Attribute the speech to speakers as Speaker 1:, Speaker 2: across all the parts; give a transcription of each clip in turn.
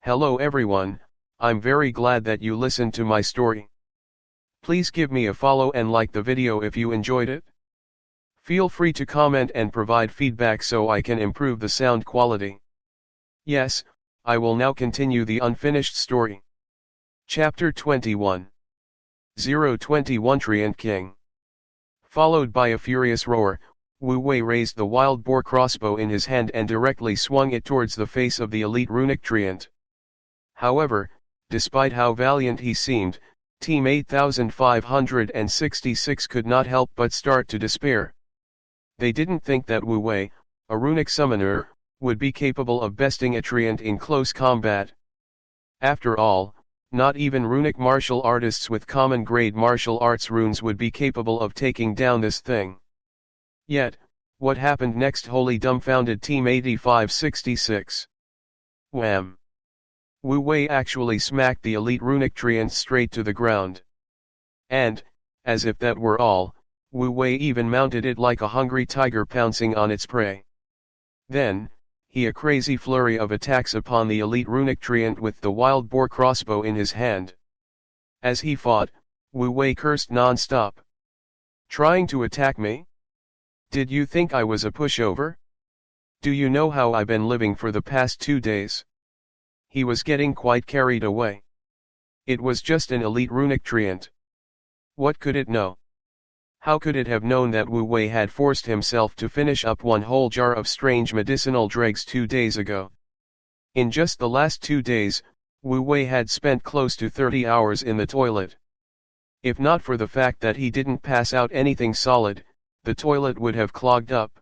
Speaker 1: Hello everyone, I'm very glad that you listened to my story. Please give me a follow and like the video if you enjoyed it. Feel free to comment and provide feedback so I can improve the sound quality. Yes, I will now continue the unfinished story. Chapter 21. 021 Treant King. Followed by a furious roar, Wu Wei raised the wild boar crossbow in his hand and directly swung it towards the face of the elite runic treant. However, despite how valiant he seemed, Team 8566 could not help but start to despair. They didn't think that Wu Wei, a runic summoner, would be capable of besting a treant in close combat. After all, not even runic martial artists with common grade martial arts runes would be capable of taking down this thing. Yet, what happened next wholly dumbfounded Team 8566. Wham! Wu Wei actually smacked the elite runic treant straight to the ground. And, as if that were all, Wu Wei even mounted it like a hungry tiger pouncing on its prey. Then, a crazy flurry of attacks upon the elite runic treant with the wild boar crossbow in his hand. As he fought, Wu Wei cursed non-stop. Trying to attack me? Did you think I was a pushover? Do you know how I've been living for the past 2 days? He was getting quite carried away. It was just an elite runic treant. What could it know? How could it have known that Wu Wei had forced himself to finish up one whole jar of strange medicinal dregs 2 days ago? In just the last 2 days, Wu Wei had spent close to 30 hours in the toilet. If not for the fact that he didn't pass out anything solid, the toilet would have clogged up.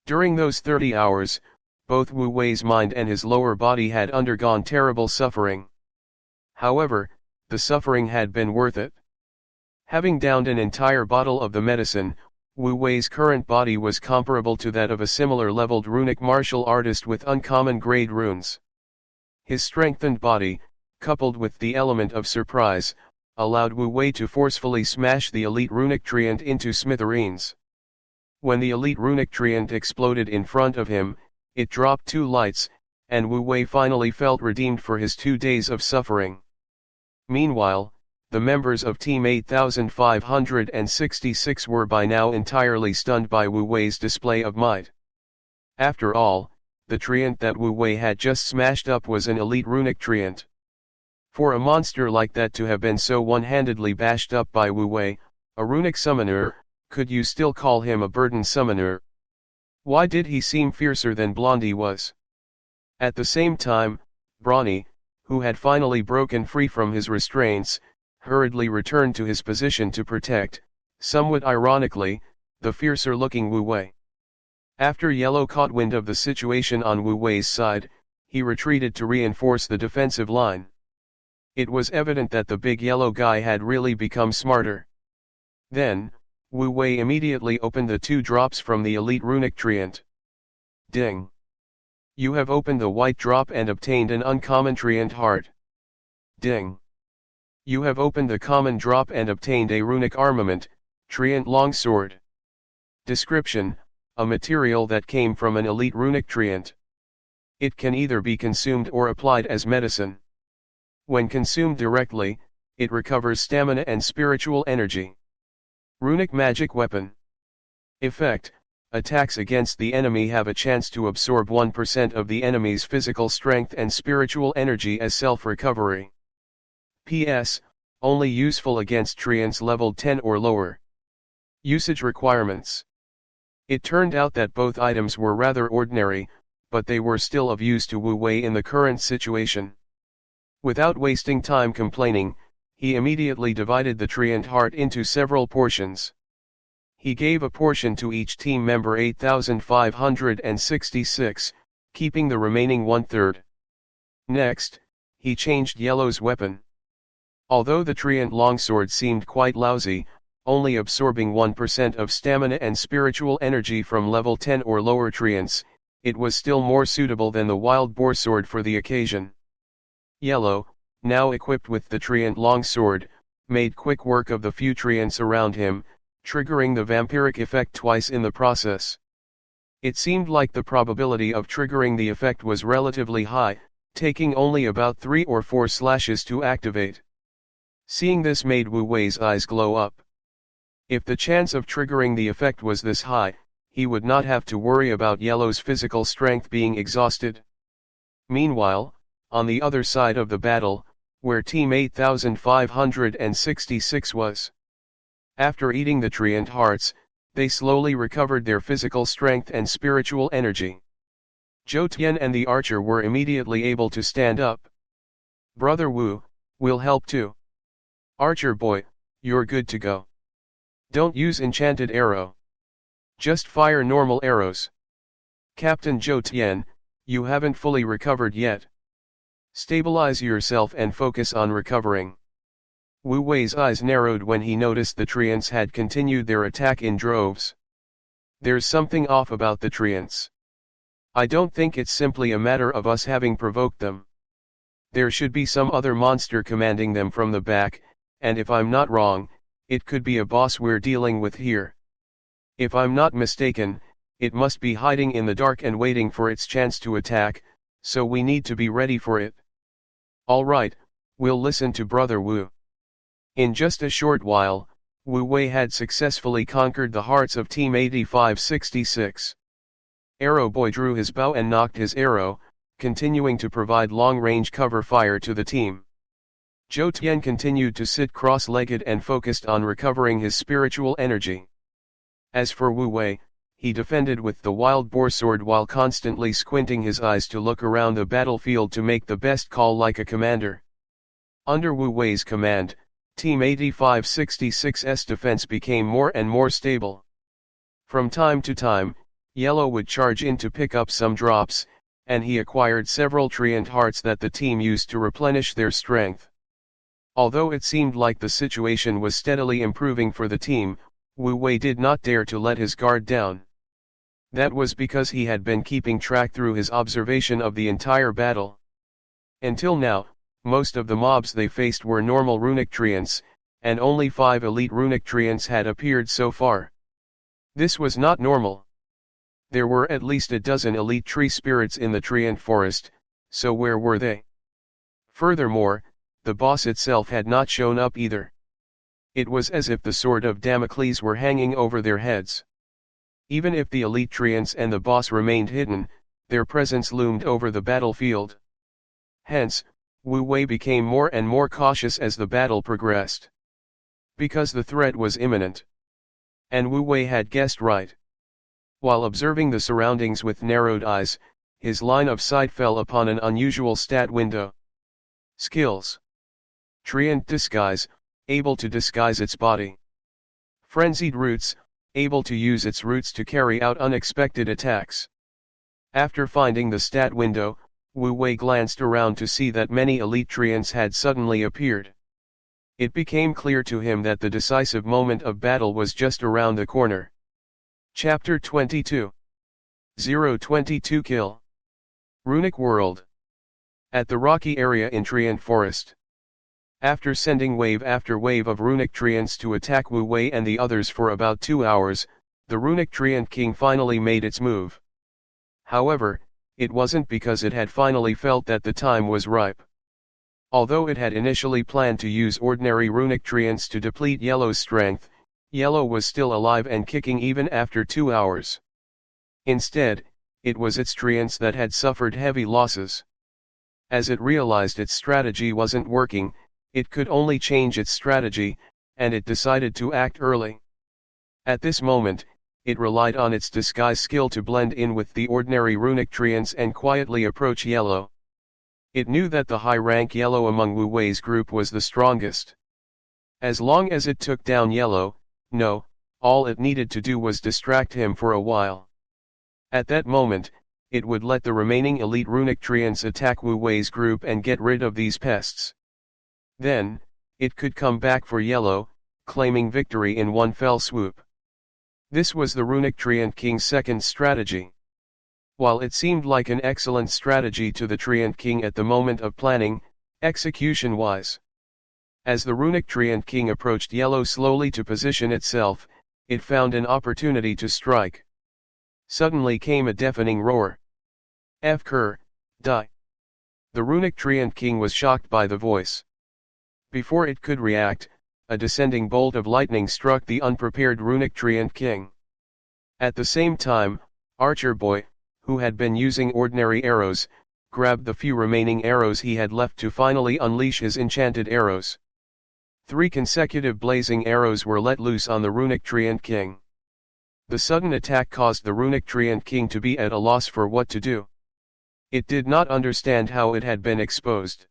Speaker 1: During those 30 hours, both Wu Wei's mind and his lower body had undergone terrible suffering. However, the suffering had been worth it. Having downed an entire bottle of the medicine, Wu Wei's current body was comparable to that of a similar leveled runic martial artist with uncommon grade runes. His strengthened body, coupled with the element of surprise, allowed Wu Wei to forcefully smash the elite runic treant into smithereens. When the elite runic treant exploded in front of him, it dropped 2 lights, and Wu Wei finally felt redeemed for his 2 days of suffering. Meanwhile, the members of Team 8566 were by now entirely stunned by Wu Wei's display of might. After all, the treant that Wu Wei had just smashed up was an elite runic treant. For a monster like that to have been so one-handedly bashed up by Wu Wei, a runic summoner, could you still call him a burden summoner? Why did he seem fiercer than Blondie was? At the same time, Brawny, who had finally broken free from his restraints, hurriedly returned to his position to protect, somewhat ironically, the fiercer-looking Wu Wei. After Yellow caught wind of the situation on Wu Wei's side, he retreated to reinforce the defensive line. It was evident that the big yellow guy had really become smarter. Then, Wu Wei immediately opened the 2 drops from the elite runic treant. Ding! You have opened the white drop and obtained an uncommon treant heart. Ding! You have opened the common drop and obtained a runic armament, treant longsword. Description: a material that came from an elite runic treant. It can either be consumed or applied as medicine. When consumed directly, it recovers stamina and spiritual energy. Runic magic weapon. Effect: attacks against the enemy have a chance to absorb 1% of the enemy's physical strength and spiritual energy as self-recovery. P.S. Only useful against treants leveled 10 or lower. Usage requirements. It turned out that both items were rather ordinary, but they were still of use to Wu Wei in the current situation. Without wasting time complaining, he immediately divided the treant heart into several portions. He gave a portion to each team member 8566, keeping the remaining 1/3. Next, he changed Yellow's weapon. Although the treant longsword seemed quite lousy, only absorbing 1% of stamina and spiritual energy from level 10 or lower treants, it was still more suitable than the wild boar sword for the occasion. Yellow, now equipped with the treant longsword, made quick work of the few treants around him, triggering the vampiric effect twice in the process. It seemed like the probability of triggering the effect was relatively high, taking only about 3 or 4 slashes to activate. Seeing this made Wu Wei's eyes glow up. If the chance of triggering the effect was this high, he would not have to worry about Yellow's physical strength being exhausted. Meanwhile, on the other side of the battle, where Team 8566 was. After eating the Treant hearts, they slowly recovered their physical strength and spiritual energy. Zhou Tian and the archer were immediately able to stand up. Brother Wu, we'll help too. Archer boy, you're good to go. Don't use enchanted arrow. Just fire normal arrows. Captain Zhou Tian, you haven't fully recovered yet. Stabilize yourself and focus on recovering. Wu Wei's eyes narrowed when he noticed the Treants had continued their attack in droves. There's something off about the Treants. I don't think it's simply a matter of us having provoked them. There should be some other monster commanding them from the back, and if I'm not wrong, it could be a boss we're dealing with here. If I'm not mistaken, it must be hiding in the dark and waiting for its chance to attack, so we need to be ready for it. Alright, we'll listen to Brother Wu. In just a short while, Wu Wei had successfully conquered the hearts of Team 8566. Arrow Boy drew his bow and nocked his arrow, continuing to provide long-range cover fire to the team. Zhou Tian continued to sit cross-legged and focused on recovering his spiritual energy. As for Wu Wei, he defended with the wild boar sword while constantly squinting his eyes to look around the battlefield to make the best call like a commander. Under Wu Wei's command, Team 8566's defense became more and more stable. From time to time, Yellow would charge in to pick up some drops, and he acquired several Treant hearts that the team used to replenish their strength. Although it seemed like the situation was steadily improving for the team, Wu Wei did not dare to let his guard down. That was because he had been keeping track through his observation of the entire battle. Until now, most of the mobs they faced were normal runic Treants, and only 5 elite runic Treants had appeared so far. This was not normal. There were at least a dozen elite tree spirits in the Treant forest, so where were they? Furthermore, the boss itself had not shown up either. It was as if the sword of Damocles were hanging over their heads. Even if the elite Treants and the boss remained hidden, their presence loomed over the battlefield. Hence, Wu Wei became more and more cautious as the battle progressed. Because the threat was imminent. And Wu Wei had guessed right. While observing the surroundings with narrowed eyes, his line of sight fell upon an unusual stat window. Skills. Treant Disguise, able to disguise its body. Frenzied Roots, able to use its roots to carry out unexpected attacks. After finding the stat window, Wu Wei glanced around to see that many elite Treants had suddenly appeared. It became clear to him that the decisive moment of battle was just around the corner. Chapter 22. 022 Kill. Runic World. At the rocky area in Treant Forest. After sending wave after wave of runic Treants to attack Wu Wei and the others for about 2 hours, the runic Treant King finally made its move. However, it wasn't because it had finally felt that the time was ripe. Although it had initially planned to use ordinary runic Treants to deplete Yellow's strength, Yellow was still alive and kicking even after 2 hours. Instead, it was its Treants that had suffered heavy losses. As it realized its strategy wasn't working, it could only change its strategy, and it decided to act early. At this moment, it relied on its disguise skill to blend in with the ordinary runic Treants and quietly approach Yellow. It knew that the high-rank Yellow among Wu Wei's group was the strongest. As long as it took down Yellow, all it needed to do was distract him for a while. At that moment, it would let the remaining elite runic Treants attack Wu Wei's group and get rid of these pests. Then, it could come back for Yellow, claiming victory in one fell swoop. This was the runic Treant King's second strategy. While it seemed like an excellent strategy to the Treant King at the moment of planning, execution-wise. As the runic Treant King approached Yellow slowly to position itself, it found an opportunity to strike. Suddenly came a deafening roar. Fker, die. The runic treant king was shocked by the voice. Before it could react, a descending bolt of lightning struck the unprepared runic treant king. At the same time, Archer Boy, who had been using ordinary arrows, grabbed the few remaining arrows he had left to finally unleash his enchanted arrows. 3 consecutive blazing arrows were let loose on the runic treant king. The sudden attack caused the runic treant king to be at a loss for what to do. It did not understand how it had been exposed.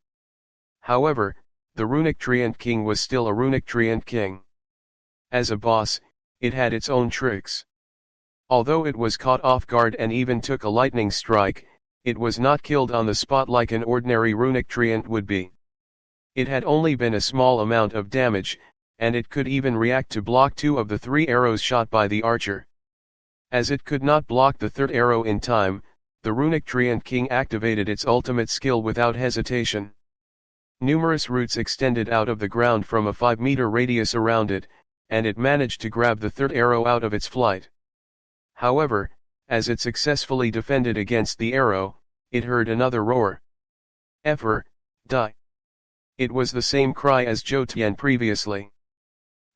Speaker 1: However, the runic treant king was still a runic treant king. As a boss, it had its own tricks. Although it was caught off guard and even took a lightning strike, it was not killed on the spot like an ordinary runic treant would be. It had only been a small amount of damage, and it could even react to block 2 of the 3 arrows shot by the archer. As it could not block the 3rd arrow in time, the runic treant king activated its ultimate skill without hesitation. Numerous roots extended out of the ground from a 5-meter radius around it, and it managed to grab the 3rd arrow out of its flight. However, as it successfully defended against the arrow, it heard another roar. "Effer, die!" It was the same cry as Zhou Tian previously.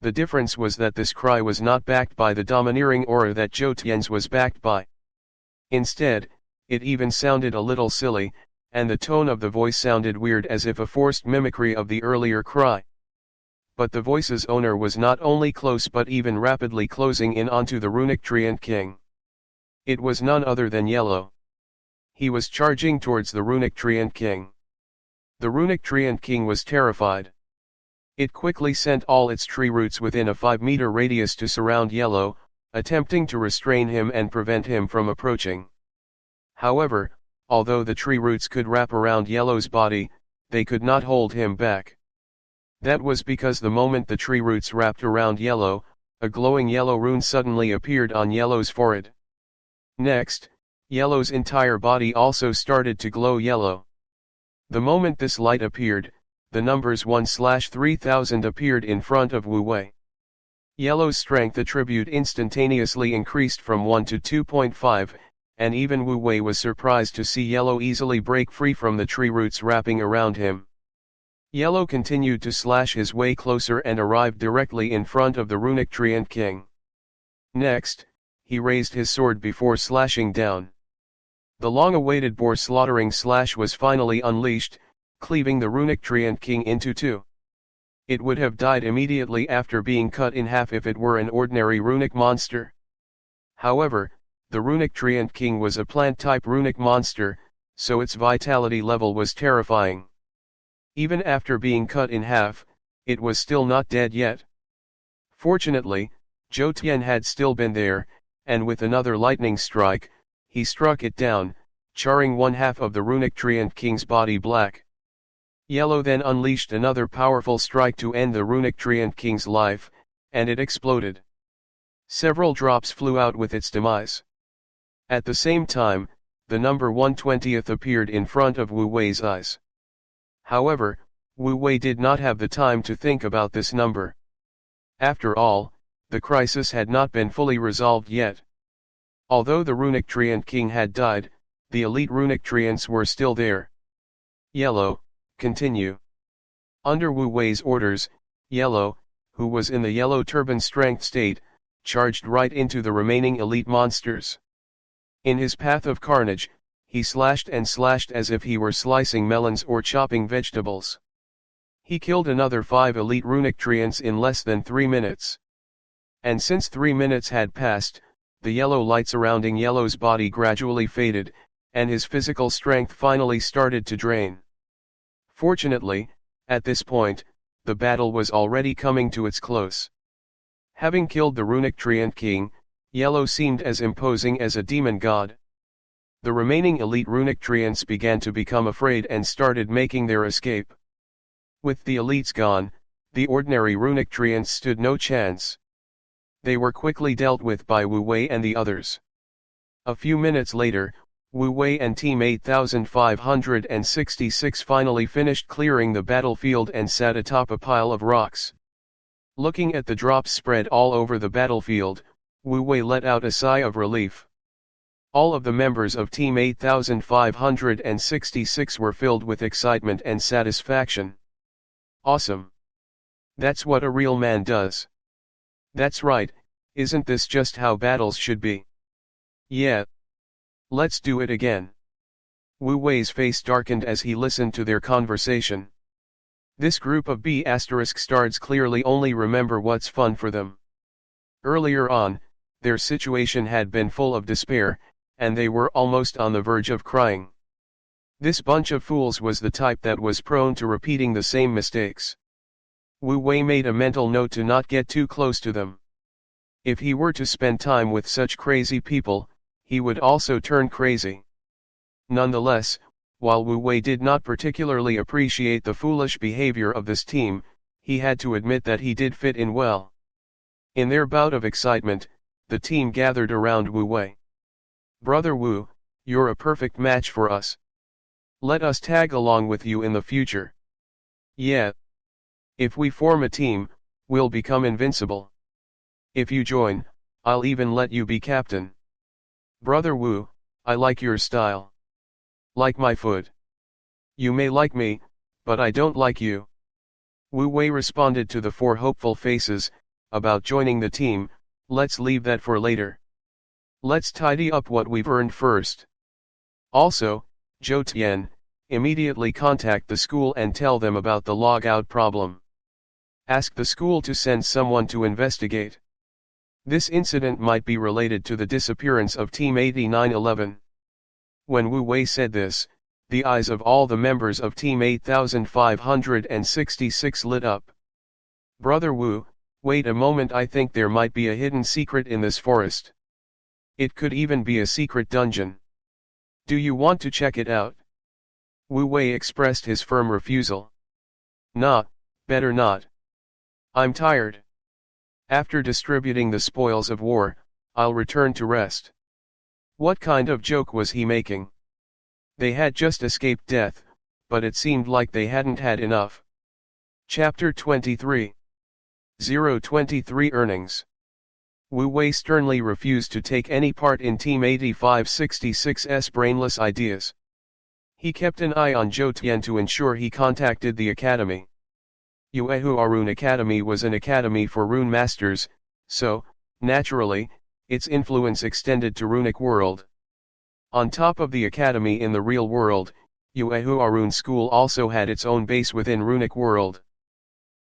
Speaker 1: The difference was that this cry was not backed by the domineering aura that Zhou Tian's was backed by. Instead, it even sounded a little silly, and the tone of the voice sounded weird as if a forced mimicry of the earlier cry. But the voice's owner was not only close but even rapidly closing in onto the runic treant king. It was none other than Yellow. He was charging towards the runic treant king. The runic treant king was terrified. It quickly sent all its tree roots within a 5-meter radius to surround Yellow, attempting to restrain him and prevent him from approaching. However, although the tree roots could wrap around Yellow's body, they could not hold him back. That was because the moment the tree roots wrapped around Yellow, a glowing yellow rune suddenly appeared on Yellow's forehead. Next, Yellow's entire body also started to glow yellow. The moment this light appeared, the numbers 1/3000 appeared in front of Wu Wei. Yellow's strength attribute instantaneously increased from 1 to 2.5, and even Wu Wei was surprised to see Yellow easily break free from the tree roots wrapping around him. Yellow continued to slash his way closer and arrived directly in front of the runic treant king. Next, he raised his sword before slashing down. The long-awaited boar slaughtering slash was finally unleashed, cleaving the runic treant king into 2. It would have died immediately after being cut in half if it were an ordinary runic monster. However, the runic treant king was a plant-type runic monster, so its vitality level was terrifying. Even after being cut in half, it was still not dead yet. Fortunately, Zhou Tian had still been there, and with another lightning strike, he struck it down, charring 1/2 of the runic treant king's body black. Yellow then unleashed another powerful strike to end the runic treant king's life, and it exploded. Several drops flew out with its demise. At the same time, the number 1/20 appeared in front of Wu Wei's eyes. However, Wu Wei did not have the time to think about this number. After all, the crisis had not been fully resolved yet. Although the runic treant king had died, the elite runic treants were still there. Yellow, continue. Under Wu Wei's orders, Yellow, who was in the yellow turban strength state, charged right into the remaining elite monsters. In his path of carnage, he slashed and slashed as if he were slicing melons or chopping vegetables. He killed another 5 elite runic treants in less than 3 minutes. And since 3 minutes had passed, the yellow light surrounding Yellow's body gradually faded, and his physical strength finally started to drain. Fortunately, at this point, the battle was already coming to its close. Having killed the runic treant king, Yellow seemed as imposing as a demon god. The remaining elite runic treants began to become afraid and started making their escape. With the elites gone, the ordinary runic treants stood no chance. They were quickly dealt with by Wu Wei and the others. A few minutes later, Wu Wei and Team 8566 finally finished clearing the battlefield and sat atop a pile of rocks. Looking at the drops spread all over the battlefield, Wu Wei let out a sigh of relief. All of the members of Team 8566 were filled with excitement and satisfaction. Awesome! That's what a real man does. That's right, isn't this just how battles should be? Yeah. Let's do it again. Wu Wei's face darkened as he listened to their conversation. This group of B***stards clearly only remember what's fun for them. Earlier on, their situation had been full of despair, and they were almost on the verge of crying. This bunch of fools was the type that was prone to repeating the same mistakes. Wu Wei made a mental note to not get too close to them. If he were to spend time with such crazy people, he would also turn crazy. Nonetheless, while Wu Wei did not particularly appreciate the foolish behavior of this team, he had to admit that he did fit in well. In their bout of excitement, the team gathered around Wu Wei. "Brother Wu, you're a perfect match for us. Let us tag along with you in the future." "Yeah. If we form a team, we'll become invincible. If you join, I'll even let you be captain." "Brother Wu, I like your style. Like my food. You may like me, but I don't like you." Wu Wei responded to the four hopeful faces. "About joining the team, let's leave that for later. Let's tidy up what we've earned first. Also, Zhou Tian, immediately contact the school and tell them about the logout problem. Ask the school to send someone to investigate. This incident might be related to the disappearance of Team 8911. When Wu Wei said this, the eyes of all the members of Team 8566 lit up. "Brother Wu, wait a moment, I think there might be a hidden secret in this forest. It could even be a secret dungeon. Do you want to check it out?" Wu Wei expressed his firm refusal. "Nah, better not. I'm tired. After distributing the spoils of war, I'll return to rest." What kind of joke was he making? They had just escaped death, but it seemed like they hadn't had enough. Chapter 23. 023 Earnings. Wu Wei sternly refused to take any part in Team 8566's brainless ideas. He kept an eye on Zhou Tian to ensure he contacted the academy. Yuehu Rune Academy was an academy for rune masters, so, naturally, its influence extended to runic world. On top of the academy in the real world, Yuehu Rune School also had its own base within runic world.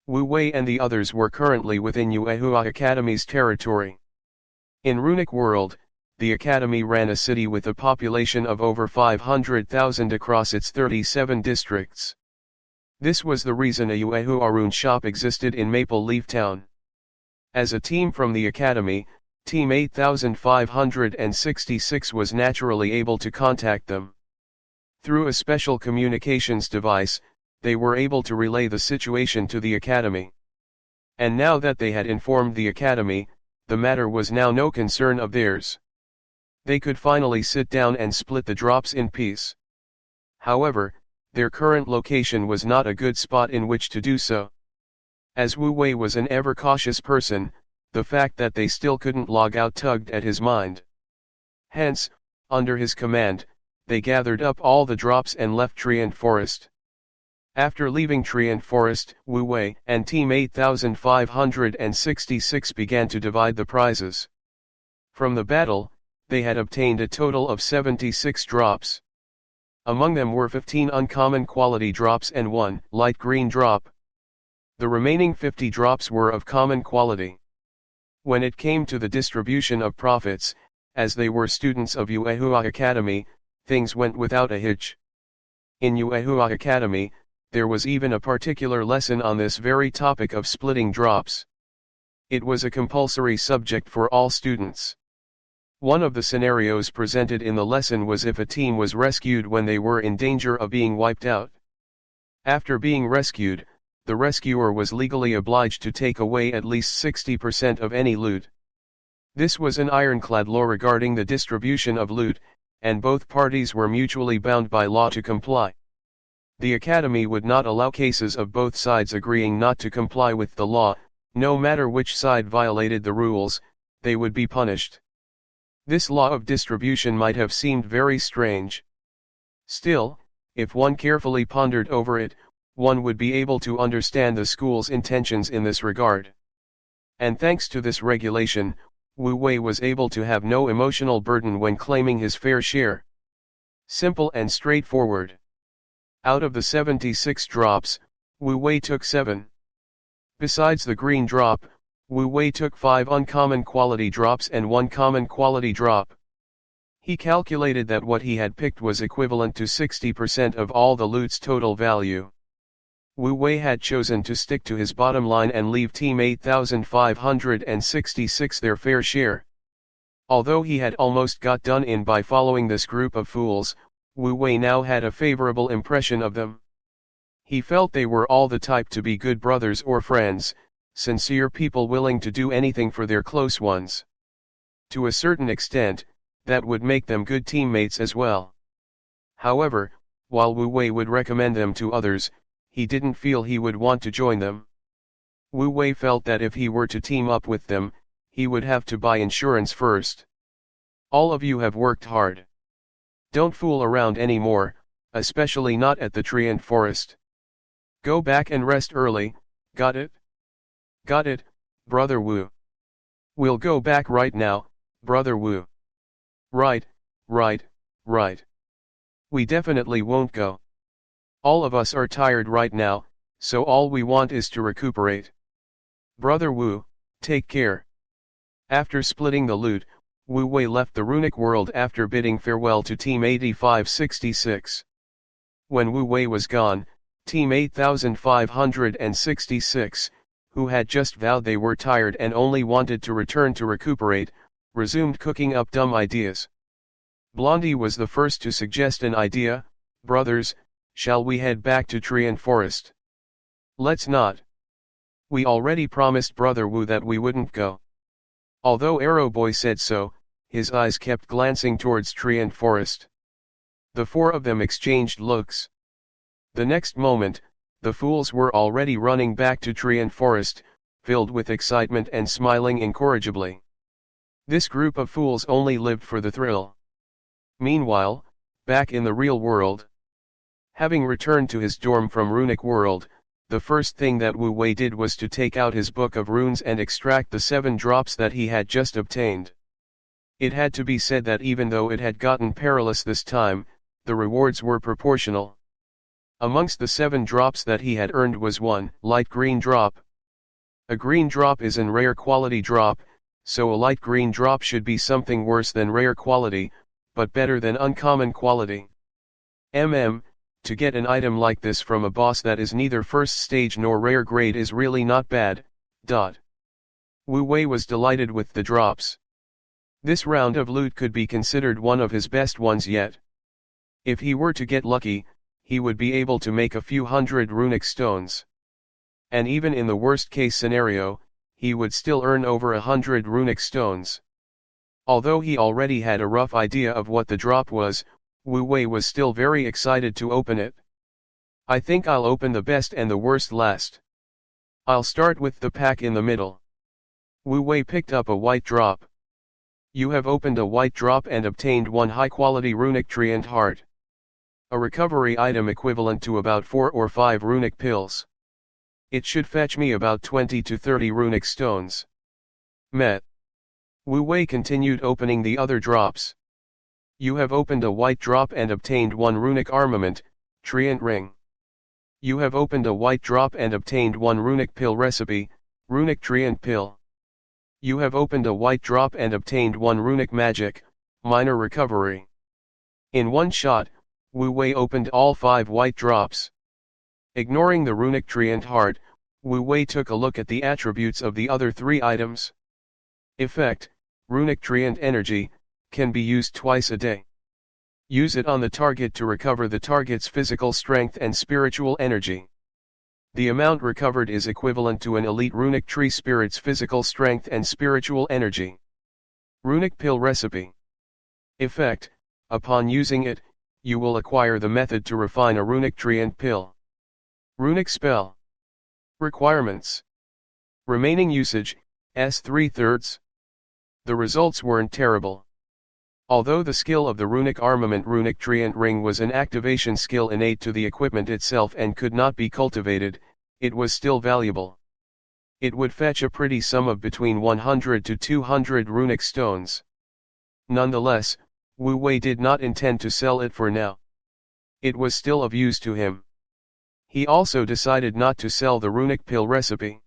Speaker 1: Wu Wei and the others were currently within Yuehua Academy's territory. In runic world, the academy ran a city with a population of over 500,000 across its 37 districts. This was the reason a Yuehua Rune shop existed in Maple Leaf Town. As a team from the academy, Team 8566 was naturally able to contact them. Through a special communications device, they were able to relay the situation to the academy. And now that they had informed the academy, the matter was now no concern of theirs. They could finally sit down and split the drops in peace. However, their current location was not a good spot in which to do so. As Wu Wei was an ever-cautious person, the fact that they still couldn't log out tugged at his mind. Hence, under his command, they gathered up all the drops and left Treant Forest. After leaving Treant Forest, Wu Wei and Team 8566 began to divide the prizes. From the battle, they had obtained a total of 76 drops. Among them were 15 uncommon quality drops and 1 light green drop. The remaining 50 drops were of common quality. When it came to the distribution of profits, as they were students of Yuehua Academy, things went without a hitch. In Yuehua Academy, there was even a particular lesson on this very topic of splitting drops. It was a compulsory subject for all students. One of the scenarios presented in the lesson was if a team was rescued when they were in danger of being wiped out. After being rescued, the rescuer was legally obliged to take away at least 60% of any loot. This was an ironclad law regarding the distribution of loot, and both parties were mutually bound by law to comply. The academy would not allow cases of both sides agreeing not to comply with the law. No matter which side violated the rules, they would be punished. This law of distribution might have seemed very strange. Still, if one carefully pondered over it, one would be able to understand the school's intentions in this regard. And thanks to this regulation, Wu Wei was able to have no emotional burden when claiming his fair share. Simple and straightforward. Out of the 76 drops, Wu Wei took 7. Besides the green drop, Wu Wei took 5 uncommon quality drops and 1 common quality drop. He calculated that what he had picked was equivalent to 60% of all the loot's total value. Wu Wei had chosen to stick to his bottom line and leave Team 8566 their fair share. Although he had almost got done in by following this group of fools, Wu Wei now had a favorable impression of them. He felt they were all the type to be good brothers or friends, sincere people willing to do anything for their close ones. To a certain extent, that would make them good teammates as well. However, while Wu Wei would recommend them to others, he didn't feel he would want to join them. Wu Wei felt that if he were to team up with them, he would have to buy insurance first. All of you have worked hard. Don't fool around anymore, especially not at the tree and forest. Go back and rest early, got it? Got it, Brother Wu. We'll go back right now, Brother Wu. Right, right, right. We definitely won't go. All of us are tired right now, so all we want is to recuperate. Brother Wu, take care. After splitting the loot, Wu Wei left the runic world after bidding farewell to Team 8566. When Wu Wei was gone, Team 8566, who had just vowed they were tired and only wanted to return to recuperate, resumed cooking up dumb ideas. Blondie was the first to suggest an idea. Brothers, shall we head back to tree and forest? Let's not. We already promised Brother Wu that we wouldn't go. Although Arrow Boy said so, his eyes kept glancing towards tree and forest. The four of them exchanged looks. The next moment, the fools were already running back to tree and forest, filled with excitement and smiling incorrigibly. This group of fools only lived for the thrill. Meanwhile, back in the real world, having returned to his dorm from Runic World, the first thing that Wu Wei did was to take out his book of runes and extract the 7 drops that he had just obtained. It had to be said that even though it had gotten perilous this time, the rewards were proportional. Amongst the 7 drops that he had earned was 1 light green drop. A green drop is an rare quality drop, so a light green drop should be something worse than rare quality, but better than uncommon quality. To get an item like this from a boss that is neither first stage nor rare grade is really not bad. Wu Wei was delighted with the drops. This round of loot could be considered one of his best ones yet. If he were to get lucky, he would be able to make a few hundred runic stones. And even in the worst case scenario, he would still earn over 100 runic stones. Although he already had a rough idea of what the drop was, Wu Wei was still very excited to open it. I think I'll open the best and the worst last. I'll start with the pack in the middle. Wu Wei picked up a white drop. You have opened a white drop and obtained 1 high-quality runic tree and heart. A recovery item equivalent to about 4 or 5 runic pills. It should fetch me about 20 to 30 runic stones. Met. Wu Wei continued opening the other drops. You have opened a white drop and obtained 1 runic armament, Treant Ring. You have opened a white drop and obtained 1 runic pill recipe, Runic Treant Pill. You have opened a white drop and obtained 1 runic magic, Minor Recovery. In one shot, Wu Wei opened all 5 white drops. Ignoring the runic Treant Heart, Wu Wei took a look at the attributes of the other 3 items. Effect, Runic Treant Energy, can be used twice a day. Use it on the target to recover the target's physical strength and spiritual energy. The amount recovered is equivalent to an elite runic tree spirit's physical strength and spiritual energy. Runic Pill Recipe. Effect, upon using it, you will acquire the method to refine a runic Treant pill. Runic Spell. Requirements. Remaining usage, S3/3. The results weren't terrible. Although the skill of the runic armament runic treant ring was an activation skill innate to the equipment itself and could not be cultivated, it was still valuable. It would fetch a pretty sum of between 100 to 200 runic stones. Nonetheless, Wu Wei did not intend to sell it for now. It was still of use to him. He also decided not to sell the runic pill recipe.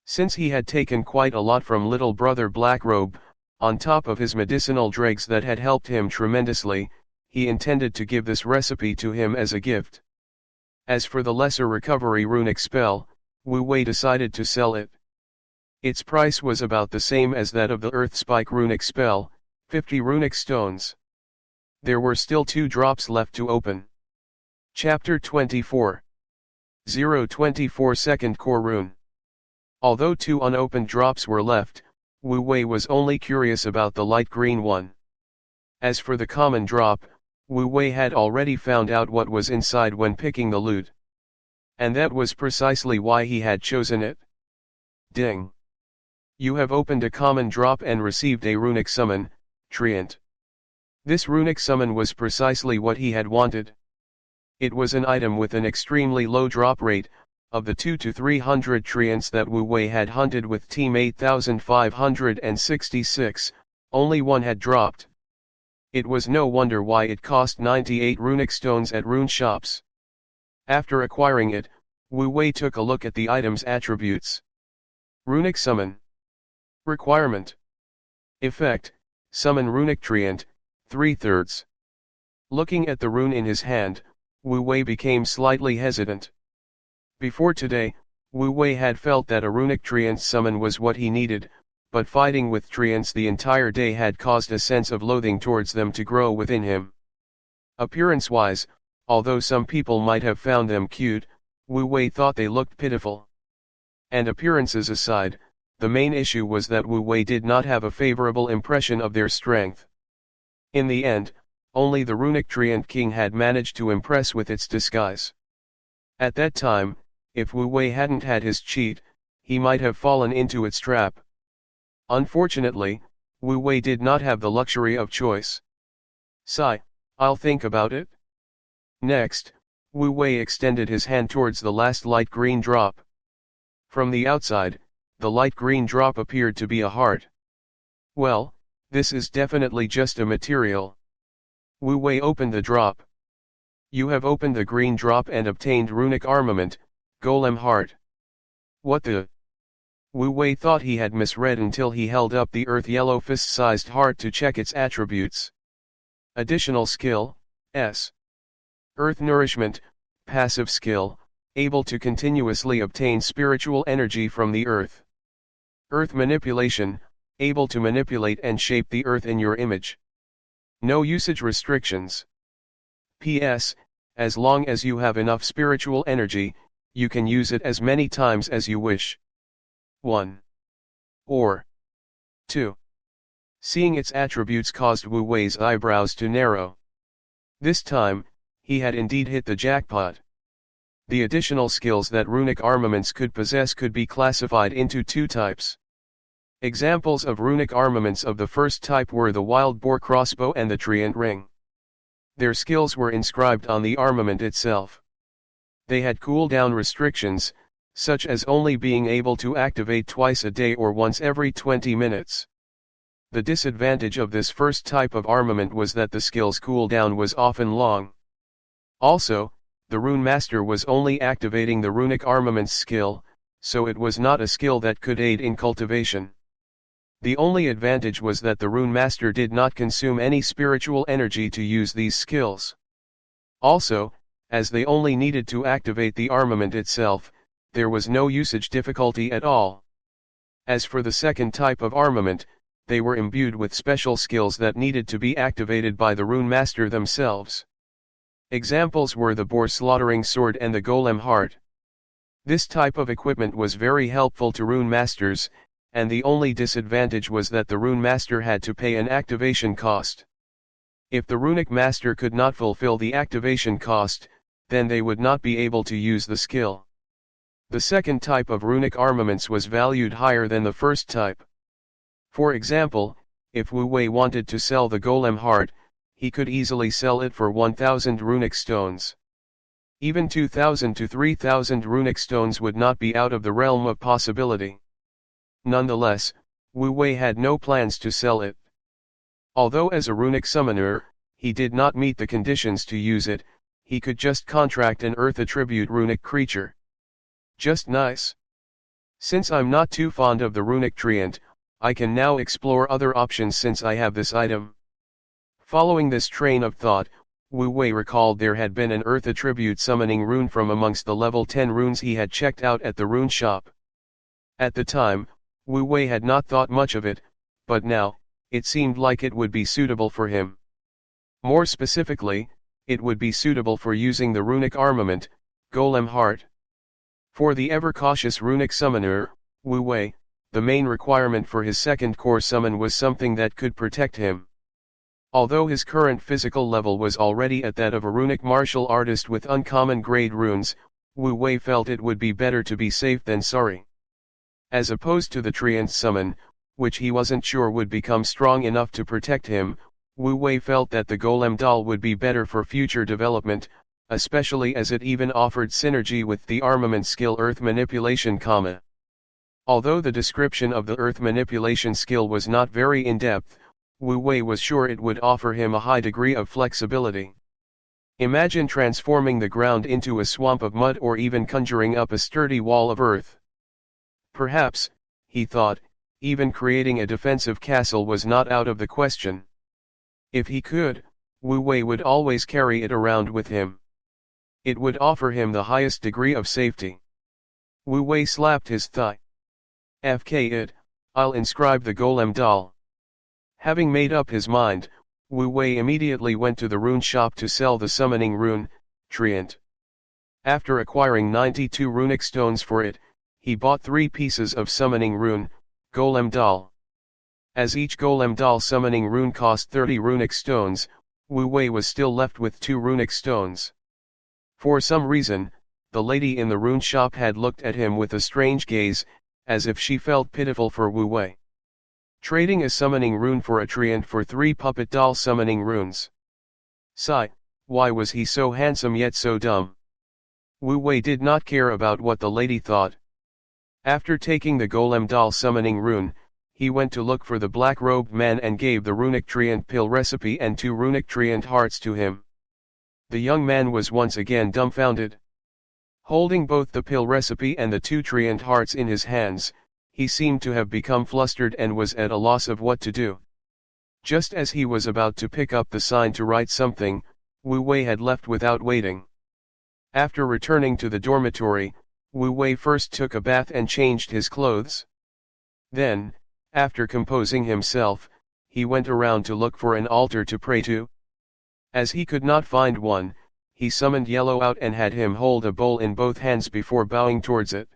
Speaker 1: Since he had taken quite a lot from little brother Blackrobe, on top of his medicinal dregs that had helped him tremendously, he intended to give this recipe to him as a gift. As for the lesser recovery runic spell, Wu Wei decided to sell it. Its price was about the same as that of the Earth Spike runic spell, 50 runic stones. There were still 2 drops left to open. Chapter 24. 024 Second Core Rune. Although 2 unopened drops were left, Wu Wei was only curious about the light green one. As for the common drop, Wu Wei had already found out what was inside when picking the loot. And that was precisely why he had chosen it. Ding! You have opened a common drop and received a runic summon, treant. This runic summon was precisely what he had wanted. It was an item with an extremely low drop rate. Of the 2 to 300 treants that Wu Wei had hunted with Team 8566, only one had dropped. It was no wonder why it cost 98 runic stones at rune shops. After acquiring it, Wu Wei took a look at the item's attributes. Runic Summon. Requirement. Effect, Summon Runic Treant, 3/3. Looking at the rune in his hand, Wu Wei became slightly hesitant. Before today, Wu Wei had felt that a runic treant summon was what he needed, but fighting with treants the entire day had caused a sense of loathing towards them to grow within him. Appearance-wise, although some people might have found them cute, Wu Wei thought they looked pitiful. And appearances aside, the main issue was that Wu Wei did not have a favorable impression of their strength. In the end, only the runic treant king had managed to impress with its disguise. At that time, if Wu Wei hadn't had his cheat, he might have fallen into its trap. Unfortunately, Wu Wei did not have the luxury of choice. Sigh, I'll think about it. Next, Wu Wei extended his hand towards the last light green drop. From the outside, the light green drop appeared to be a heart. Well, this is definitely just a material. Wu Wei opened the drop. You have opened the green drop and obtained runic armament, Golem Heart. What the? Wu Wei thought he had misread until he held up the earth yellow fist-sized heart to check its attributes. Additional skill, S. Earth Nourishment, passive skill, able to continuously obtain spiritual energy from the earth. Earth Manipulation, able to manipulate and shape the earth in your image. No usage restrictions. P.S. As long as you have enough spiritual energy, you can use it as many times as you wish. 1. Or 2. Seeing its attributes caused Wu Wei's eyebrows to narrow. This time, he had indeed hit the jackpot. The additional skills that runic armaments could possess could be classified into 2 types. Examples of runic armaments of the first type were the wild boar crossbow and the treant ring. Their skills were inscribed on the armament itself. They had cooldown restrictions, such as only being able to activate twice a day or once every 20 minutes. The disadvantage of this first type of armament was that the skill's cooldown was often long. Also, the Rune Master was only activating the runic armament's skill, so it was not a skill that could aid in cultivation. The only advantage was that the Rune Master did not consume any spiritual energy to use these skills. Also, as they only needed to activate the armament itself, there was no usage difficulty at all. As for the second type of armament, they were imbued with special skills that needed to be activated by the Rune Master themselves. Examples were the boar slaughtering sword and the golem heart. This type of equipment was very helpful to Rune Masters, and the only disadvantage was that the Rune Master had to pay an activation cost. If the Runic Master could not fulfill the activation cost, then they would not be able to use the skill. The second type of runic armaments was valued higher than the first type. For example, if Wu Wei wanted to sell the golem heart, he could easily sell it for 1,000 runic stones. Even 2,000 to 3,000 runic stones would not be out of the realm of possibility. Nonetheless, Wu Wei had no plans to sell it. Although as a runic summoner, he did not meet the conditions to use it, he could just contract an earth attribute runic creature. Just nice. Since I'm not too fond of the runic treant, I can now explore other options since I have this item. Following this train of thought, Wu Wei recalled there had been an earth attribute summoning rune from amongst the level 10 runes he had checked out at the rune shop. At the time, Wu Wei had not thought much of it, but now, it seemed like it would be suitable for him. More specifically, it would be suitable for using the runic armament, Golem Heart. For the ever-cautious runic summoner, Wu Wei, the main requirement for his second core summon was something that could protect him. Although his current physical level was already at that of a runic martial artist with uncommon grade runes, Wu Wei felt it would be better to be safe than sorry. As opposed to the treant summon, which he wasn't sure would become strong enough to protect him, Wu Wei felt that the golem doll would be better for future development, especially as it even offered synergy with the armament skill earth manipulation, Although the description of the earth manipulation skill was not very in-depth, Wu Wei was sure it would offer him a high degree of flexibility. Imagine transforming the ground into a swamp of mud or even conjuring up a sturdy wall of earth. Perhaps, he thought, even creating a defensive castle was not out of the question. If he could, Wu Wei would always carry it around with him. It would offer him the highest degree of safety. Wu Wei slapped his thigh. FK it, I'll inscribe the golem doll. Having made up his mind, Wu Wei immediately went to the rune shop to sell the summoning rune, treant. After acquiring 92 runic stones for it, he bought 3 pieces of summoning rune, golem doll. As each golem doll summoning rune cost 30 runic stones, Wu Wei was still left with 2 runic stones. For some reason, the lady in the rune shop had looked at him with a strange gaze, as if she felt pitiful for Wu Wei. Trading a summoning rune for a treant for 3 puppet doll summoning runes. Sigh, why was he so handsome yet so dumb? Wu Wei did not care about what the lady thought. After taking the golem doll summoning rune, he went to look for the black-robed man and gave the runic treant pill recipe and 2 runic treant hearts to him. The young man was once again dumbfounded. Holding both the pill recipe and the 2 treant hearts in his hands, he seemed to have become flustered and was at a loss of what to do. Just as he was about to pick up the sign to write something, Wu Wei had left without waiting. After returning to the dormitory, Wu Wei first took a bath and changed his clothes. Then, after composing himself, he went around to look for an altar to pray to. As he could not find one, he summoned Yellow out and had him hold a bowl in both hands before bowing towards it.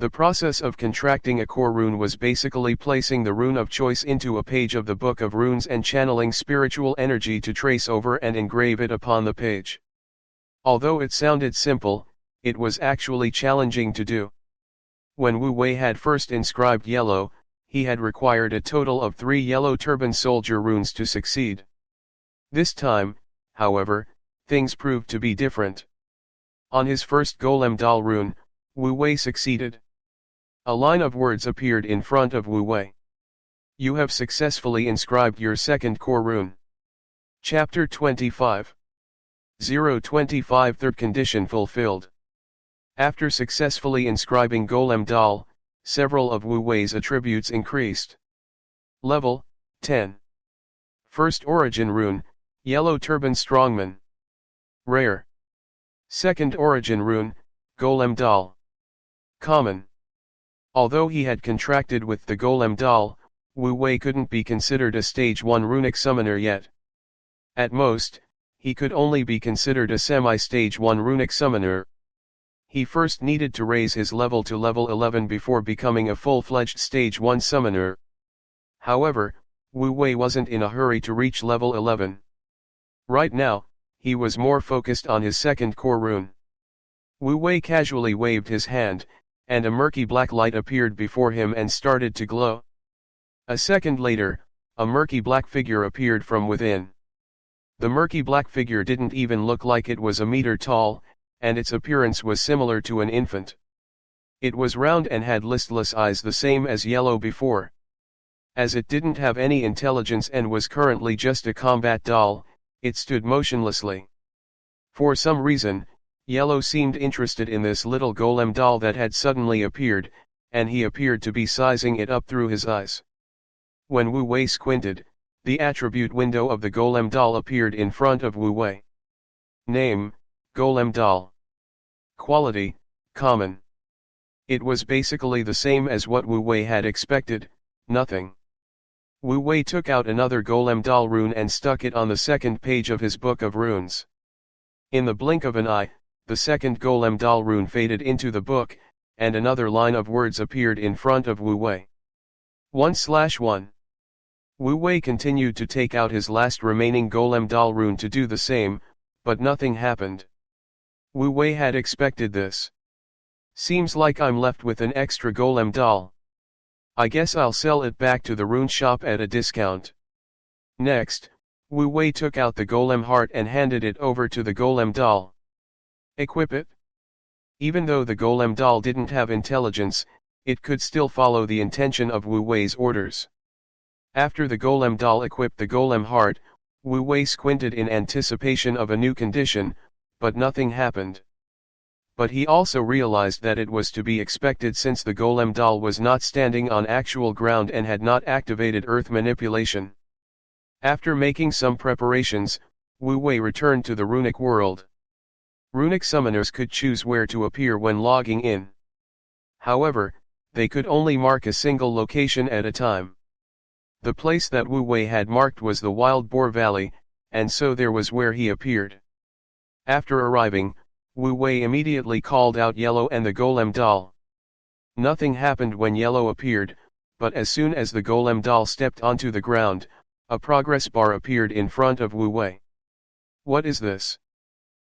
Speaker 1: The process of contracting a core rune was basically placing the rune of choice into a page of the Book of Runes and channeling spiritual energy to trace over and engrave it upon the page. Although it sounded simple, it was actually challenging to do. When Wu Wei had first inscribed Yellow, he had required a total of 3 yellow turban soldier runes to succeed. This time, however, things proved to be different. On his first golem doll rune, Wu Wei succeeded. A line of words appeared in front of Wu Wei. You have successfully inscribed your second core rune. Chapter 25. 025 Third condition fulfilled. After successfully inscribing golem doll, several of Wu Wei's attributes increased. Level, 10. First origin rune, Yellow Turban Strongman. Rare. Second origin rune, Golem doll. Common. Although he had contracted with the golem doll, Wu Wei couldn't be considered a stage 1 runic summoner yet. At most, he could only be considered a semi-stage 1 runic summoner. He first needed to raise his level to level 11 before becoming a full-fledged stage 1 summoner. However, Wu Wei wasn't in a hurry to reach level 11. Right now, he was more focused on his second core rune. Wu Wei casually waved his hand, and a murky black light appeared before him and started to glow. A second later, a murky black figure appeared from within. The murky black figure didn't even look like it was a meter tall, and its appearance was similar to an infant. It was round and had listless eyes the same as yellow before. As it didn't have any intelligence and was currently just a combat doll, it stood motionlessly. For some reason, Yellow seemed interested in this little golem doll that had suddenly appeared, and he appeared to be sizing it up through his eyes. When Wu Wei squinted, the attribute window of the golem doll appeared in front of Wu Wei. Name, Golem doll. Quality, common. It was basically the same as what Wu Wei had expected, nothing. Wu Wei took out another golem doll rune and stuck it on the second page of his book of runes. In the blink of an eye, the second golem doll rune faded into the book, and another line of words appeared in front of Wu Wei. 1/1. Wu Wei continued to take out his last remaining golem doll rune to do the same, but nothing happened. Wu Wei had expected this. Seems like I'm left with an extra golem doll. I guess I'll sell it back to the rune shop at a discount. Next, Wu Wei took out the golem heart and handed it over to the golem doll. Equip it. Even though the golem doll didn't have intelligence, it could still follow the intention of Wu Wei's orders. After the golem doll equipped the golem heart, Wu Wei squinted in anticipation of a new condition, but nothing happened. But he also realized that it was to be expected since the golem doll was not standing on actual ground and had not activated earth manipulation. After making some preparations, Wu Wei returned to the runic world. Runic summoners could choose where to appear when logging in. However, they could only mark a single location at a time. The place that Wu Wei had marked was the Wild Boar Valley, and so there was where he appeared. After arriving, Wu Wei immediately called out Yellow and the golem doll. Nothing happened when Yellow appeared, but as soon as the golem doll stepped onto the ground, a progress bar appeared in front of Wu Wei. What is this?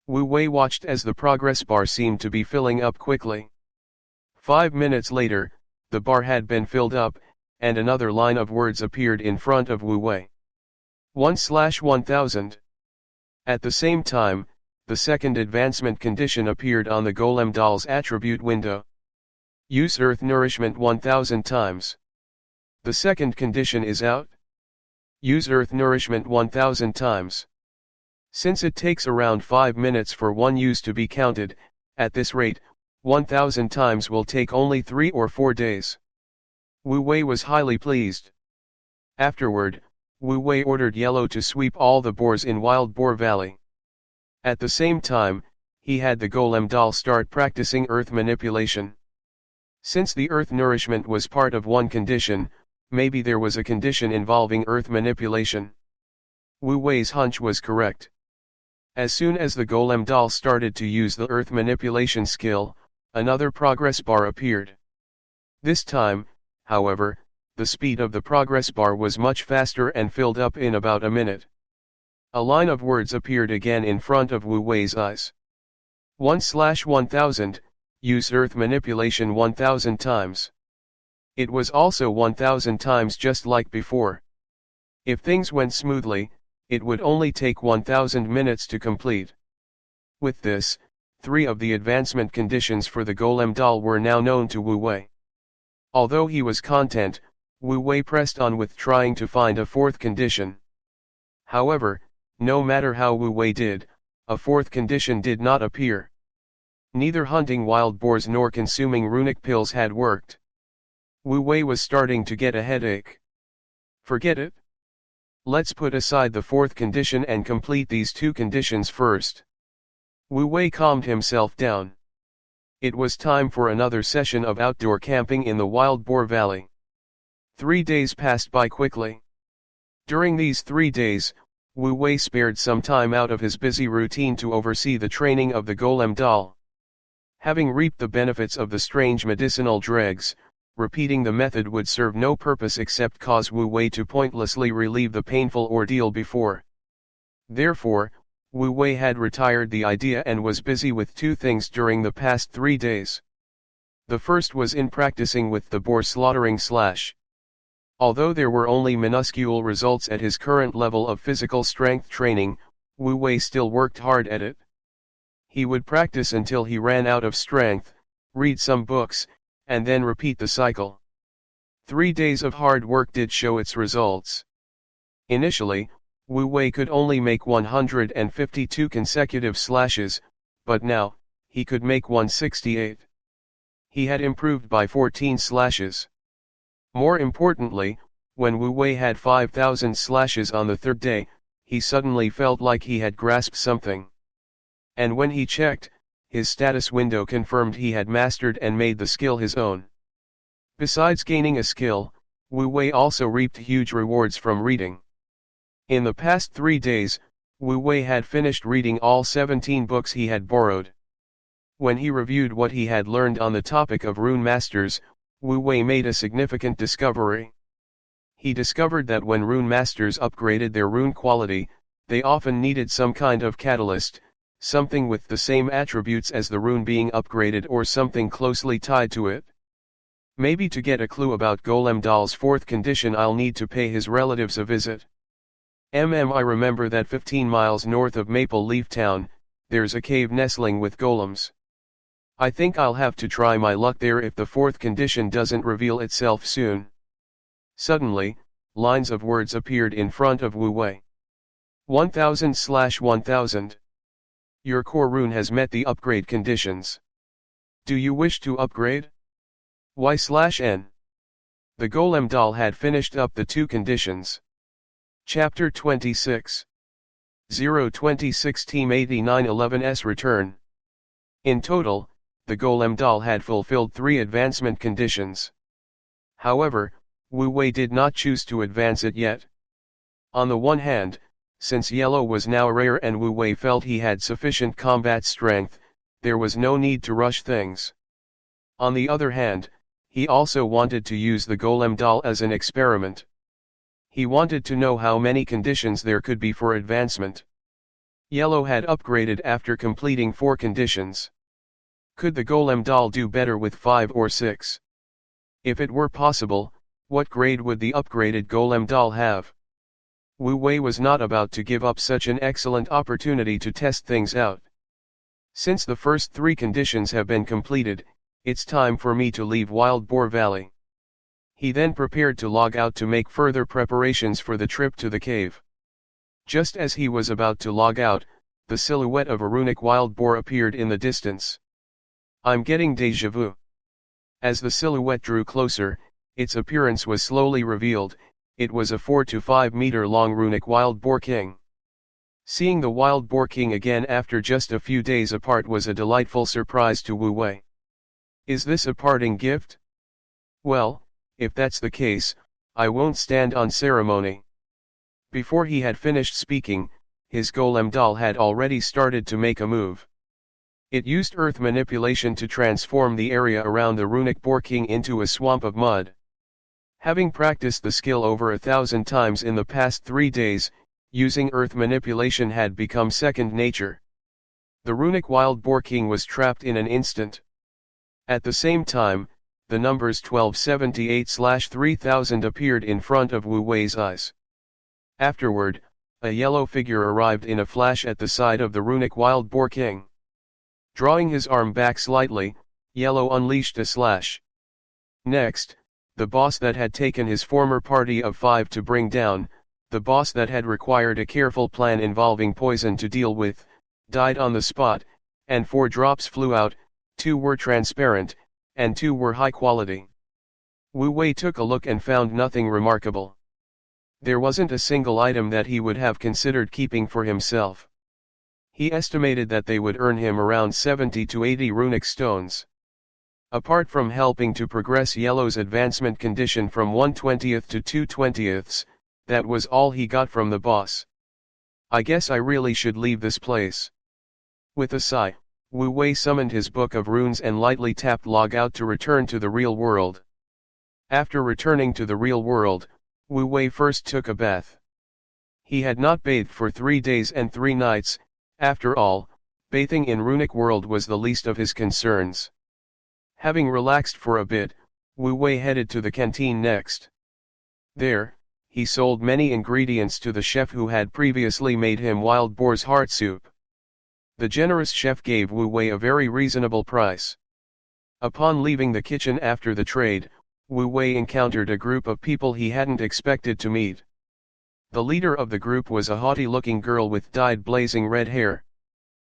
Speaker 1: Wu Wei watched as the progress bar seemed to be filling up quickly. 5 minutes later, the bar had been filled up, and another line of words appeared in front of Wu Wei. 1/1000. At the same time, the second advancement condition appeared on the golem doll's attribute window. Use earth nourishment 1000 times. The second condition is out. Use earth nourishment 1000 times. Since it takes around 5 minutes for one use to be counted, at this rate, 1000 times will take only 3 or 4 days. Wu Wei was highly pleased. Afterward, Wu Wei ordered Yellow to sweep all the boars in Wild Boar Valley. At the same time, he had the golem doll start practicing earth manipulation. Since the earth nourishment was part of one condition, maybe there was a condition involving earth manipulation. Wu Wei's hunch was correct. As soon as the golem doll started to use the earth manipulation skill, another progress bar appeared. This time, however, the speed of the progress bar was much faster and filled up in about a minute. A line of words appeared again in front of Wu Wei's eyes. 1/1000, use earth manipulation 1000 times. It was also 1000 times just like before. If things went smoothly, it would only take 1000 minutes to complete. With this, 3 of the advancement conditions for the golem doll were now known to Wu Wei. Although he was content, Wu Wei pressed on with trying to find a 4th condition. However, no matter how Wu Wei did, a 4th condition did not appear. Neither hunting wild boars nor consuming runic pills had worked. Wu Wei was starting to get a headache. Forget it. Let's put aside the 4th condition and complete these 2 conditions first. Wu Wei calmed himself down. It was time for another session of outdoor camping in the Wild Boar Valley. 3 days passed by quickly. During these 3 days, Wu Wei spared some time out of his busy routine to oversee the training of the golem doll. Having reaped the benefits of the strange medicinal dregs, repeating the method would serve no purpose except cause Wu Wei to pointlessly relieve the painful ordeal before. Therefore, Wu Wei had retired the idea and was busy with 2 things during the past 3 days. The first was in practicing with the boar slaughtering slash. Although there were only minuscule results at his current level of physical strength training, Wu Wei still worked hard at it. He would practice until he ran out of strength, read some books, and then repeat the cycle. 3 days of hard work did show its results. Initially, Wu Wei could only make 152 consecutive slashes, but now, he could make 168. He had improved by 14 slashes. More importantly, when Wu Wei had 5,000 slashes on the third day, he suddenly felt like he had grasped something. And when he checked, his status window confirmed he had mastered and made the skill his own. Besides gaining a skill, Wu Wei also reaped huge rewards from reading. In the past 3 days, Wu Wei had finished reading all 17 books he had borrowed. When he reviewed what he had learned on the topic of rune masters, Wu Wei made a significant discovery. He discovered that when rune masters upgraded their rune quality, they often needed some kind of catalyst, something with the same attributes as the rune being upgraded or something closely tied to it. Maybe to get a clue about Golem Doll's fourth condition I'll need to pay his relatives a visit. I remember that 15 miles north of Maple Leaf Town, there's a cave nestling with golems. I think I'll have to try my luck there if the fourth condition doesn't reveal itself soon. Suddenly, lines of words appeared in front of Wu Wei. 1000/1000. Your core rune has met the upgrade conditions. Do you wish to upgrade? Y/N. The Golem Doll had finished up the 2 conditions. Chapter 26. 026 Team 8911's Return. In total, the Golem Doll had fulfilled 3 advancement conditions. However, Wu Wei did not choose to advance it yet. On the one hand, since yellow was now rare and Wu Wei felt he had sufficient combat strength, there was no need to rush things. On the other hand, he also wanted to use the Golem Doll as an experiment. He wanted to know how many conditions there could be for advancement. Yellow had upgraded after completing 4 conditions. Could the Golem Doll do better with 5 or 6? If it were possible, what grade would the upgraded Golem Doll have? Wu Wei was not about to give up such an excellent opportunity to test things out. Since the first 3 conditions have been completed, it's time for me to leave Wild Boar Valley. He then prepared to log out to make further preparations for the trip to the cave. Just as he was about to log out, the silhouette of a runic wild boar appeared in the distance. I'm getting déjà vu. As the silhouette drew closer, its appearance was slowly revealed. It was a 4 to 5 meter long runic wild boar king. Seeing the wild boar king again after just a few days apart was a delightful surprise to Wu Wei. Is this a parting gift? Well, if that's the case, I won't stand on ceremony. Before he had finished speaking, his Golem Doll had already started to make a move. It used earth manipulation to transform the area around the runic boar king into a swamp of mud. Having practiced the skill over 1,000 times in the past 3 days, using earth manipulation had become second nature. The runic wild boar king was trapped in an instant. At the same time, the numbers 1278/3000 appeared in front of Wu Wei's eyes. Afterward, a yellow figure arrived in a flash at the side of the runic wild boar king. Drawing his arm back slightly, Yellow unleashed a slash. Next, the boss that had taken his former party of 5 to bring down, the boss that had required a careful plan involving poison to deal with, died on the spot, and 4 drops flew out, 2 were transparent, and 2 were high quality. Wu Wei took a look and found nothing remarkable. There wasn't a single item that he would have considered keeping for himself. He estimated that they would earn him around 70 to 80 runic stones. Apart from helping to progress Yellow's advancement condition from 1/20th to 2/20ths, that was all he got from the boss. I guess I really should leave this place. With a sigh, Wu Wei summoned his book of runes and lightly tapped log out to return to the real world. After returning to the real world, Wu Wei first took a bath. He had not bathed for 3 days and 3 nights, after all, bathing in runic world was the least of his concerns. Having relaxed for a bit, Wu Wei headed to the canteen next. There, he sold many ingredients to the chef who had previously made him wild boar's heart soup. The generous chef gave Wu Wei a very reasonable price. Upon leaving the kitchen after the trade, Wu Wei encountered a group of people he hadn't expected to meet. The leader of the group was a haughty-looking girl with dyed blazing red hair.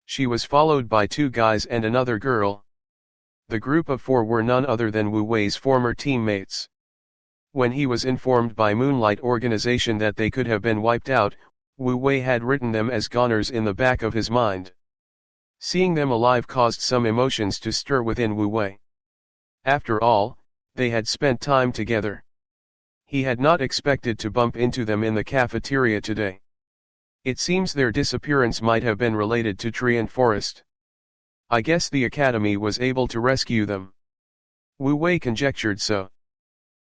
Speaker 1: She was followed by two guys and another girl. The group of four were none other than Wu Wei's former teammates. When he was informed by Moonlight Organization that they could have been wiped out, Wu Wei had written them as goners in the back of his mind. Seeing them alive caused some emotions to stir within Wu Wei. After all, they had spent time together. He had not expected to bump into them in the cafeteria today. It seems their disappearance might have been related to tree and forest. I guess the academy was able to rescue them. Wu Wei conjectured so.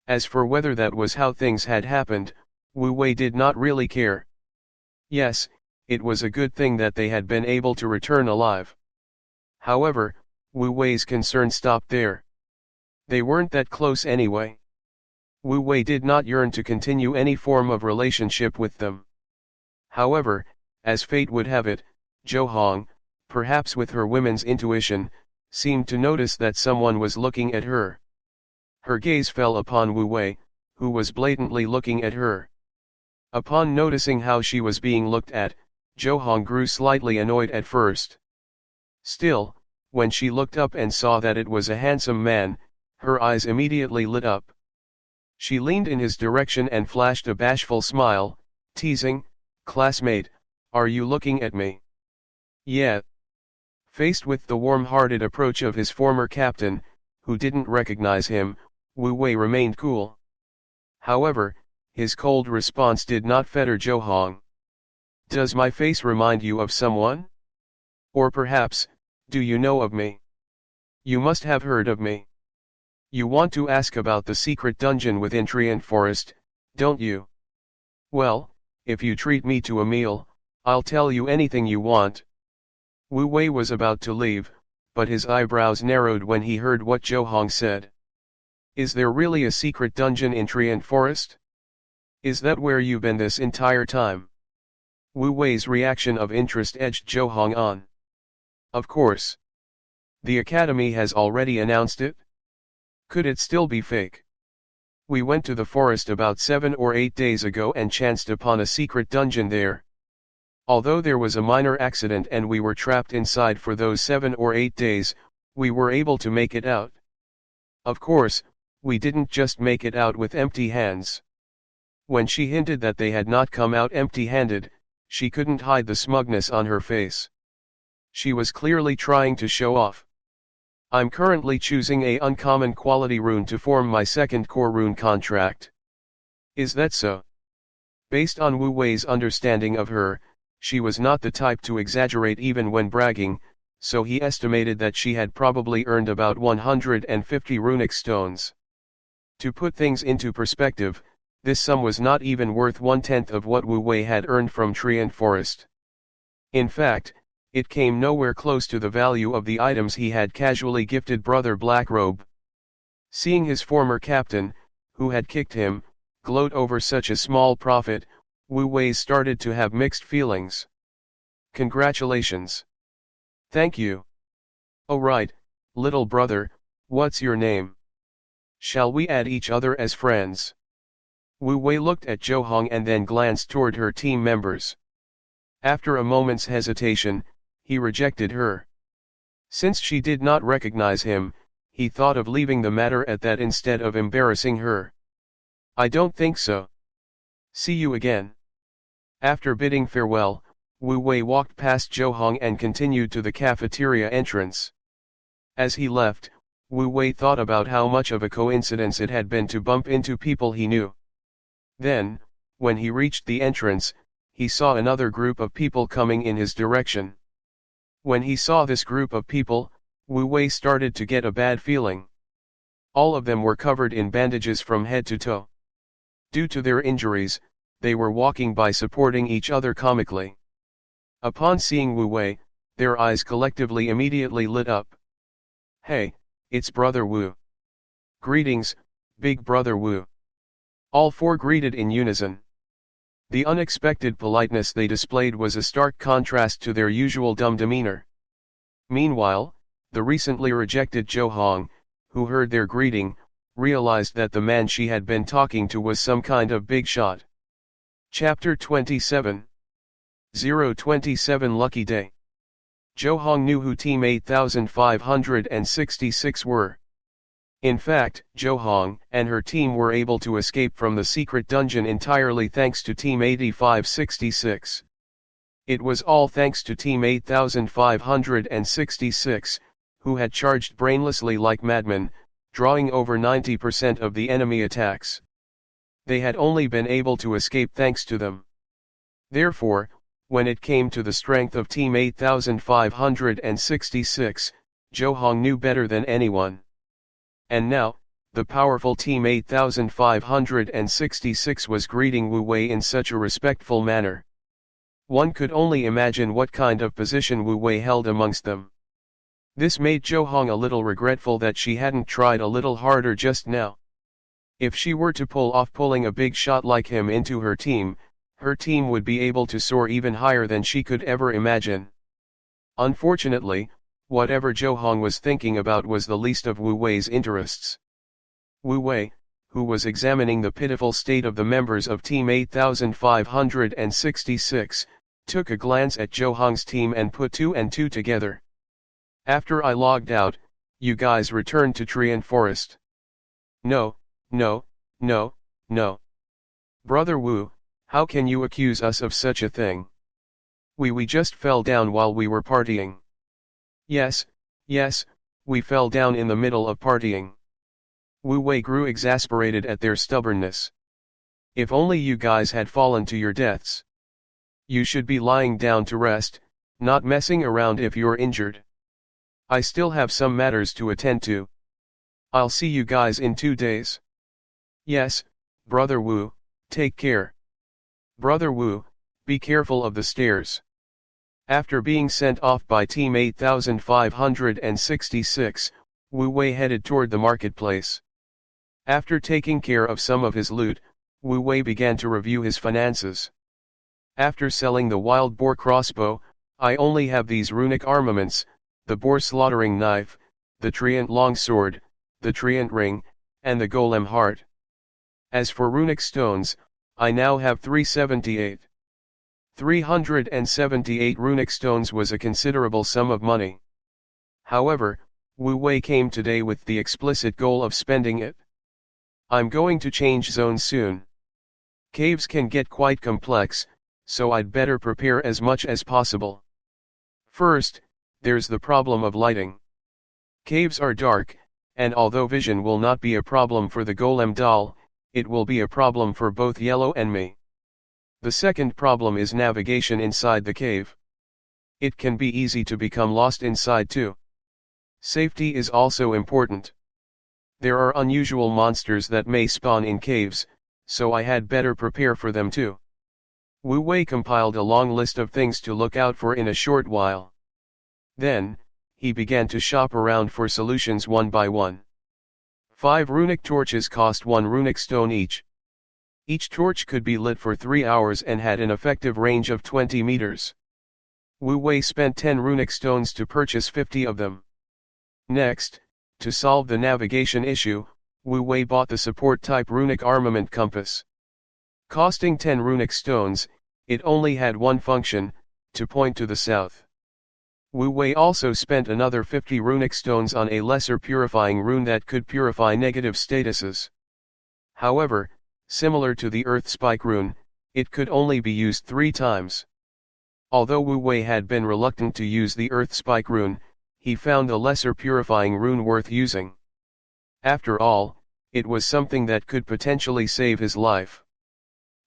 Speaker 1: As for whether that was how things had happened, Wu Wei did not really care. Yes, it was a good thing that they had been able to return alive. However, Wu Wei's concern stopped there. They weren't that close anyway. Wu Wei did not yearn to continue any form of relationship with them. However, as fate would have it, Zhou Hong, perhaps with her woman's intuition, seemed to notice that someone was looking at her. Her gaze fell upon Wu Wei, who was blatantly looking at her. Upon noticing how she was being looked at, Zhou Hong grew slightly annoyed at first. Still, when she looked up and saw that it was a handsome man, her eyes immediately lit up. She leaned in his direction and flashed a bashful smile, teasing, "Classmate, are you looking at me?" "Yeah." Faced with the warm-hearted approach of his former captain, who didn't recognize him, Wu Wei remained cool. However, his cold response did not fetter Zhou Hong. "Does my face remind you of someone? Or perhaps, do you know of me? You must have heard of me. You want to ask about the secret dungeon within Tree and Forest, don't you? Well, if you treat me to a meal, I'll tell you anything you want." Wu Wei was about to leave, but his eyebrows narrowed when he heard what Zhou Hong said. "Is there really a secret dungeon in Tree and Forest? Is that where you've been this entire time?" Wu Wei's reaction of interest edged Zhou Hong on. "Of course. The academy has already announced it? Could it still be fake? We went to the forest about 7 or 8 days ago and chanced upon a secret dungeon there. Although there was a minor accident and we were trapped inside for those 7 or 8 days, we were able to make it out. Of course, we didn't just make it out with empty hands." When she hinted that they had not come out empty-handed, she couldn't hide the smugness on her face. She was clearly trying to show off. "I'm currently choosing a uncommon quality rune to form my second core rune contract." "Is that so?" Based on Wu Wei's understanding of her, she was not the type to exaggerate even when bragging, so he estimated that she had probably earned about 150 runic stones. To put things into perspective, this sum was not even worth 1/10 of what Wu Wei had earned from Tree and Forest. In fact, it came nowhere close to the value of the items he had casually gifted Brother Blackrobe. Seeing his former captain, who had kicked him, gloat over such a small profit, Wu Wei started to have mixed feelings. "Congratulations. Thank you. Oh right, little brother, what's your name? Shall we add each other as friends?" Wu Wei looked at Zhou Hong and then glanced toward her team members. After a moment's hesitation, he rejected her. Since she did not recognize him, he thought of leaving the matter at that instead of embarrassing her. "I don't think so. See you again." After bidding farewell, Wu Wei walked past Zhou Hong and continued to the cafeteria entrance. As he left, Wu Wei thought about how much of a coincidence it had been to bump into people he knew. Then, when he reached the entrance, he saw another group of people coming in his direction. When he saw this group of people, Wu Wei started to get a bad feeling. All of them were covered in bandages from head to toe. Due to their injuries, they were walking by supporting each other comically. Upon seeing Wu Wei, their eyes collectively immediately lit up. "Hey, it's Brother Wu. Greetings, Big Brother Wu." All four greeted in unison. The unexpected politeness they displayed was a stark contrast to their usual dumb demeanor. Meanwhile, the recently rejected Jo Hong, who heard their greeting, realized that the man she had been talking to was some kind of big shot. Chapter 27 027 Lucky Day. Jo Hong knew who Team 8566 were. In fact, Jo Hong and her team were able to escape from the secret dungeon entirely thanks to Team 8566. It was all thanks to Team 8566, who had charged brainlessly like madmen, drawing over 90% of the enemy attacks. They had only been able to escape thanks to them. Therefore, when it came to the strength of Team 8566, Jo Hong knew better than anyone. And now, the powerful Team 8566 was greeting Wu Wei in such a respectful manner. One could only imagine what kind of position Wu Wei held amongst them. This made Jo Hong a little regretful that she hadn't tried a little harder just now. If she were to pull off pulling a big shot like him into her team would be able to soar even higher than she could ever imagine. Unfortunately, whatever Jo Hong was thinking about was the least of Wu Wei's interests. Wu Wei, who was examining the pitiful state of the members of Team 8566, took a glance at Jo Hong's team and put two and two together. After I logged out, you guys returned to Tree and Forest. No, no, no, no. Brother Wu, how can you accuse us of such a thing? We just fell down while we were partying. Yes, we fell down in the middle of partying. Wu Wei grew exasperated at their stubbornness. If only you guys had fallen to your deaths. You should be lying down to rest, not messing around if you're injured. I still have some matters to attend to. I'll see you guys in 2 days. Yes, Brother Wu, take care. Brother Wu, be careful of the stairs. After being sent off by Team 8566, Wu Wei headed toward the marketplace. After taking care of some of his loot, Wu Wei began to review his finances. After selling the wild boar crossbow, I only have these runic armaments, the boar slaughtering knife, the treant longsword, the treant ring, and the golem heart. As for runic stones, I now have 378. 378 runic stones was a considerable sum of money. However, Wu Wei came today with the explicit goal of spending it. I'm going to change zones soon. Caves can get quite complex, so I'd better prepare as much as possible. First, there's the problem of lighting. Caves are dark, and although vision will not be a problem for the golem doll, it will be a problem for both Yellow and me. The second problem is navigation inside the cave. It can be easy to become lost inside too. Safety is also important. There are unusual monsters that may spawn in caves, so I had better prepare for them too. Wu Wei compiled a long list of things to look out for in a short while. Then, he began to shop around for solutions one by one. 5 runic torches cost 1 runic stone each. Each torch could be lit for 3 hours and had an effective range of 20 meters. Wu Wei spent 10 runic stones to purchase 50 of them. Next, to solve the navigation issue, Wu Wei bought the support-type runic armament compass. Costing 10 runic stones, it only had one function, to point to the south. Wu Wei also spent another 50 runic stones on a lesser purifying rune that could purify negative statuses. However, similar to the Earth Spike rune, it could only be used 3 times. Although Wu Wei had been reluctant to use the Earth Spike rune, he found the lesser purifying rune worth using. After all, it was something that could potentially save his life.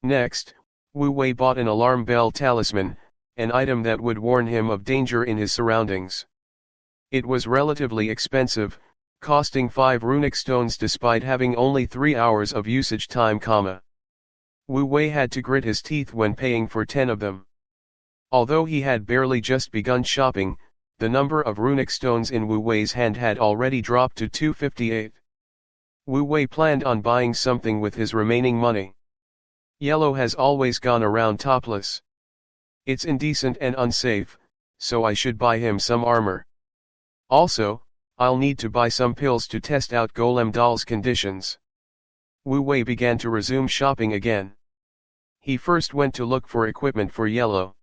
Speaker 1: Next, Wu Wei bought an alarm bell talisman, an item that would warn him of danger in his surroundings. It was relatively expensive, costing 5 runic stones despite having only 3 hours of usage time. Wu Wei had to grit his teeth when paying for 10 of them. Although he had barely just begun shopping, the number of runic stones in Wu Wei's hand had already dropped to 258. Wu Wei planned on buying something with his remaining money. Yellow has always gone around topless. It's indecent and unsafe, so I should buy him some armor. Also, I'll need to buy some pills to test out Golem Doll's conditions. Wu Wei began to resume shopping again. He first went to look for equipment for Yellow.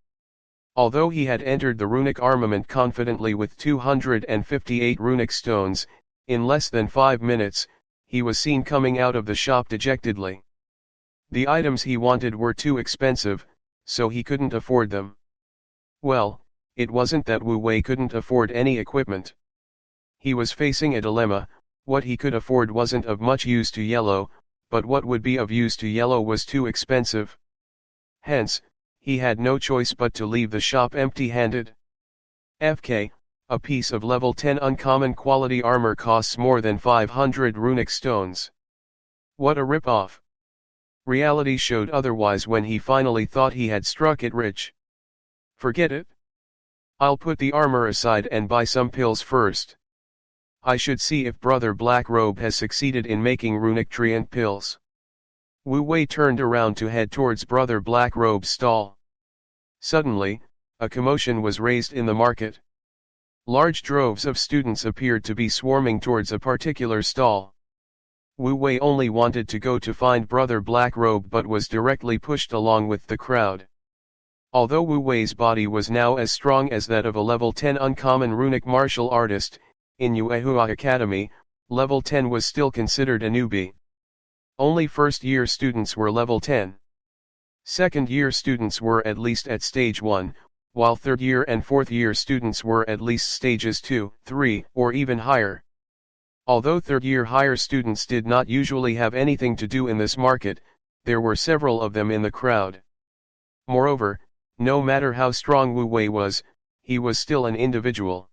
Speaker 1: Although he had entered the runic armament confidently with 258 runic stones, in less than 5 minutes, he was seen coming out of the shop dejectedly. The items he wanted were too expensive, so he couldn't afford them. Well, it wasn't that Wu Wei couldn't afford any equipment. He was facing a dilemma. What he could afford wasn't of much use to Yellow, but what would be of use to Yellow was too expensive. Hence, he had no choice but to leave the shop empty-handed. FK, a piece of level 10 uncommon quality armor costs more than 500 runic stones. What a rip-off. Reality showed otherwise when he finally thought he had struck it rich. Forget it. I'll put the armor aside and buy some pills first. I should see if Brother Blackrobe has succeeded in making runic treant pills. Wu Wei turned around to head towards Brother Blackrobe's stall. Suddenly, a commotion was raised in the market. Large droves of students appeared to be swarming towards a particular stall. Wu Wei only wanted to go to find Brother Blackrobe but was directly pushed along with the crowd. Although Wu Wei's body was now as strong as that of a level 10 uncommon runic martial artist, in Yuehua Academy, level 10 was still considered a newbie. Only first-year students were level 10. Second-year students were at least at stage 1, while third-year and fourth-year students were at least stages 2, 3, or even higher. Although third-year higher students did not usually have anything to do in this market, there were several of them in the crowd. Moreover, no matter how strong Wu Wei was, he was still an individual.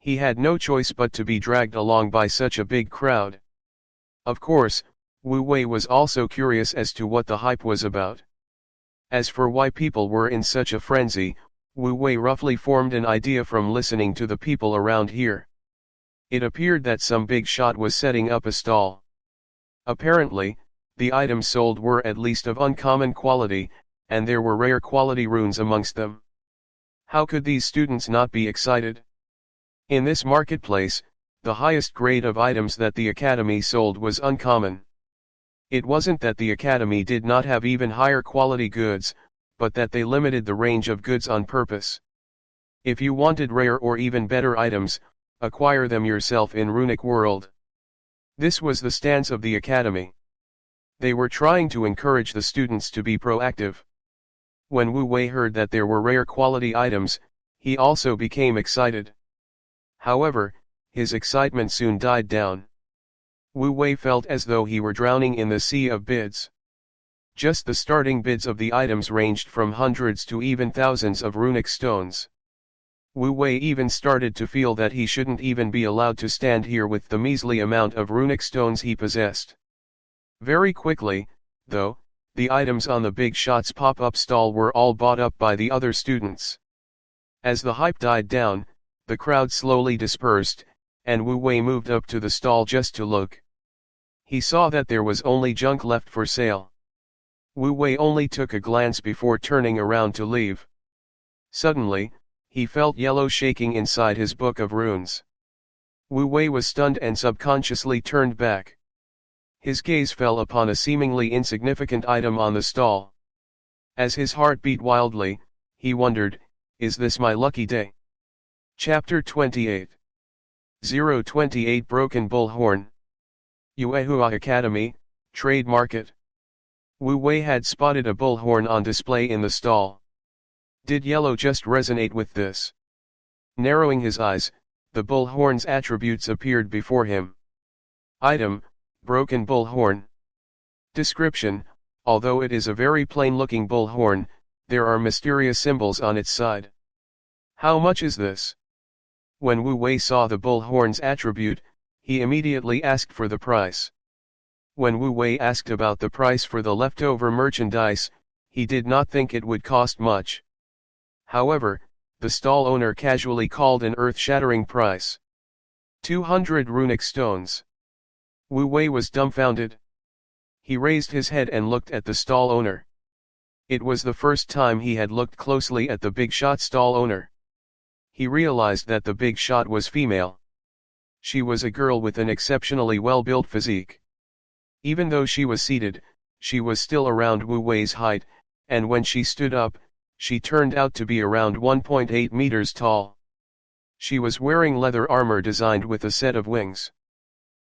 Speaker 1: He had no choice but to be dragged along by such a big crowd. Of course, Wu Wei was also curious as to what the hype was about. As for why people were in such a frenzy, Wu Wei roughly formed an idea from listening to the people around here. It appeared that some big shot was setting up a stall. Apparently, the items sold were at least of uncommon quality, and there were rare quality runes amongst them. How could these students not be excited? In this marketplace, the highest grade of items that the Academy sold was uncommon. It wasn't that the Academy did not have even higher quality goods, but that they limited the range of goods on purpose. If you wanted rare or even better items, acquire them yourself in Runic World. This was the stance of the Academy. They were trying to encourage the students to be proactive. When Wu Wei heard that there were rare quality items, he also became excited. However, his excitement soon died down. Wu Wei felt as though he were drowning in the sea of bids. Just the starting bids of the items ranged from hundreds to even thousands of runic stones. Wu Wei even started to feel that he shouldn't even be allowed to stand here with the measly amount of runic stones he possessed. Very quickly, though, the items on the Big Shots pop-up stall were all bought up by the other students. As the hype died down, the crowd slowly dispersed, and Wu Wei moved up to the stall just to look. He saw that there was only junk left for sale. Wu Wei only took a glance before turning around to leave. Suddenly, he felt yellow shaking inside his book of runes. Wu Wei was stunned and subconsciously turned back. His gaze fell upon a seemingly insignificant item on the stall. As his heart beat wildly, he wondered, is this my lucky day? Chapter 28 028 Broken Bullhorn. Yuehua Academy, Trade Market. Wu Wei had spotted a bullhorn on display in the stall. Did Yellow just resonate with this? Narrowing his eyes, the bullhorn's attributes appeared before him. Item, Broken Bullhorn. Description, although it is a very plain-looking bullhorn, there are mysterious symbols on its side. How much is this? When Wu Wei saw the bullhorn's attribute, he immediately asked for the price. When Wu Wei asked about the price for the leftover merchandise, he did not think it would cost much. However, the stall owner casually called an earth-shattering price. 200 runic stones. Wu Wei was dumbfounded. He raised his head and looked at the stall owner. It was the first time he had looked closely at the big shot stall owner. He realized that the big shot was female. She was a girl with an exceptionally well-built physique. Even though she was seated, she was still around Wu Wei's height, and when she stood up, she turned out to be around 1.8 meters tall. She was wearing leather armor designed with a set of wings.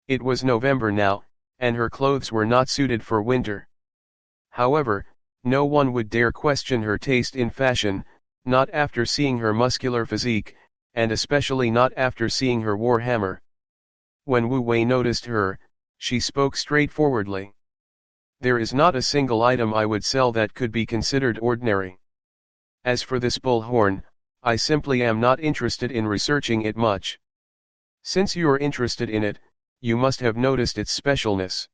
Speaker 1: It was November now, and her clothes were not suited for winter. However, no one would dare question her taste in fashion, not after seeing her muscular physique, and especially not after seeing her war hammer. When Wu Wei noticed her, she spoke straightforwardly. There is not a single item I would sell that could be considered ordinary. As for this bullhorn, I simply am not interested in researching it much. Since you are interested in it, you must have noticed its specialness.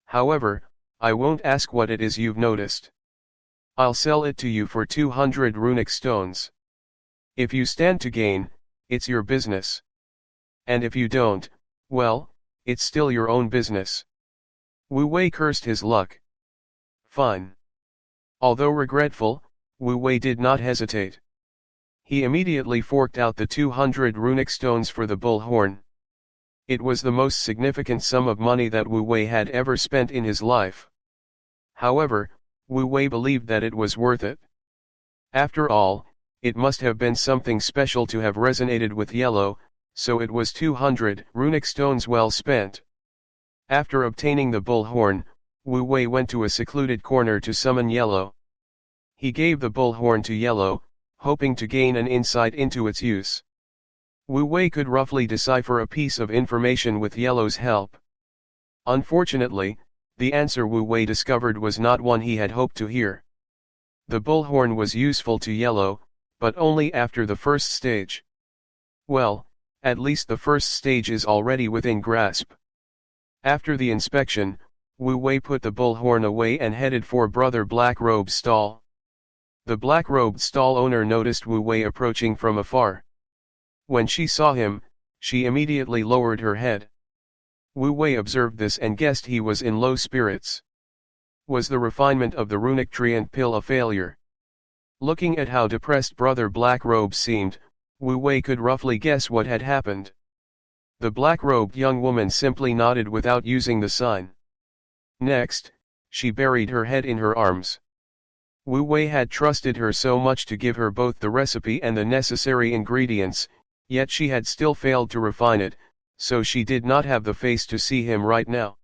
Speaker 1: However, I won't ask what it is you've noticed. I'll sell it to you for 200 runic stones. If you stand to gain, it's your business. And if you don't, well, it's still your own business. Wu Wei cursed his luck. Fine. Although regretful, Wu Wei did not hesitate. He immediately forked out the 200 runic stones for the bullhorn. It was the most significant sum of money that Wu Wei had ever spent in his life. However, Wu Wei believed that it was worth it. After all, it must have been something special to have resonated with Yellow, so it was 200 runic stones well spent. After obtaining the bullhorn, Wu Wei went to a secluded corner to summon Yellow. He gave the bullhorn to Yellow, hoping to gain an insight into its use. Wu Wei could roughly decipher a piece of information with Yellow's help. Unfortunately, the answer Wu Wei discovered was not one he had hoped to hear. The bullhorn was useful to Yellow, but only after the first stage. Well, at least the first stage is already within grasp. After the inspection, Wu Wei put the bullhorn away and headed for Brother Blackrobe's stall. The black-robed stall owner noticed Wu Wei approaching from afar. When she saw him, she immediately lowered her head. Wu Wei observed this and guessed he was in low spirits. Was the refinement of the runic treant pill a failure? Looking at how depressed Brother Blackrobe seemed, Wu Wei could roughly guess what had happened. The black-robed young woman simply nodded without using the sign. Next, she buried her head in her arms. Wu Wei had trusted her so much to give her both the recipe and the necessary ingredients, yet she had still failed to refine it, so she did not have the face to see him right now.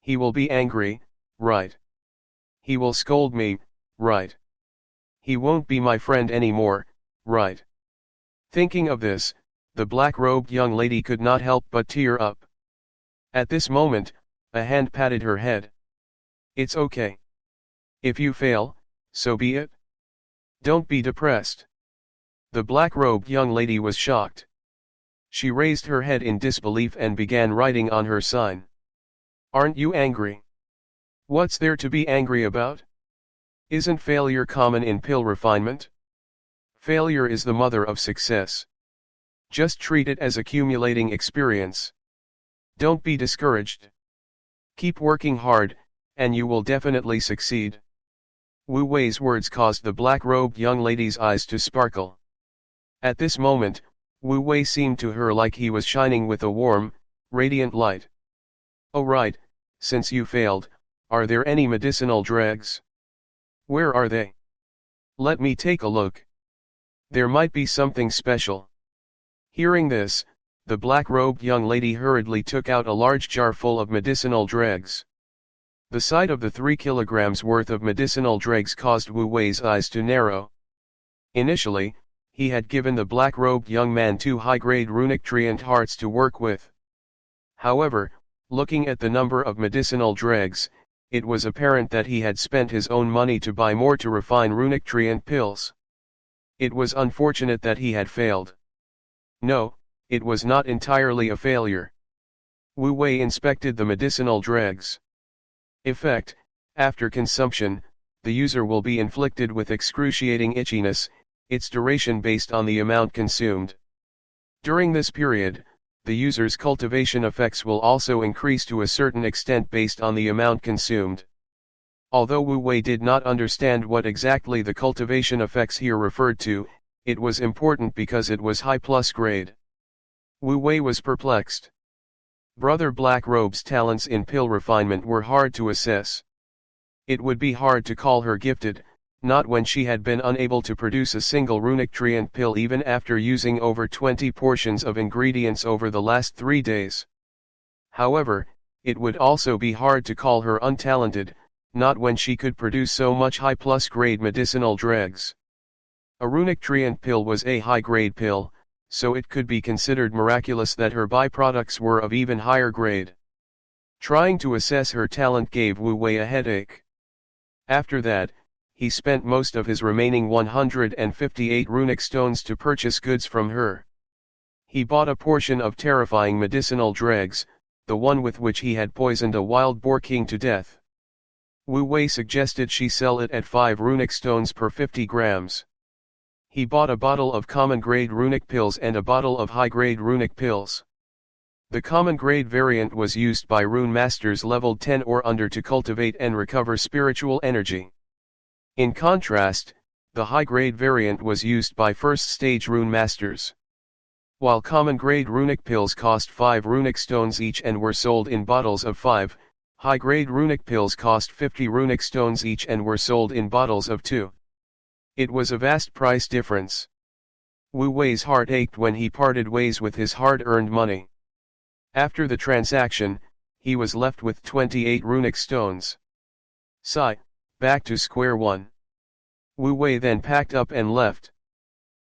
Speaker 1: He will be angry, right? He will scold me, right? He won't be my friend anymore, right? Thinking of this, the black-robed young lady could not help but tear up. At this moment, a hand patted her head. It's okay. If you fail, so be it. Don't be depressed. The black-robed young lady was shocked. She raised her head in disbelief and began writing on her sign. Aren't you angry? What's there to be angry about? Isn't failure common in pill refinement? Failure is the mother of success. Just treat it as accumulating experience. Don't be discouraged. Keep working hard, and you will definitely succeed. Wu Wei's words caused the black-robed young lady's eyes to sparkle. At this moment, Wu Wei seemed to her like he was shining with a warm, radiant light. Oh right, since you failed, are there any medicinal drugs? Where are they? Let me take a look. There might be something special. Hearing this, the black-robed young lady hurriedly took out a large jar full of medicinal dregs. The sight of the 3 kilograms worth of medicinal dregs caused Wu Wei's eyes to narrow. Initially, he had given the black-robed young man 2 high-grade runic treant hearts to work with. However, looking at the number of medicinal dregs, it was apparent that he had spent his own money to buy more to refine runic treant pills. It was unfortunate that he had failed. No, it was not entirely a failure. Wu Wei inspected the medicinal dregs. Effect: after consumption, the user will be inflicted with excruciating itchiness, its duration based on the amount consumed. During this period, the user's cultivation effects will also increase to a certain extent based on the amount consumed. Although Wu Wei did not understand what exactly the cultivation effects here referred to, it was important because it was high plus grade. Wu Wei was perplexed. Brother Black Robe's talents in pill refinement were hard to assess. It would be hard to call her gifted, not when she had been unable to produce a single runic treant pill even after using over 20 portions of ingredients over the last 3 days. However, it would also be hard to call her untalented, not when she could produce so much high plus grade medicinal drugs. A runic treant pill was a high grade pill, so it could be considered miraculous that her byproducts were of even higher grade. Trying to assess her talent gave Wu Wei a headache. After that, he spent most of his remaining 158 runic stones to purchase goods from her. He bought a portion of terrifying medicinal dregs, the one with which he had poisoned a wild boar king to death. Wu Wei suggested she sell it at 5 runic stones per 50 grams. He bought a bottle of common-grade runic pills and a bottle of high-grade runic pills. The common-grade variant was used by rune masters leveled 10 or under to cultivate and recover spiritual energy. In contrast, the high-grade variant was used by first-stage rune masters. While common-grade runic pills cost 5 runic stones each and were sold in bottles of 5, high-grade runic pills cost 50 runic stones each and were sold in bottles of 2. It was a vast price difference. Wu Wei's heart ached when he parted ways with his hard-earned money. After the transaction, he was left with 28 runic stones. Sigh, back to square one. Wu Wei then packed up and left.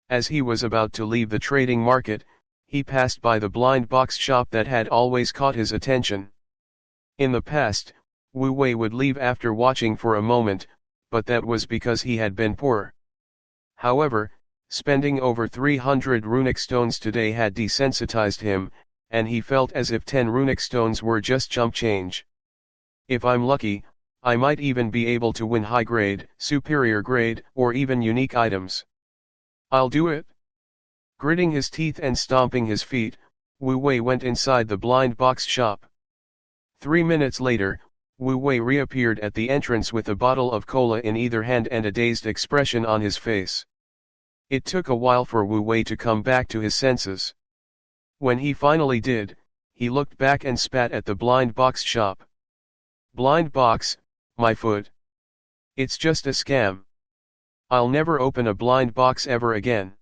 Speaker 1: As he was about to leave the trading market, he passed by the blind box shop that had always caught his attention. In the past, Wu Wei would leave after watching for a moment, but that was because he had been poor. However, spending over 300 runic stones today had desensitized him, and he felt as if 10 runic stones were just chump change. If I'm lucky, I might even be able to win high grade, superior grade, or even unique items. I'll do it. Gritting his teeth and stomping his feet, Wu Wei went inside the blind box shop. 3 minutes later, Wu Wei reappeared at the entrance with a bottle of cola in either hand and a dazed expression on his face. It took a while for Wu Wei to come back to his senses. When he finally did, he looked back and spat at the blind box shop. Blind box, my foot. It's just a scam. I'll never open a blind box ever again.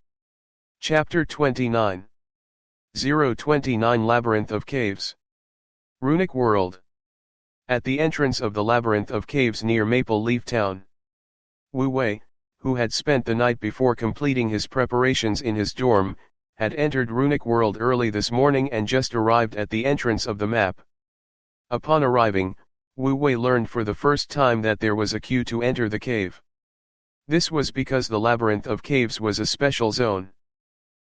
Speaker 1: Chapter 29. 029 Labyrinth of Caves. Runic World. At the entrance of the labyrinth of caves near Maple Leaf Town, Wu Wei, who had spent the night before completing his preparations in his dorm, had entered Runic World early this morning and just arrived at the entrance of the map. Upon arriving, Wu Wei learned for the first time that there was a queue to enter the cave. This was because the labyrinth of caves was a special zone.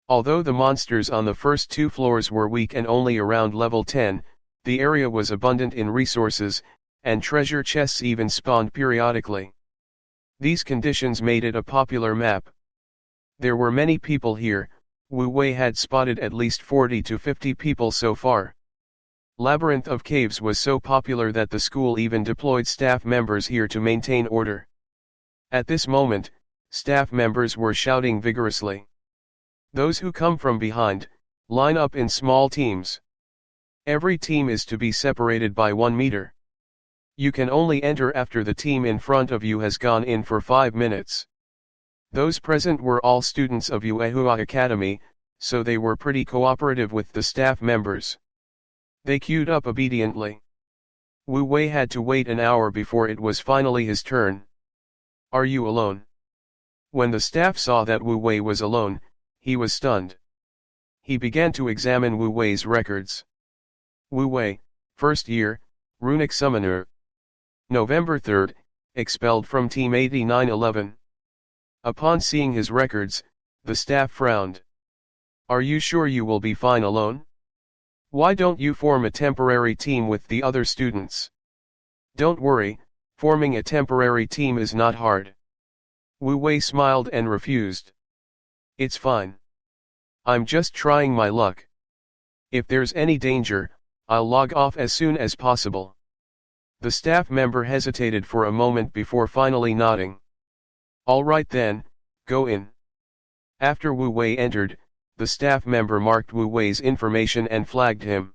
Speaker 1: Although the monsters on the first 2 floors were weak and only around level 10, the area was abundant in resources, and treasure chests even spawned periodically. These conditions made it a popular map. There were many people here. Wu Wei had spotted at least 40 to 50 people so far. Labyrinth of Caves was so popular that the school even deployed staff members here to maintain order. At this moment, staff members were shouting vigorously. Those who come from behind, line up in small teams. Every team is to be separated by 1 meter. You can only enter after the team in front of you has gone in for 5 minutes. Those present were all students of Yuehua Academy, so they were pretty cooperative with the staff members. They queued up obediently. Wu Wei had to wait an hour before it was finally his turn. Are you alone? When the staff saw that Wu Wei was alone, he was stunned. He began to examine Wu Wei's records. Wu Wei, first year, Runic Summoner. November 3, expelled from Team 8911. Upon seeing his records, the staff frowned. Are you sure you will be fine alone? Why don't you form a temporary team with the other students? Don't worry, forming a temporary team is not hard. Wu Wei smiled and refused. It's fine. I'm just trying my luck. If there's any danger, I'll log off as soon as possible. The staff member hesitated for a moment before finally nodding. All right then, go in. After Wu Wei entered, the staff member marked Wu Wei's information and flagged him.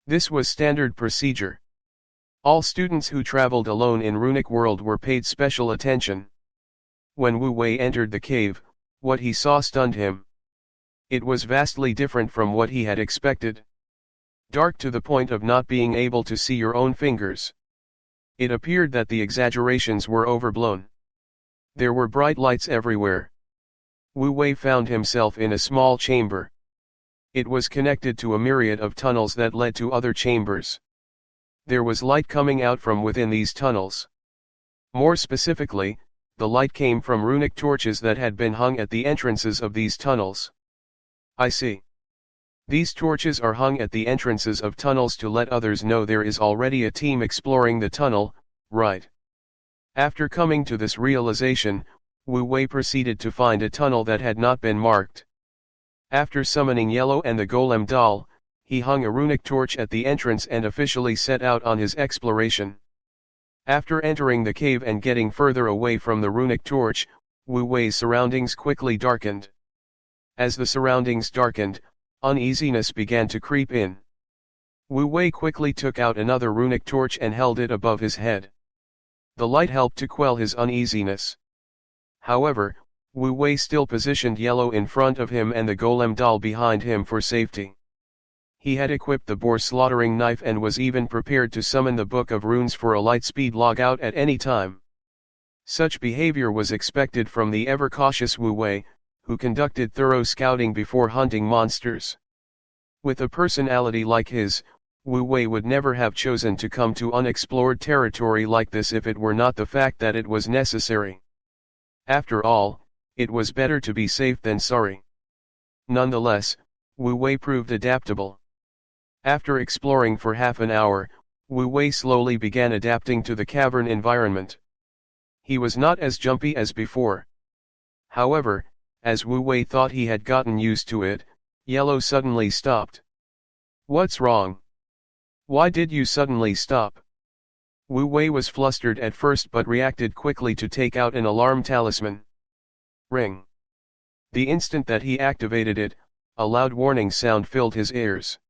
Speaker 1: This was standard procedure. All students who traveled alone in Runic World were paid special attention. When Wu Wei entered the cave, what he saw stunned him. It was vastly different from what he had expected. Dark to the point of not being able to see your own fingers. It appeared that the exaggerations were overblown. There were bright lights everywhere. Wu Wei found himself in a small chamber. It was connected to a myriad of tunnels that led to other chambers. There was light coming out from within these tunnels. More specifically, the light came from runic torches that had been hung at the entrances of these tunnels. I see. These torches are hung at the entrances of tunnels to let others know there is already a team exploring the tunnel, right? After coming to this realization, Wu Wei proceeded to find a tunnel that had not been marked. After summoning Yellow and the Golem doll, he hung a runic torch at the entrance and officially set out on his exploration. After entering the cave and getting further away from the runic torch, Wu Wei's surroundings quickly darkened. As the surroundings darkened, uneasiness began to creep in. Wu Wei quickly took out another runic torch and held it above his head. The light helped to quell his uneasiness. However, Wu Wei still positioned Yellow in front of him and the Golem doll behind him for safety. He had equipped the boar slaughtering knife and was even prepared to summon the Book of Runes for a light-speed logout at any time. Such behavior was expected from the ever-cautious Wu Wei, who conducted thorough scouting before hunting monsters. With a personality like his, Wu Wei would never have chosen to come to unexplored territory like this if it were not the fact that it was necessary. After all, it was better to be safe than sorry. Nonetheless, Wu Wei proved adaptable. After exploring for half an hour, Wu Wei slowly began adapting to the cavern environment. He was not as jumpy as before. However, as Wu Wei thought he had gotten used to it, Yellow suddenly stopped. What's wrong? Why did you suddenly stop? Wu Wei was flustered at first but reacted quickly to take out an alarm talisman. Ring. The instant that he activated it, a loud warning sound filled his ears.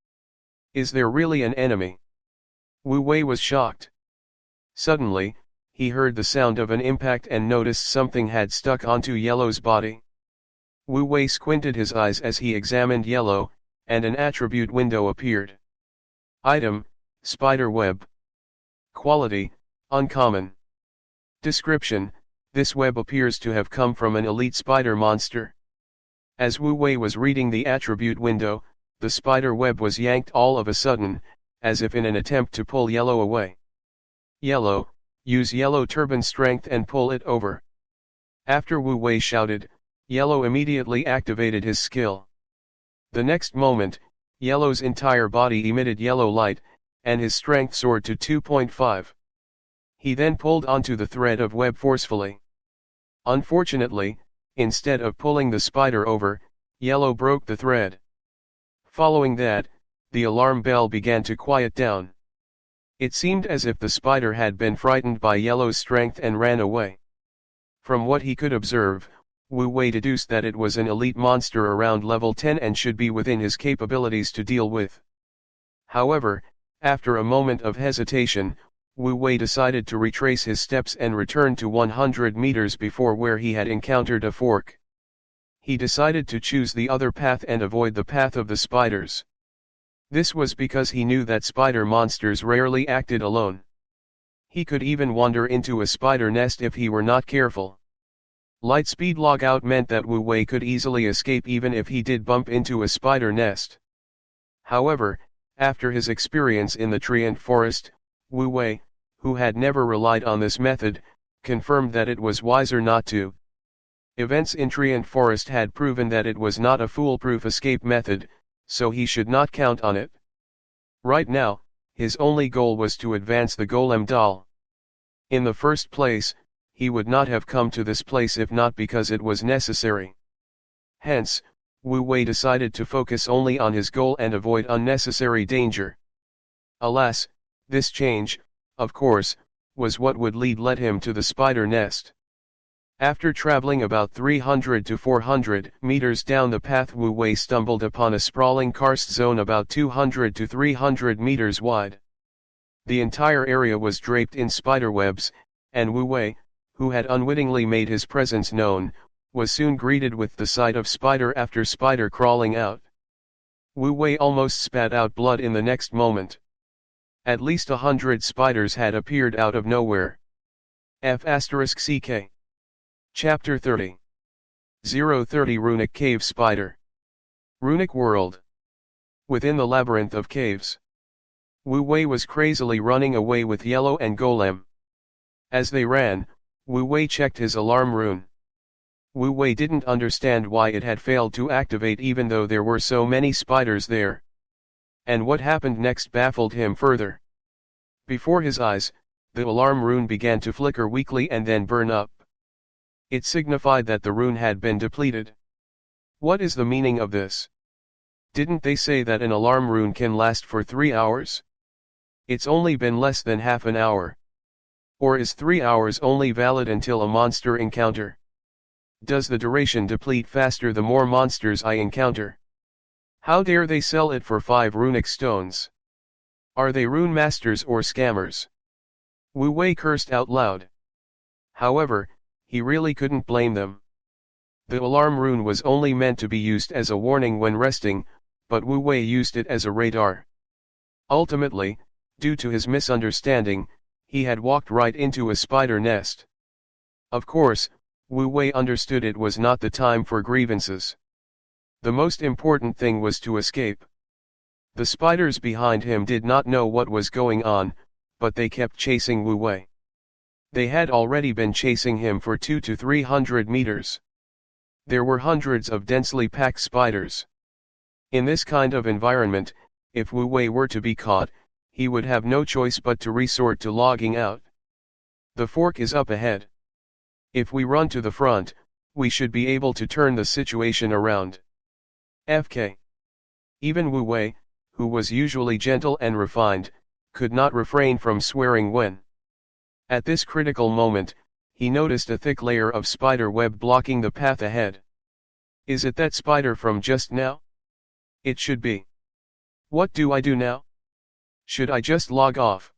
Speaker 1: Is there really an enemy? Wu Wei was shocked. Suddenly, he heard the sound of an impact and noticed something had stuck onto Yellow's body. Wu Wei squinted his eyes as he examined Yellow, and an attribute window appeared. Item, spider web. Quality, uncommon. Description, this web appears to have come from an elite spider monster. As Wu Wei was reading the attribute window, the spider web was yanked all of a sudden, as if in an attempt to pull Yellow away. Yellow, use Yellow turban strength and pull it over. After Wu Wei shouted, Yellow immediately activated his skill. The next moment, Yellow's entire body emitted yellow light, and his strength soared to 2.5. He then pulled onto the thread of web forcefully. Unfortunately, instead of pulling the spider over, Yellow broke the thread. Following that, the alarm bell began to quiet down. It seemed as if the spider had been frightened by Yellow's strength and ran away. From what he could observe, Wu Wei deduced that it was an elite monster around level 10 and should be within his capabilities to deal with. However, after a moment of hesitation, Wu Wei decided to retrace his steps and return to 100 meters before where he had encountered a fork. He decided to choose the other path and avoid the path of the spiders. This was because he knew that spider monsters rarely acted alone. He could even wander into a spider nest if he were not careful. Lightspeed logout meant that Wu Wei could easily escape even if he did bump into a spider nest. However, after his experience in the Treant Forest, Wu Wei, who had never relied on this method, confirmed that it was wiser not to. Events in Treant Forest had proven that it was not a foolproof escape method, so he should not count on it. Right now, his only goal was to advance the Golem doll. In the first place, he would not have come to this place if not because it was necessary. Hence, Wu Wei decided to focus only on his goal and avoid unnecessary danger. Alas, this change, of course, was what would lead him to the spider nest. After traveling about 300 to 400 meters down the path, Wu Wei stumbled upon a sprawling karst zone about 200 to 300 meters wide. The entire area was draped in spiderwebs, and Wu Wei, who had unwittingly made his presence known, was soon greeted with the sight of spider after spider crawling out. Wu Wei almost spat out blood in the next moment. At least 100 spiders had appeared out of nowhere. F***ck. Chapter 30. 030 Runic Cave Spider. Runic World. Within the labyrinth of caves, Wu Wei was crazily running away with Yellow and Golem. As they ran, Wu Wei checked his alarm rune. Wu Wei didn't understand why it had failed to activate even though there were so many spiders there. And what happened next baffled him further. Before his eyes, the alarm rune began to flicker weakly and then burn up. It signified that the rune had been depleted. What is the meaning of this? Didn't they say that an alarm rune can last for 3 hours? It's only been less than half an hour. Or is 3 hours only valid until a monster encounter? Does the duration deplete faster the more monsters I encounter? How dare they sell it for 5 runic stones? Are they rune masters or scammers? Wu Wei cursed out loud. However, he really couldn't blame them. The alarm rune was only meant to be used as a warning when resting, but Wu Wei used it as a radar. Ultimately, due to his misunderstanding, he had walked right into a spider nest. Of course, Wu Wei understood it was not the time for grievances. The most important thing was to escape. The spiders behind him did not know what was going on, but they kept chasing Wu Wei. They had already been chasing him for 200 to 300 meters. There were hundreds of densely packed spiders. In this kind of environment, if Wu Wei were to be caught, he would have no choice but to resort to logging out. The fork is up ahead. If we run to the front, we should be able to turn the situation around. FK. Even Wu Wei, who was usually gentle and refined, could not refrain from swearing when. At this critical moment, he noticed a thick layer of spider web blocking the path ahead. Is it that spider from just now? It should be. What do I do now? Should I just log off?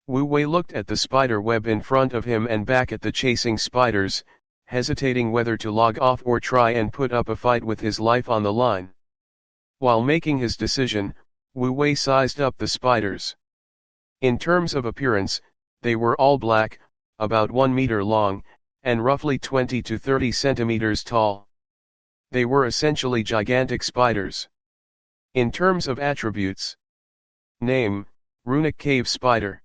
Speaker 1: Wu Wei looked at the spider web in front of him and back at the chasing spiders, hesitating whether to log off or try and put up a fight with his life on the line. While making his decision, Wu Wei sized up the spiders. In terms of appearance, they were all black, about 1 meter long, and roughly 20 to 30 centimeters tall. They were essentially gigantic spiders. In terms of attributes: name, Runic Cave Spider.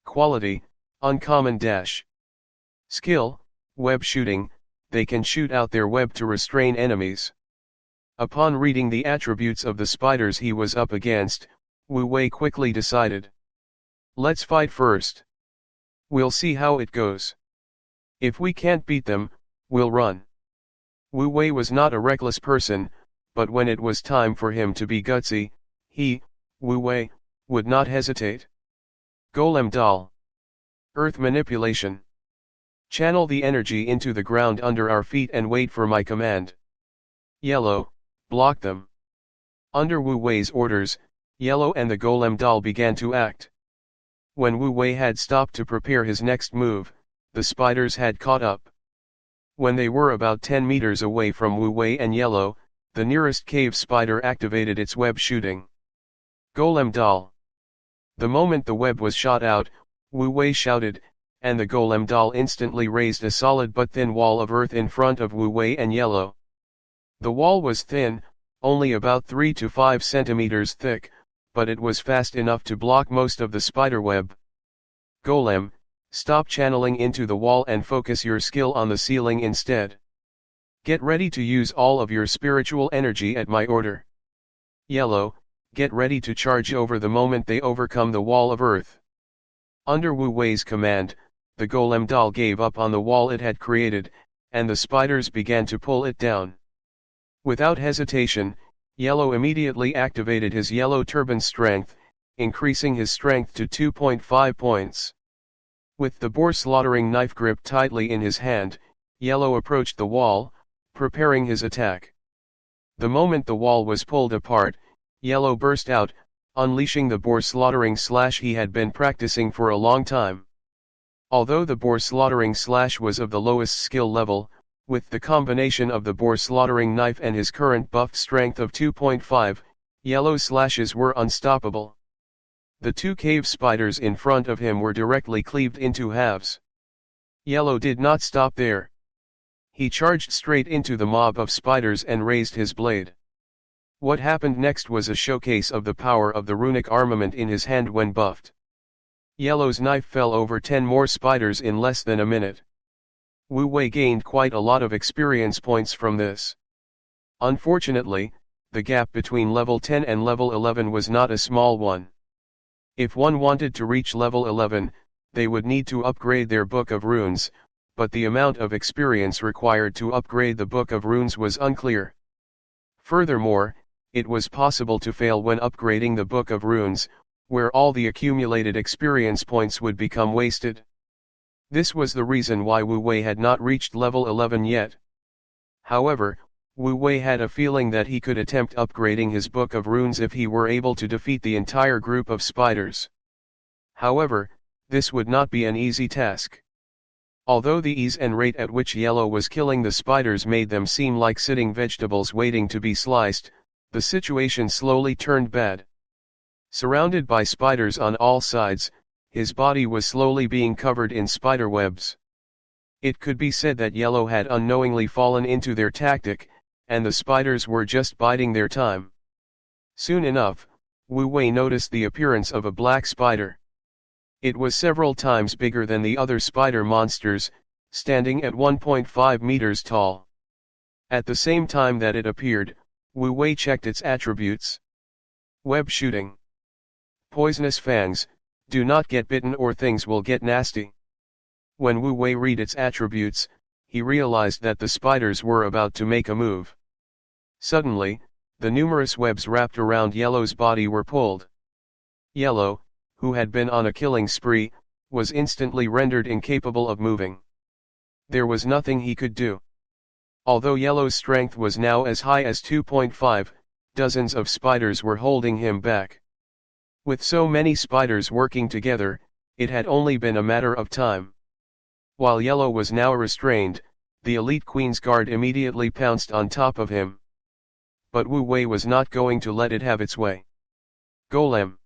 Speaker 1: Quality, uncommon dash. Skill, web shooting, they can shoot out their web to restrain enemies. Upon reading the attributes of the spiders he was up against, Wu Wei quickly decided. Let's fight first. We'll see how it goes. If we can't beat them, we'll run. Wu Wei was not a reckless person, but when it was time for him to be gutsy, he, Wu Wei, would not hesitate. Golem Doll. Earth Manipulation. Channel the energy into the ground under our feet and wait for my command. Yellow, block them. Under Wu Wei's orders, Yellow and the Golem Doll began to act. When Wu Wei had stopped to prepare his next move, the spiders had caught up. When they were about 10 meters away from Wu Wei and Yellow, the nearest cave spider activated its web shooting. Golem Doll. The moment the web was shot out, Wu Wei shouted, and the Golem Doll instantly raised a solid but thin wall of earth in front of Wu Wei and Yellow. The wall was thin, only about 3 to 5 centimeters thick, but it was fast enough to block most of the spiderweb. Golem, stop channeling into the wall and focus your skill on the ceiling instead. Get ready to use all of your spiritual energy at my order. Yellow, get ready to charge over the moment they overcome the wall of earth. Under Wu Wei's command, the Golem Doll gave up on the wall it had created, and the spiders began to pull it down. Without hesitation, Yellow immediately activated his yellow turban strength, increasing his strength to 2.5 points. With the boar slaughtering knife gripped tightly in his hand, Yellow approached the wall, preparing his attack. The moment the wall was pulled apart, Yellow burst out, unleashing the boar slaughtering slash he had been practicing for a long time. Although the boar slaughtering slash was of the lowest skill level, with the combination of the boar slaughtering knife and his current buffed strength of 2.5, Yellow's slashes were unstoppable. The two cave spiders in front of him were directly cleaved into halves. Yellow did not stop there. He charged straight into the mob of spiders and raised his blade. What happened next was a showcase of the power of the runic armament in his hand when buffed. Yellow's knife fell over 10 more spiders in less than a minute. Wu Wei gained quite a lot of experience points from this. Unfortunately, the gap between level 10 and level 11 was not a small one. If one wanted to reach level 11, they would need to upgrade their Book of Runes, but the amount of experience required to upgrade the Book of Runes was unclear. Furthermore, it was possible to fail when upgrading the Book of Runes, where all the accumulated experience points would become wasted. This was the reason why Wu Wei had not reached level 11 yet. However, Wu Wei had a feeling that he could attempt upgrading his Book of Runes if he were able to defeat the entire group of spiders. However, this would not be an easy task. Although the ease and rate at which Yellow was killing the spiders made them seem like sitting vegetables waiting to be sliced, the situation slowly turned bad. Surrounded by spiders on all sides, his body was slowly being covered in spider webs. It could be said that Yellow had unknowingly fallen into their tactic, and the spiders were just biding their time. Soon enough, Wu Wei noticed the appearance of a black spider. It was several times bigger than the other spider monsters, standing at 1.5 meters tall. At the same time that it appeared, Wu Wei checked its attributes. Web shooting. Poisonous fangs, do not get bitten or things will get nasty. When Wu Wei read its attributes, he realized that the spiders were about to make a move. Suddenly, the numerous webs wrapped around Yellow's body were pulled. Yellow, who had been on a killing spree, was instantly rendered incapable of moving. There was nothing he could do. Although Yellow's strength was now as high as 2.5, dozens of spiders were holding him back. With so many spiders working together, it had only been a matter of time. While Yellow was now restrained, the elite Queen's Guard immediately pounced on top of him. But Wu Wei was not going to let it have its way. Golem.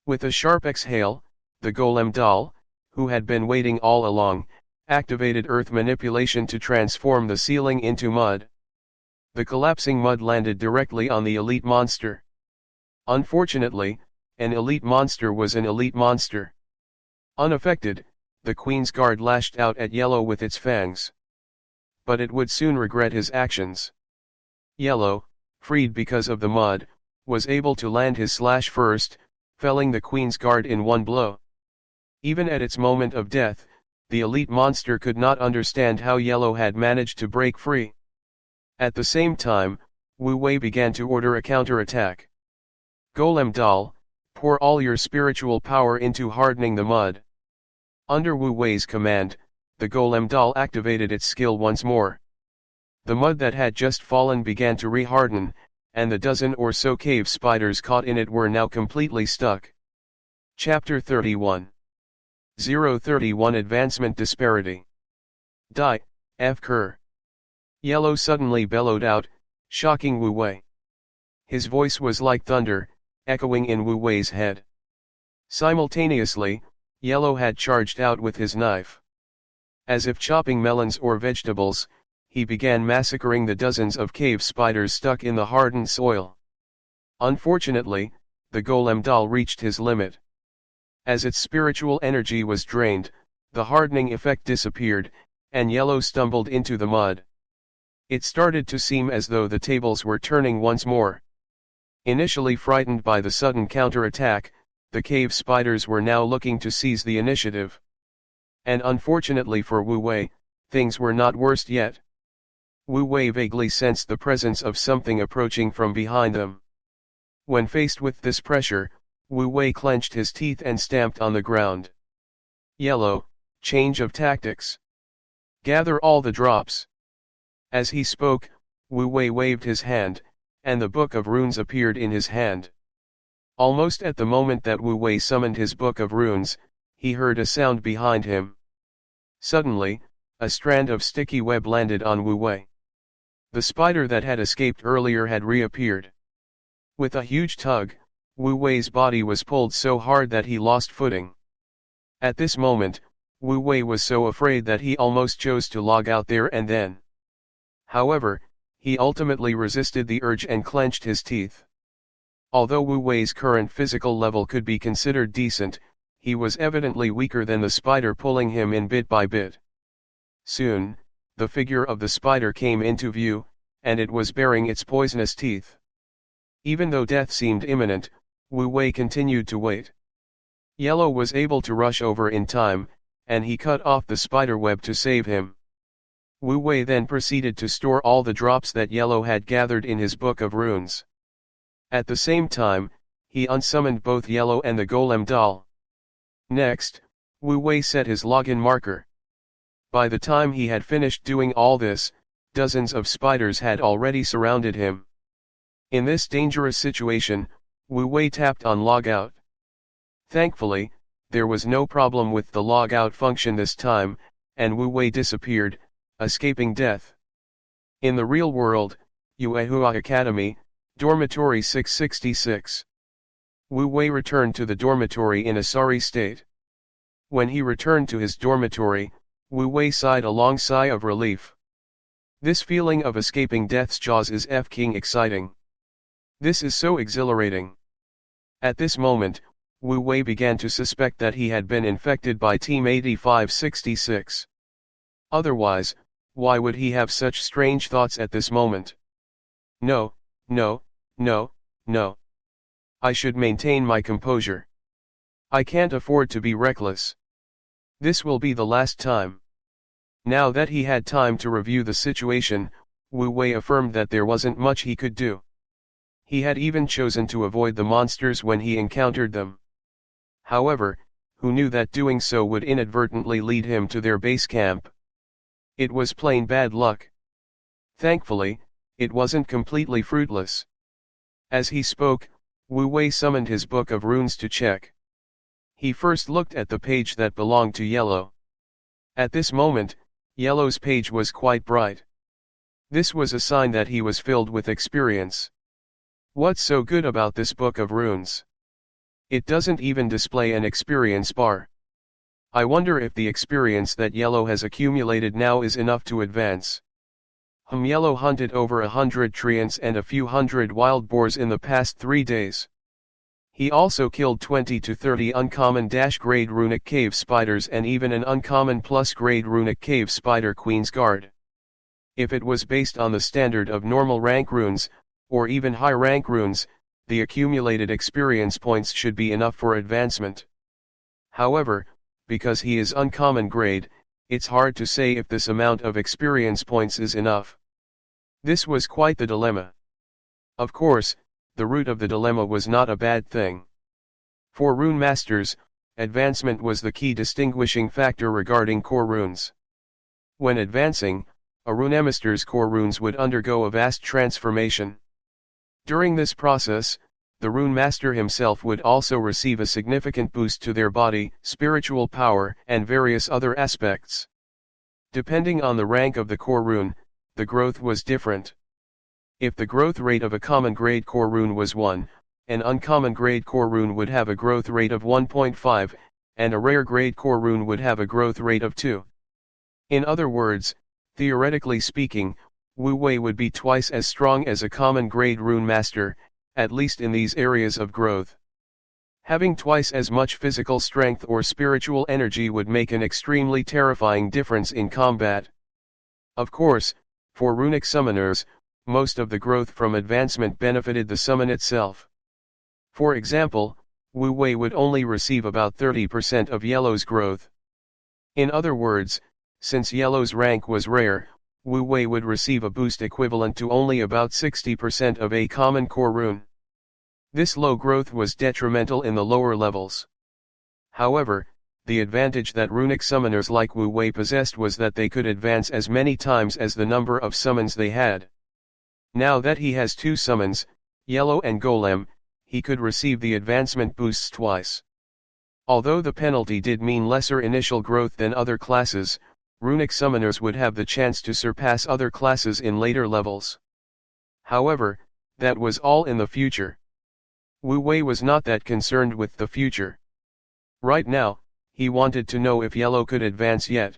Speaker 1: With a sharp exhale, the Golem doll, who had been waiting all along, activated earth manipulation to transform the ceiling into mud. The collapsing mud landed directly on the elite monster. Unfortunately, an elite monster was an elite monster. Unaffected, the Queen's Guard lashed out at Yellow with its fangs. But it would soon regret his actions. Yellow, freed because of the mud, was able to land his slash first, felling the Queen's Guard in one blow. Even at its moment of death, the elite monster could not understand how Yellow had managed to break free. At the same time, Wu Wei began to order a counterattack. Golem doll, pour all your spiritual power into hardening the mud. Under Wu Wei's command, the Golem doll activated its skill once more. The mud that had just fallen began to re-harden, and the dozen or so cave spiders caught in it were now completely stuck. Chapter 31. 031 Advancement Disparity. Die, F. Kerr. Yellow suddenly bellowed out, shocking Wu Wei. His voice was like thunder, echoing in Wu Wei's head. Simultaneously, Yellow had charged out with his knife. As if chopping melons or vegetables, he began massacring the dozens of cave spiders stuck in the hardened soil. Unfortunately, the Golem doll reached his limit. As its spiritual energy was drained, the hardening effect disappeared, and Yellow stumbled into the mud. It started to seem as though the tables were turning once more. Initially frightened by the sudden counterattack, the cave spiders were now looking to seize the initiative. And unfortunately for Wu Wei, things were not worst yet. Wu Wei vaguely sensed the presence of something approaching from behind them. When faced with this pressure, Wu Wei clenched his teeth and stamped on the ground. Yellow, change of tactics. Gather all the drops. As he spoke, Wu Wei waved his hand, and the Book of Runes appeared in his hand. Almost at the moment that Wu Wei summoned his Book of Runes, he heard a sound behind him. Suddenly, a strand of sticky web landed on Wu Wei. The spider that had escaped earlier had reappeared. With a huge tug, Wu Wei's body was pulled so hard that he lost footing. At this moment, Wu Wei was so afraid that he almost chose to log out there and then. However, he ultimately resisted the urge and clenched his teeth. Although Wu Wei's current physical level could be considered decent, he was evidently weaker than the spider pulling him in bit by bit. Soon, the figure of the spider came into view, and it was baring its poisonous teeth. Even though death seemed imminent, Wu Wei continued to wait. Yellow was able to rush over in time, and he cut off the spider web to save him. Wu Wei then proceeded to store all the drops that Yellow had gathered in his Book of Runes. At the same time, he unsummoned both Yellow and the golem doll. Next, Wu Wei set his login marker. By the time he had finished doing all this, dozens of spiders had already surrounded him. In this dangerous situation, Wu Wei tapped on logout. Thankfully, there was no problem with the logout function this time, and Wu Wei disappeared, escaping death. In the real world, Yuehua Academy, Dormitory 666. Wu Wei returned to the dormitory in a sorry state. When he returned to his dormitory, Wu Wei sighed a long sigh of relief. This feeling of escaping death's jaws is f-king exciting. This is so exhilarating. At this moment, Wu Wei began to suspect that he had been infected by Team 8566. Otherwise, why would he have such strange thoughts at this moment? No, no, no, no. I should maintain my composure. I can't afford to be reckless. This will be the last time. Now that he had time to review the situation, Wu Wei affirmed that there wasn't much he could do. He had even chosen to avoid the monsters when he encountered them. However, who knew that doing so would inadvertently lead him to their base camp? It was plain bad luck. Thankfully, it wasn't completely fruitless. As he spoke, Wu Wei summoned his Book of Runes to check. He first looked at the page that belonged to Yellow. At this moment, Yellow's page was quite bright. This was a sign that he was filled with experience. What's so good about this Book of Runes? It doesn't even display an experience bar. I wonder if the experience that Yellow has accumulated now is enough to advance. Yellow hunted over 100 treants and a few hundred wild boars in the past 3 days. He also killed 20 to 30 uncommon grade runic cave spiders and even an uncommon plus grade runic cave spider Queen's Guard. If it was based on the standard of normal rank runes, or even high rank runes, the accumulated experience points should be enough for advancement. However, because he is uncommon grade, it's hard to say if this amount of experience points is enough. This was quite the dilemma. Of course, the root of the dilemma was not a bad thing. For rune masters, advancement was the key distinguishing factor regarding core runes. When advancing, a runemaster's core runes would undergo a vast transformation. During this process, the rune master himself would also receive a significant boost to their body, spiritual power, and various other aspects. Depending on the rank of the core rune, the growth was different. If the growth rate of a common grade core rune was 1, an uncommon grade core rune would have a growth rate of 1.5, and a rare grade core rune would have a growth rate of 2. In other words, theoretically speaking, Wu Wei would be twice as strong as a common grade rune master, at least in these areas of growth. Having twice as much physical strength or spiritual energy would make an extremely terrifying difference in combat. Of course, for runic summoners, most of the growth from advancement benefited the summon itself. For example, Wu Wei would only receive about 30% of Yellow's growth. In other words, since Yellow's rank was rare, Wu Wei would receive a boost equivalent to only about 60% of a common core rune. This low growth was detrimental in the lower levels. However, the advantage that runic summoners like Wu Wei possessed was that they could advance as many times as the number of summons they had. Now that he has 2 summons, Yellow and Golem, he could receive the advancement boosts twice. Although the penalty did mean lesser initial growth than other classes, runic summoners would have the chance to surpass other classes in later levels. However, that was all in the future. Wu Wei was not that concerned with the future. Right now, he wanted to know if Yellow could advance yet.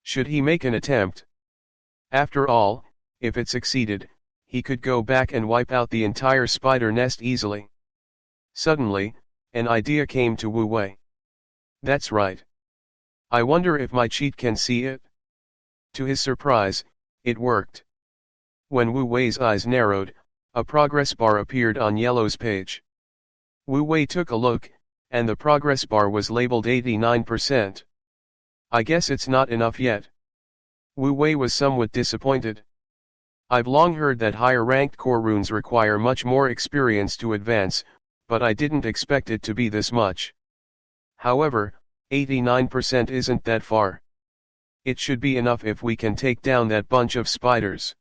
Speaker 1: Should he make an attempt? After all, if it succeeded, he could go back and wipe out the entire spider nest easily. Suddenly, an idea came to Wu Wei. That's right. I wonder if my cheat can see it? To his surprise, it worked. When Wu Wei's eyes narrowed, a progress bar appeared on Yellow's page. Wu Wei took a look, and the progress bar was labeled 89%. I guess it's not enough yet. Wu Wei was somewhat disappointed. I've long heard that higher-ranked core runes require much more experience to advance, but I didn't expect it to be this much. However, 89% isn't that far. It should be enough if we can take down that bunch of spiders.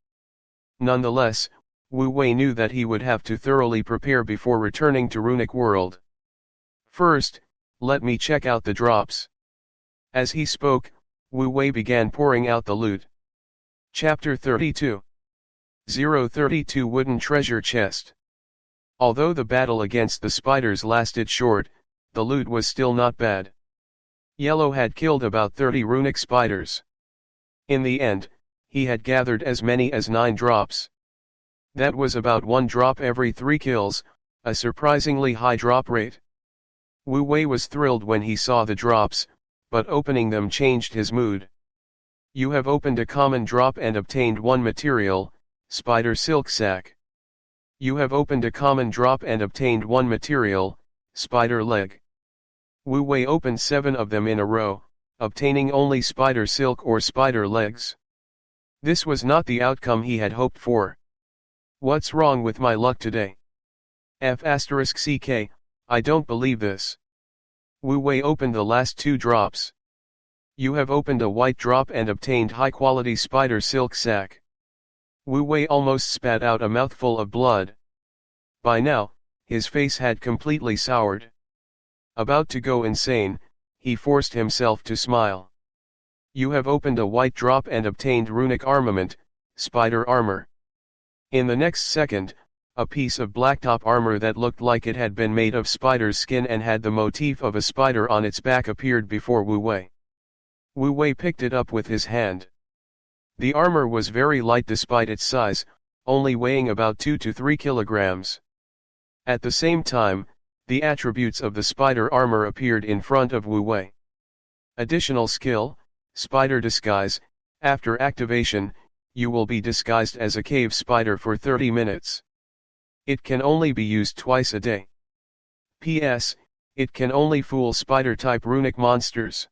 Speaker 1: Nonetheless, Wu Wei knew that he would have to thoroughly prepare before returning to Runic World. First, let me check out the drops. As he spoke, Wu Wei began pouring out the loot. Chapter 32. 032 Wooden Treasure Chest. Although the battle against the spiders lasted short, the loot was still not bad. Yellow had killed about 30 runic spiders. In the end, he had gathered as many as 9 drops. That was about 1 drop every 3 kills, a surprisingly high drop rate. Wu Wei was thrilled when he saw the drops, but opening them changed his mood. You have opened a common drop and obtained 1 material, spider silk sac. You have opened a common drop and obtained 1 material, spider leg. Wu Wei opened 7 of them in a row, obtaining only spider silk or spider legs. This was not the outcome he had hoped for. What's wrong with my luck today? F***ck, I don't believe this. Wu Wei opened the last 2 drops. You have opened a white drop and obtained high-quality spider silk sac. Wu Wei almost spat out a mouthful of blood. By now, his face had completely soured. About to go insane, he forced himself to smile. You have opened a white drop and obtained runic armament, spider armor. In the next second, a piece of blacktop armor that looked like it had been made of spider's skin and had the motif of a spider on its back appeared before Wu Wei. Wu Wei picked it up with his hand. The armor was very light despite its size, only weighing about 2 to 3 kilograms. At the same time, the attributes of the spider armor appeared in front of Wu Wei. Additional skill, Spider Disguise. After activation, you will be disguised as a cave spider for 30 minutes. It can only be used twice a day. P.S. It can only fool spider-type runic monsters.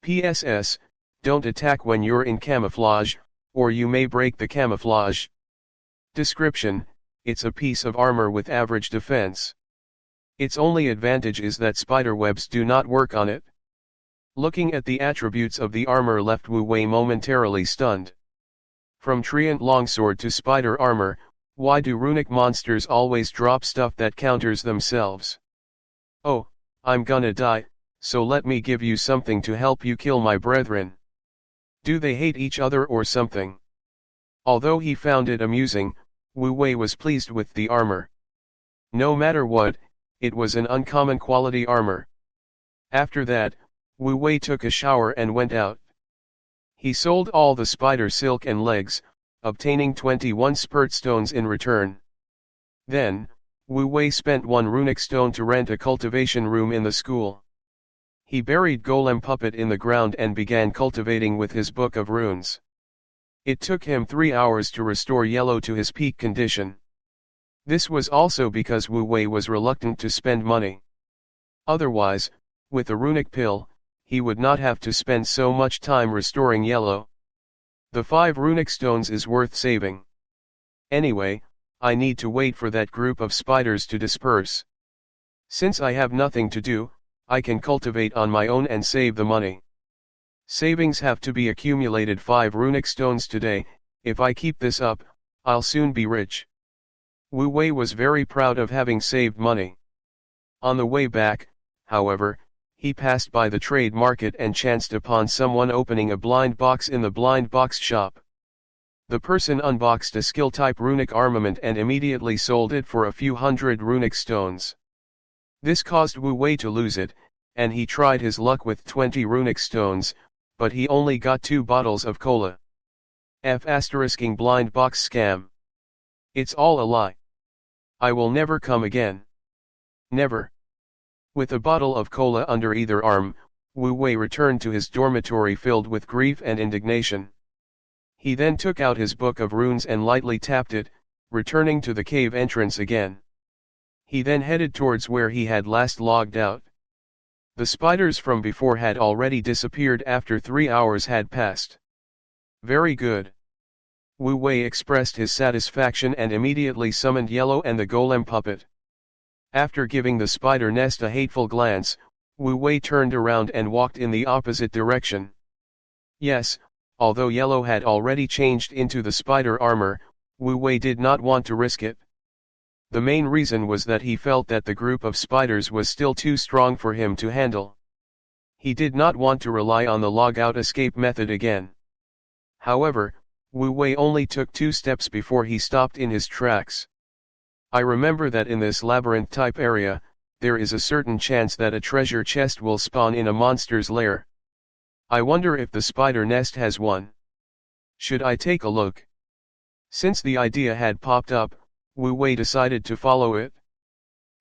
Speaker 1: P.S.S. Don't attack when you're in camouflage, or you may break the camouflage. Description: it's a piece of armor with average defense. Its only advantage is that spiderwebs do not work on it. Looking at the attributes of the armor left Wu Wei momentarily stunned. From Treant Longsword to spider armor, why do runic monsters always drop stuff that counters themselves? Oh, I'm gonna die, so let me give you something to help you kill my brethren. Do they hate each other or something? Although he found it amusing, Wu Wei was pleased with the armor. No matter what, it was an uncommon quality armor. After that, Wu Wei took a shower and went out. He sold all the spider silk and legs, obtaining 21 spurt stones in return. Then, Wu Wei spent 1 runic stone to rent a cultivation room in the school. He buried Golem Puppet in the ground and began cultivating with his book of runes. It took him 3 hours to restore Yellow to his peak condition. This was also because Wu Wei was reluctant to spend money. Otherwise, with a runic pill, he would not have to spend so much time restoring Yellow. The 5 runic stones is worth saving. Anyway, I need to wait for that group of spiders to disperse. Since I have nothing to do, I can cultivate on my own and save the money. Savings have to be accumulated 5 runic stones today. If I keep this up, I'll soon be rich. Wu Wei was very proud of having saved money. On the way back, however, he passed by the trade market and chanced upon someone opening a blind box in the blind box shop. The person unboxed a skill-type runic armament and immediately sold it for a few hundred runic stones. This caused Wu Wei to lose it, and he tried his luck with 20 runic stones, but he only got 2 bottles of cola. F***ing blind box scam. It's all a lie. I will never come again. Never. With a bottle of cola under either arm, Wu Wei returned to his dormitory filled with grief and indignation. He then took out his book of runes and lightly tapped it, returning to the cave entrance again. He then headed towards where he had last logged out. The spiders from before had already disappeared after 3 hours had passed. Very good. Wu Wei expressed his satisfaction and immediately summoned Yellow and the golem puppet. After giving the spider nest a hateful glance, Wu Wei turned around and walked in the opposite direction. Yes, although Yellow had already changed into the spider armor, Wu Wei did not want to risk it. The main reason was that he felt that the group of spiders was still too strong for him to handle. He did not want to rely on the log-out escape method again. However, Wu Wei only took 2 steps before he stopped in his tracks. I remember that in this labyrinth-type area, there is a certain chance that a treasure chest will spawn in a monster's lair. I wonder if the spider nest has one. Should I take a look? Since the idea had popped up, Wu Wei decided to follow it.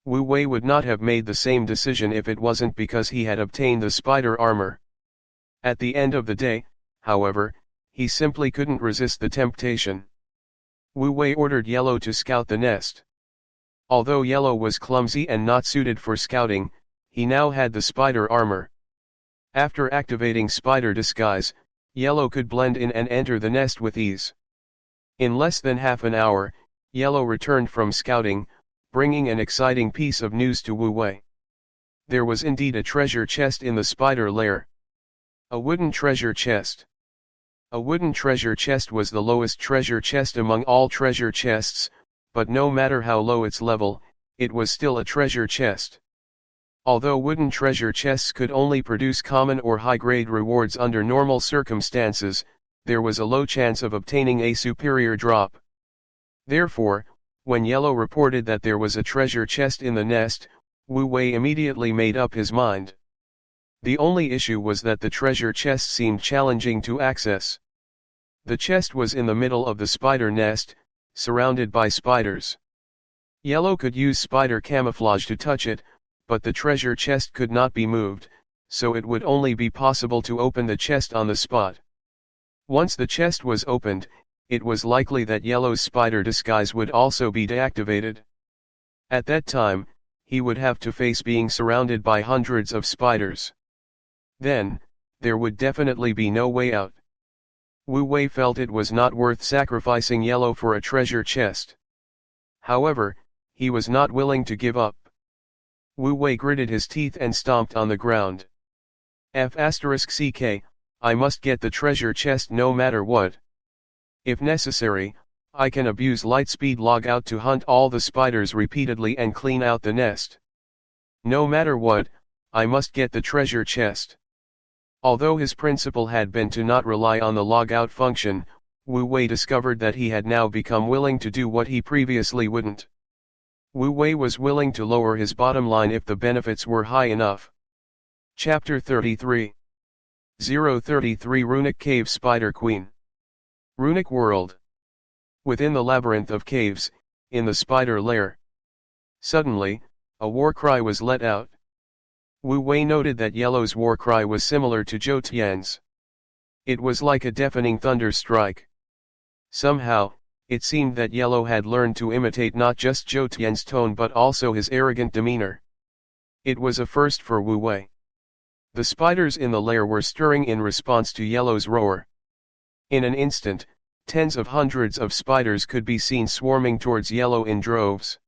Speaker 1: Wu Wei would not have made the same decision if it wasn't because he had obtained the spider armor. At the end of the day, however, he simply couldn't resist the temptation. Wu Wei ordered Yellow to scout the nest. Although Yellow was clumsy and not suited for scouting, he now had the spider armor. After activating spider disguise, Yellow could blend in and enter the nest with ease. In less than half an hour, Yellow returned from scouting, bringing an exciting piece of news to Wu Wei. There was indeed a treasure chest in the spider lair. A wooden treasure chest. A wooden treasure chest was the lowest treasure chest among all treasure chests, but no matter how low its level, it was still a treasure chest. Although wooden treasure chests could only produce common or high-grade rewards under normal circumstances, there was a low chance of obtaining a superior drop. Therefore, when Yellow reported that there was a treasure chest in the nest, Wu Wei immediately made up his mind. The only issue was that the treasure chest seemed challenging to access. The chest was in the middle of the spider nest, surrounded by spiders. Yellow could use spider camouflage to touch it, but the treasure chest could not be moved, so it would only be possible to open the chest on the spot. Once the chest was opened, it was likely that Yellow's spider disguise would also be deactivated. At that time, he would have to face being surrounded by hundreds of spiders. Then, there would definitely be no way out. Wu Wei felt it was not worth sacrificing Yellow for a treasure chest. However, he was not willing to give up. Wu Wei gritted his teeth and stomped on the ground. **CK, I must get the treasure chest no matter what. If necessary, I can abuse lightspeed logout to hunt all the spiders repeatedly and clean out the nest. No matter what, I must get the treasure chest. Although his principle had been to not rely on the logout function, Wu Wei discovered that he had now become willing to do what he previously wouldn't. Wu Wei was willing to lower his bottom line if the benefits were high enough. Chapter 33 033 Runic Cave Spider Queen. Runic World. Within the labyrinth of caves, in the spider lair. Suddenly, a war cry was let out. Wu Wei noted that Yellow's war cry was similar to Zhou Tian's. It was like a deafening thunder strike. Somehow, it seemed that Yellow had learned to imitate not just Zhou Tian's tone but also his arrogant demeanor. It was a first for Wu Wei. The spiders in the lair were stirring in response to Yellow's roar. In an instant, tens of hundreds of spiders could be seen swarming towards Yellow in droves.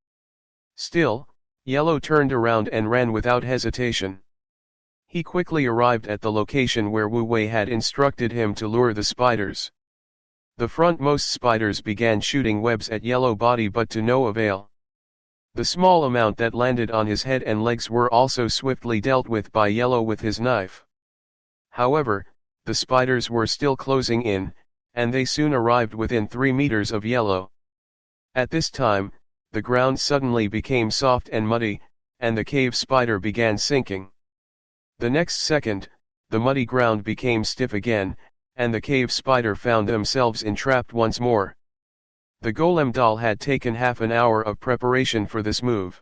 Speaker 1: Still, Yellow turned around and ran without hesitation. He quickly arrived at the location where Wu Wei had instructed him to lure the spiders. The frontmost spiders began shooting webs at Yellow body but to no avail. The small amount that landed on his head and legs were also swiftly dealt with by Yellow with his knife. However, the spiders were still closing in, and they soon arrived within 3 meters of Yellow. At this time, the ground suddenly became soft and muddy, and the cave spider began sinking. The next second, the muddy ground became stiff again, and the cave spider found themselves entrapped once more. The golem doll had taken half an hour of preparation for this move.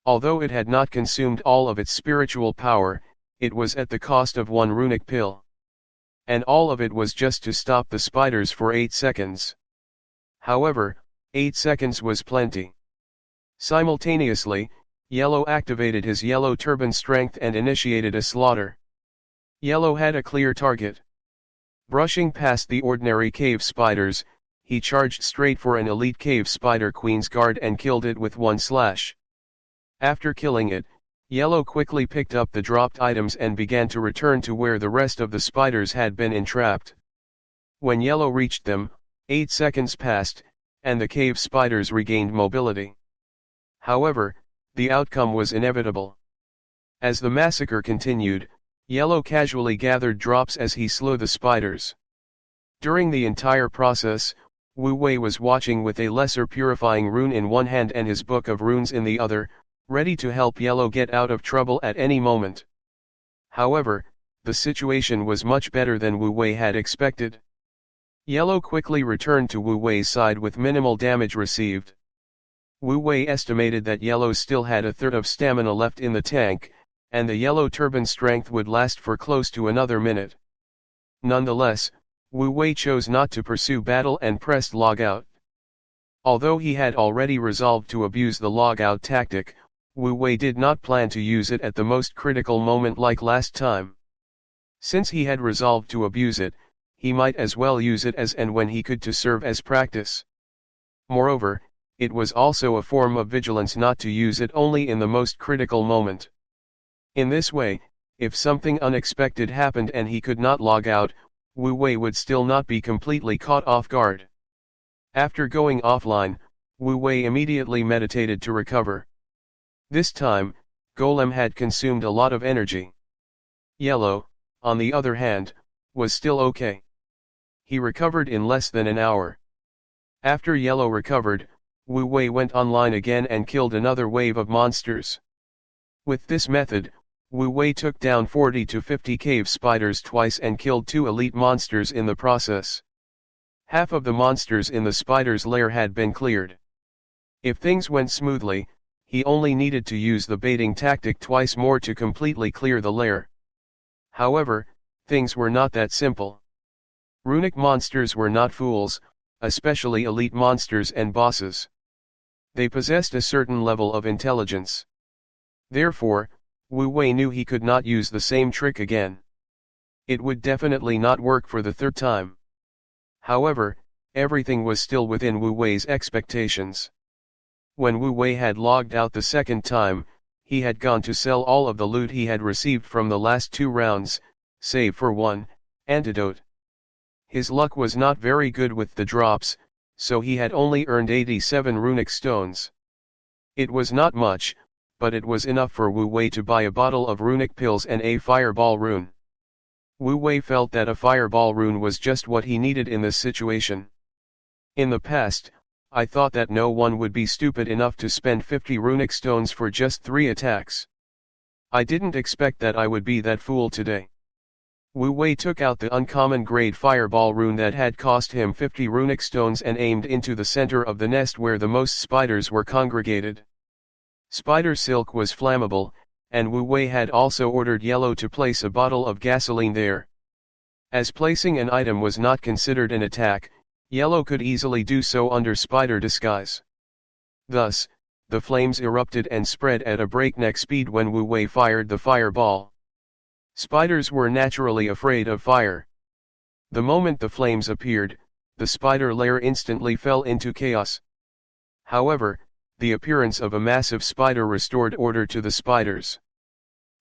Speaker 1: Although it had not consumed all of its spiritual power, it was at the cost of 1 runic pill. And all of it was just to stop the spiders for 8 seconds. However, 8 seconds was plenty. Simultaneously, Yellow activated his yellow turban strength and initiated a slaughter. Yellow had a clear target. Brushing past the ordinary cave spiders, he charged straight for an elite cave spider queen's guard and killed it with 1 slash. After killing it, Yellow quickly picked up the dropped items and began to return to where the rest of the spiders had been entrapped. When Yellow reached them, 8 seconds passed, and the cave spiders regained mobility. However, the outcome was inevitable. As the massacre continued, Yellow casually gathered drops as he slew the spiders. During the entire process, Wu Wei was watching with a lesser purifying rune in one hand and his book of runes in the other, ready to help Yellow get out of trouble at any moment. However, the situation was much better than Wu Wei had expected. Yellow quickly returned to Wu Wei's side with minimal damage received. Wu Wei estimated that Yellow still had a third of stamina left in the tank, and the yellow turban strength would last for close to another minute. Nonetheless, Wu Wei chose not to pursue battle and pressed logout. Although he had already resolved to abuse the logout tactic, Wu Wei did not plan to use it at the most critical moment like last time. Since he had resolved to abuse it, he might as well use it as and when he could to serve as practice. Moreover, it was also a form of vigilance not to use it only in the most critical moment. In this way, if something unexpected happened and he could not log out, Wu Wei would still not be completely caught off guard. After going offline, Wu Wei immediately meditated to recover. This time, Golem had consumed a lot of energy. Yellow, on the other hand, was still okay. He recovered in less than an hour. After Yellow recovered, Wu Wei went online again and killed another wave of monsters. With this method, Wu Wei took down 40 to 50 cave spiders twice and killed 2 elite monsters in the process. Half of the monsters in the spider's lair had been cleared. If things went smoothly, he only needed to use the baiting tactic twice more to completely clear the lair. However, things were not that simple. Runic monsters were not fools, especially elite monsters and bosses. They possessed a certain level of intelligence. Therefore, Wu Wei knew he could not use the same trick again. It would definitely not work for the third time. However, everything was still within Wu Wei's expectations. When Wu Wei had logged out the second time, he had gone to sell all of the loot he had received from the last 2 rounds, save for 1 antidote. His luck was not very good with the drops, so he had only earned 87 runic stones. It was not much, but it was enough for Wu Wei to buy a bottle of runic pills and a fireball rune. Wu Wei felt that a fireball rune was just what he needed in this situation. In the past, I thought that no one would be stupid enough to spend 50 runic stones for just 3 attacks. I didn't expect that I would be that fool today. Wu Wei took out the uncommon grade fireball rune that had cost him 50 runic stones and aimed into the center of the nest where the most spiders were congregated. Spider silk was flammable, and Wu Wei had also ordered Yellow to place a bottle of gasoline there. As placing an item was not considered an attack, Yellow could easily do so under spider disguise. Thus, the flames erupted and spread at a breakneck speed when Wu Wei fired the fireball. Spiders were naturally afraid of fire. The moment the flames appeared, the spider lair instantly fell into chaos. However, the appearance of a massive spider restored order to the spiders.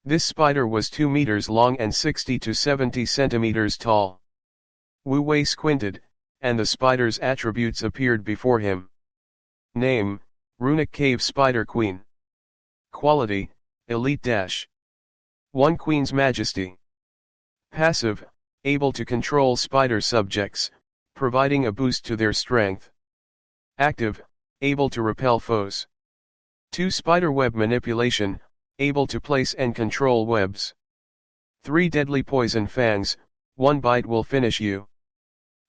Speaker 1: This spider was 2 meters long and 60 to 70 centimeters tall. Wu Wei squinted, and the spider's attributes appeared before him. Name: Runic Cave Spider Queen. Quality: Elite Dash. 1 Queen's Majesty. Passive: able to control spider subjects, providing a boost to their strength. Active: able to repel foes. 2 Spider Web Manipulation, able to place and control webs. 3 Deadly Poison Fangs, 1 bite will finish you.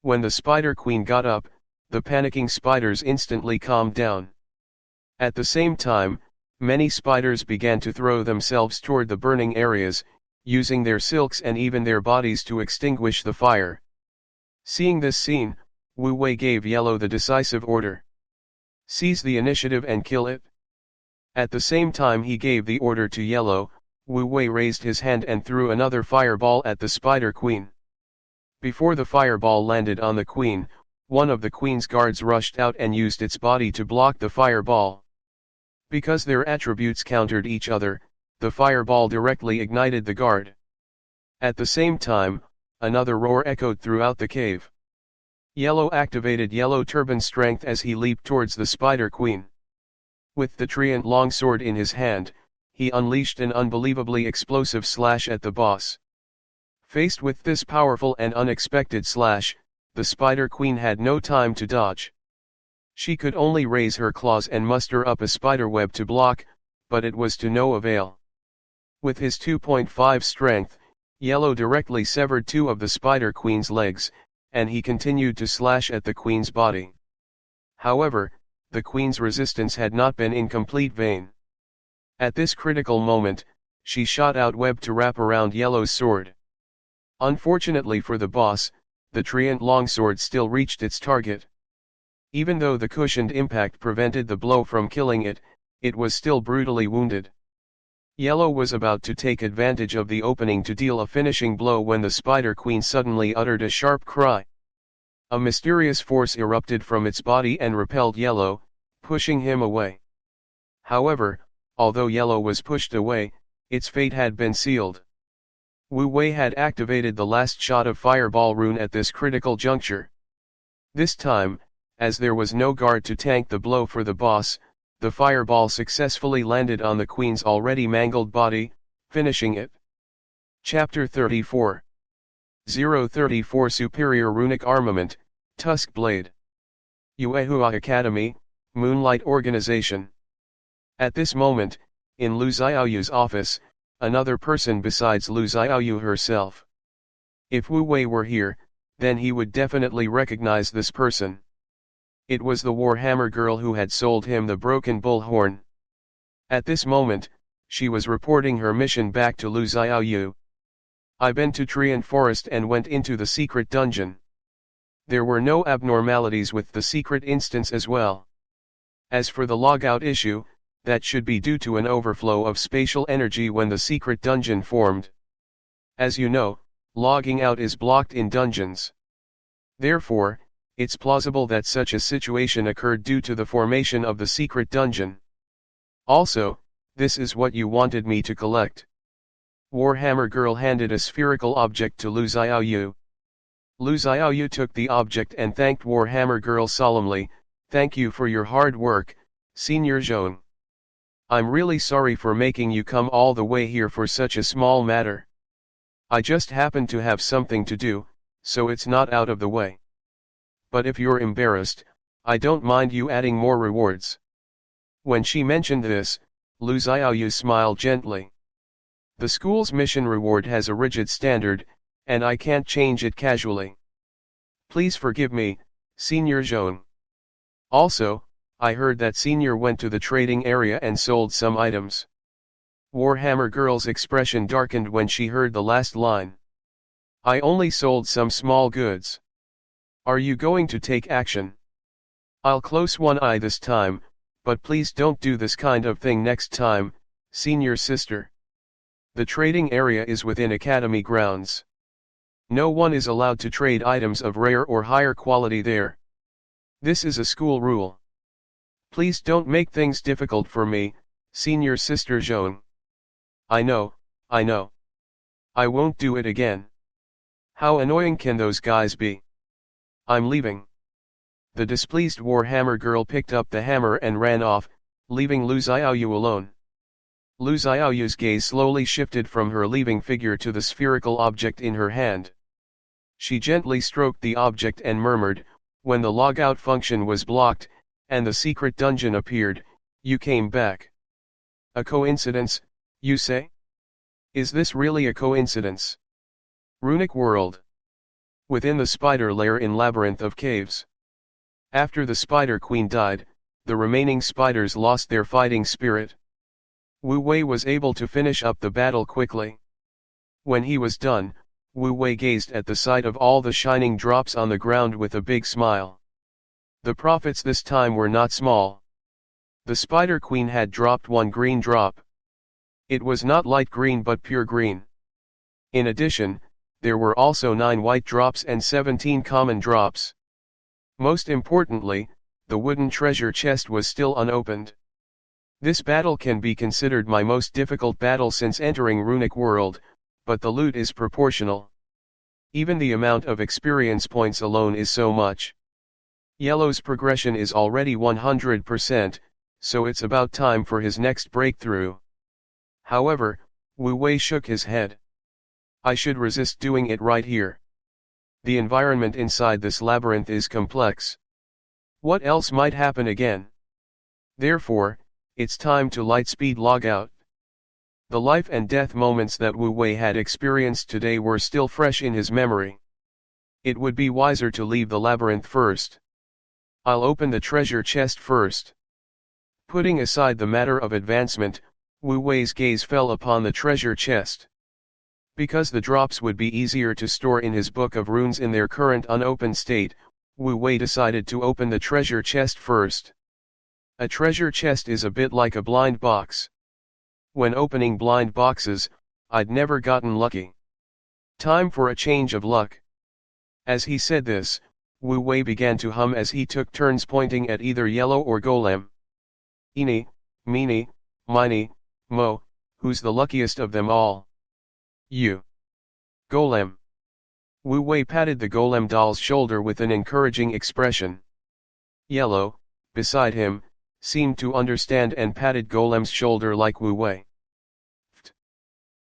Speaker 1: When the Spider Queen got up, the panicking spiders instantly calmed down. At the same time, many spiders began to throw themselves toward the burning areas, using their silks and even their bodies to extinguish the fire. Seeing this scene, Wu Wei gave Yellow the decisive order. Seize the initiative and kill it. At the same time he gave the order to Yellow, Wu Wei raised his hand and threw another fireball at the Spider Queen. Before the fireball landed on the Queen, one of the Queen's guards rushed out and used its body to block the fireball. Because their attributes countered each other, the fireball directly ignited the guard. At the same time, another roar echoed throughout the cave. Yellow activated Yellow Turban strength as he leaped towards the Spider Queen. With the Treant longsword in his hand, he unleashed an unbelievably explosive slash at the boss. Faced with this powerful and unexpected slash, the Spider Queen had no time to dodge. She could only raise her claws and muster up a spiderweb to block, but it was to no avail. With his 2.5 strength, Yellow directly severed 2 of the Spider Queen's legs, and he continued to slash at the Queen's body. However, the Queen's resistance had not been in complete vain. At this critical moment, she shot out web to wrap around Yellow's sword. Unfortunately for the boss, the Treant longsword still reached its target. Even though the cushioned impact prevented the blow from killing it, it was still brutally wounded. Yellow was about to take advantage of the opening to deal a finishing blow when the Spider Queen suddenly uttered a sharp cry. A mysterious force erupted from its body and repelled Yellow, pushing him away. However, although Yellow was pushed away, its fate had been sealed. Wu Wei had activated the last shot of Fireball Rune at this critical juncture. This time, as there was no guard to tank the blow for the boss, the fireball successfully landed on the Queen's already mangled body, finishing it. Chapter 34 034 Superior Runic Armament, Tusk Blade. Yuehua Academy, Moonlight Organization. At this moment, in Lu Xiaoyu's office, another person besides Lu Xiaoyu herself. If Wu Wei were here, then he would definitely recognize this person. It was the Warhammer girl who had sold him the broken bullhorn. At this moment, she was reporting her mission back to Lu Xiaoyu. "I been to Treant Forest and went into the secret dungeon. There were no abnormalities with the secret instance as well. As for the logout issue, that should be due to an overflow of spatial energy when the secret dungeon formed. As you know, logging out is blocked in dungeons. Therefore, it's plausible that such a situation occurred due to the formation of the secret dungeon. Also, this is what you wanted me to collect." Warhammer girl handed a spherical object to Lu Xiaoyu. Lu Xiaoyu took the object and thanked Warhammer girl solemnly. "Thank you for your hard work, Senior Zhong. I'm really sorry for making you come all the way here for such a small matter. I just happened to have something to do, so it's not out of the way. But if you're embarrassed, I don't mind you adding more rewards." When she mentioned this, Lu Xiaoyu smiled gently. "The school's mission reward has a rigid standard, and I can't change it casually. Please forgive me, Senior Zhong. Also, I heard that Senior went to the trading area and sold some items." Warhammer girl's expression darkened when she heard the last line. "I only sold some small goods. Are you going to take action? I'll close one eye this time, but please don't do this kind of thing next time, Senior Sister. The trading area is within Academy grounds. No one is allowed to trade items of rare or higher quality there. This is a school rule. Please don't make things difficult for me, senior sister Zhong. I know, I know. I won't do it again. How annoying can those guys be? I'm leaving. The displeased Warhammer girl picked up the hammer and ran off, leaving Lu Xiaoyu alone. Lu Xiaoyu's gaze slowly shifted from her leaving figure to the spherical object in her hand. She gently stroked the object and murmured, when the logout function was blocked, and the secret dungeon appeared, "You came back. A coincidence, you say? Is this really a coincidence?" Runic world. Within the spider lair in labyrinth of caves. After the spider queen died, the remaining spiders lost their fighting spirit. Wu Wei was able to finish up the battle quickly. When he was done, Wu Wei gazed at the sight of all the shining drops on the ground with a big smile. The profits this time were not small. The spider queen had dropped one green drop. It was not light green but pure green. In addition, there were also 9 white drops and 17 common drops. Most importantly, the wooden treasure chest was still unopened. This battle can be considered my most difficult battle since entering Runic world, but the loot is proportional. Even the amount of experience points alone is so much. Yellow's progression is already 100%, so it's about time for his next breakthrough. However, Wu Wei shook his head. I should resist doing it right here. The environment inside this labyrinth is complex. What else might happen again? Therefore, it's time to lightspeed log out. The life and death moments that Wu Wei had experienced today were still fresh in his memory. It would be wiser to leave the labyrinth first. I'll open the treasure chest first. Putting aside the matter of advancement, Wu Wei's gaze fell upon the treasure chest. Because the drops would be easier to store in his book of runes in their current unopened state, Wu Wei decided to open the treasure chest first. A treasure chest is a bit like a blind box. When opening blind boxes, I'd never gotten lucky. Time for a change of luck. As he said this, Wu Wei began to hum as he took turns pointing at either Yellow or Golem. Eeny, meeny, miny, mo, who's the luckiest of them all? You. Golem. Wu Wei patted the Golem doll's shoulder with an encouraging expression. Yellow, beside him, seemed to understand and patted Golem's shoulder like Wu Wei.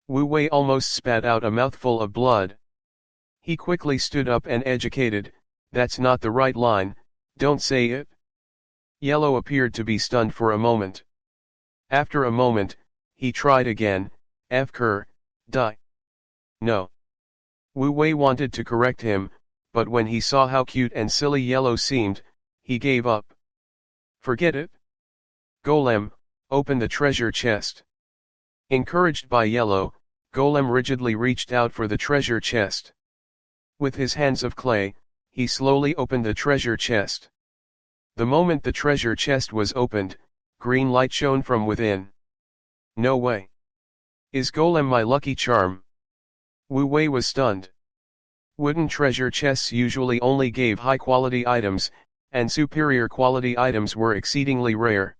Speaker 1: Wu Wei almost spat out a mouthful of blood. He quickly stood up and educated, "That's not the right line, don't say it." Yellow appeared to be stunned for a moment. After a moment, he tried again, "Fker, die." No. Wu Wei wanted to correct him, but when he saw how cute and silly Yellow seemed, he gave up. Forget it. Golem, open the treasure chest. Encouraged by Yellow, Golem rigidly reached out for the treasure chest. With his hands of clay, he slowly opened the treasure chest. The moment the treasure chest was opened, green light shone from within. No way. Is Golem my lucky charm? Wu Wei was stunned. Wooden treasure chests usually only gave high-quality items, and superior quality items were exceedingly rare.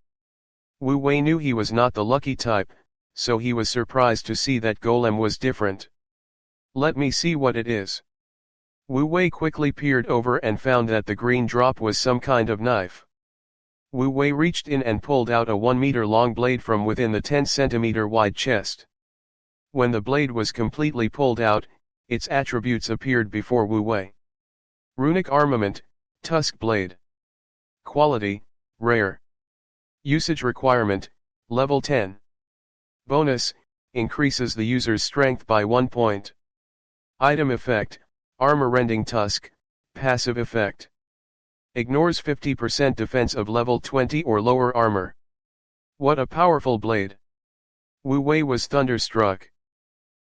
Speaker 1: Wu Wei knew he was not the lucky type, so he was surprised to see that Golem was different. Let me see what it is. Wu Wei quickly peered over and found that the green drop was some kind of knife. Wu Wei reached in and pulled out a 1-meter-long blade from within the 10-centimeter-wide chest. When the blade was completely pulled out, its attributes appeared before Wu Wei. Runic armament, tusk blade. Quality, rare. Usage requirement, level 10. Bonus, increases the user's strength by 1 point. Item effect, armor-rending tusk, passive effect. Ignores 50% defense of level 20 or lower armor. What a powerful blade. Wu Wei was thunderstruck.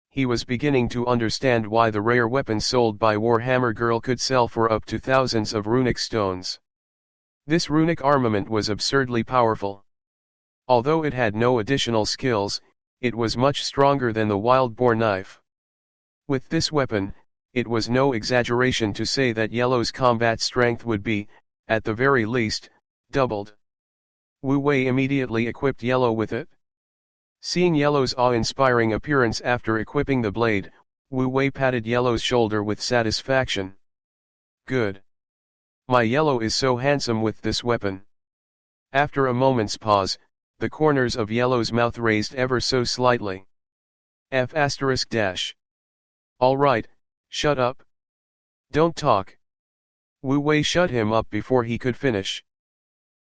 Speaker 1: He was beginning to understand why the rare weapons sold by Warhammer Girl could sell for up to thousands of runic stones. This runic armament was absurdly powerful. Although it had no additional skills, it was much stronger than the wild boar knife. With this weapon, it was no exaggeration to say that Yellow's combat strength would be, at the very least, doubled. Wu Wei immediately equipped Yellow with it. Seeing Yellow's awe-inspiring appearance after equipping the blade, Wu Wei patted Yellow's shoulder with satisfaction. Good. My Yellow is so handsome with this weapon. After a moment's pause, the corners of Yellow's mouth raised ever so slightly. F***. All right, shut up. Don't talk. Wu Wei shut him up before he could finish.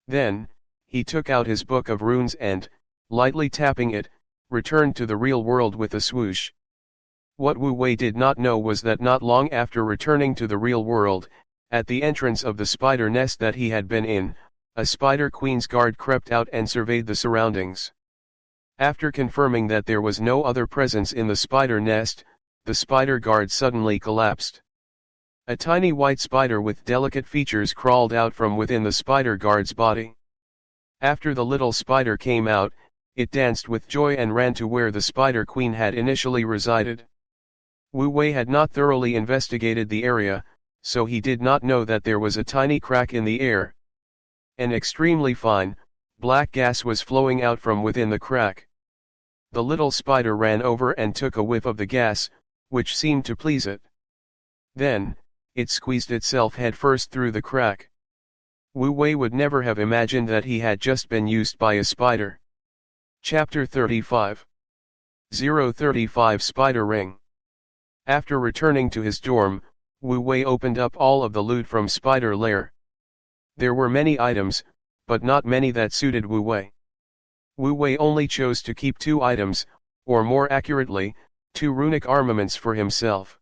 Speaker 1: Then, he took out his book of runes and, lightly tapping it, returned to the real world with a swoosh. What Wu Wei did not know was that not long after returning to the real world, at the entrance of the spider nest that he had been in, a spider queen's guard crept out and surveyed the surroundings. After confirming that there was no other presence in the spider nest, the spider guard suddenly collapsed. A tiny white spider with delicate features crawled out from within the spider guard's body. After the little spider came out, it danced with joy and ran to where the spider queen had initially resided. Wu Wei had not thoroughly investigated the area, so he did not know that there was a tiny crack in the air. An extremely fine, black gas was flowing out from within the crack. The little spider ran over and took a whiff of the gas, which seemed to please it. Then, it squeezed itself headfirst through the crack. Wu Wei would never have imagined that he had just been used by a spider. Chapter 35. 035 Spider Ring. After returning to his dorm, Wu Wei opened up all of the loot from Spider Lair. There were many items, but not many that suited Wu Wei. Wu Wei only chose to keep 2 items, or more accurately, 2 runic armaments for himself.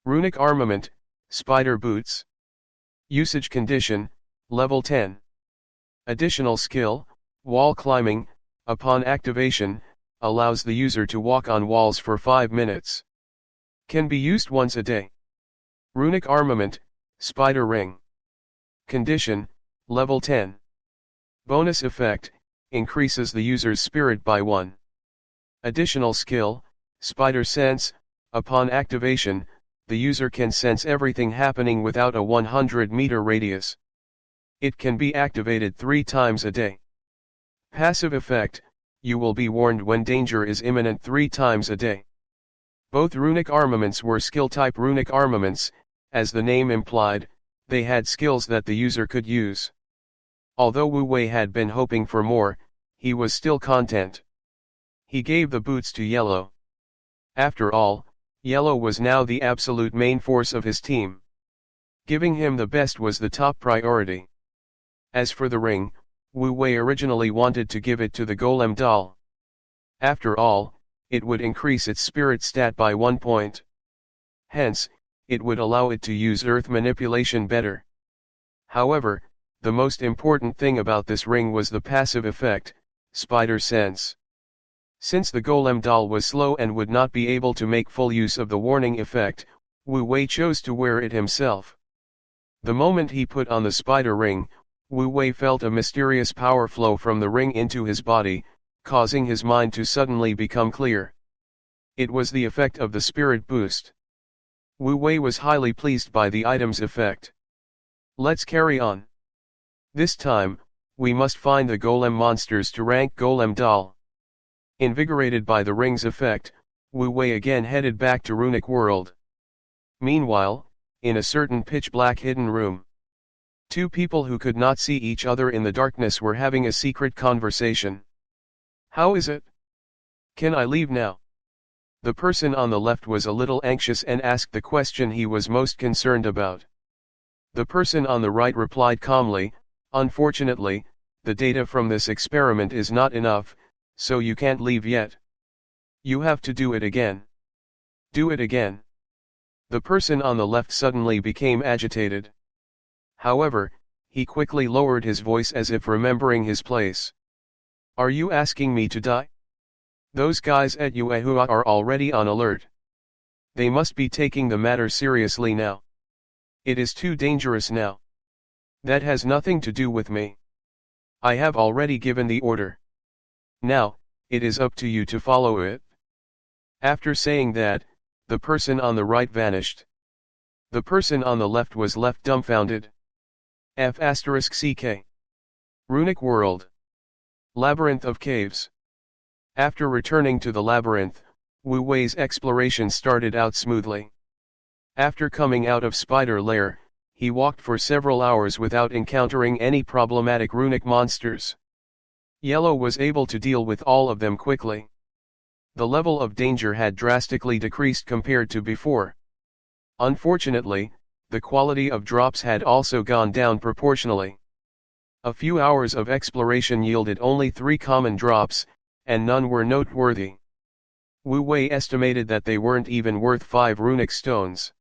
Speaker 1: Runic armament, Spider Boots. Usage condition, level 10. Additional skill, wall climbing, upon activation, allows the user to walk on walls for 5 minutes. Can be used once a day. Runic armament, Spider Ring. Condition, level 10. Bonus effect, increases the user's spirit by 1. Additional skill, Spider Sense, upon activation, the user can sense everything happening without a 100-meter radius. It can be activated 3 times a day. Passive effect, you will be warned when danger is imminent 3 times a day. Both runic armaments were skill-type runic armaments, as the name implied, they had skills that the user could use. Although Wu Wei had been hoping for more, he was still content. He gave the boots to Yellow. After all, Yellow was now the absolute main force of his team. Giving him the best was the top priority. As for the ring, Wu Wei originally wanted to give it to the golem doll. After all, it would increase its spirit stat by 1 point. Hence, it would allow it to use earth manipulation better. However, the most important thing about this ring was the passive effect, Spider Sense. Since the golem doll was slow and would not be able to make full use of the warning effect, Wu Wei chose to wear it himself. The moment he put on the spider ring, Wu Wei felt a mysterious power flow from the ring into his body, causing his mind to suddenly become clear. It was the effect of the spirit boost. Wu Wei was highly pleased by the item's effect. Let's carry on. This time, we must find the golem monsters to rank golem doll. Invigorated by the ring's effect, Wu Wei again headed back to Runic World. Meanwhile, in a certain pitch-black hidden room, 2 people who could not see each other in the darkness were having a secret conversation. How is it? Can I leave now? The person on the left was a little anxious and asked the question he was most concerned about. The person on the right replied calmly, unfortunately, the data from this experiment is not enough, so you can't leave yet. You have to do it again. Do it again. The person on the left suddenly became agitated. However, he quickly lowered his voice as if remembering his place. Are you asking me to die? Those guys at Yuehua are already on alert. They must be taking the matter seriously now. It is too dangerous now. That has nothing to do with me. I have already given the order. Now, it is up to you to follow it. After saying that, the person on the right vanished. The person on the left was left dumbfounded. F***ck. Runic World. Labyrinth of Caves. After returning to the labyrinth, Wu Wei's exploration started out smoothly. After coming out of Spider Lair, he walked for several hours without encountering any problematic runic monsters. Yellow was able to deal with all of them quickly. The level of danger had drastically decreased compared to before. Unfortunately, the quality of drops had also gone down proportionally. A few hours of exploration yielded only 3 common drops, and none were noteworthy. Wu Wei estimated that they weren't even worth 5 runic stones.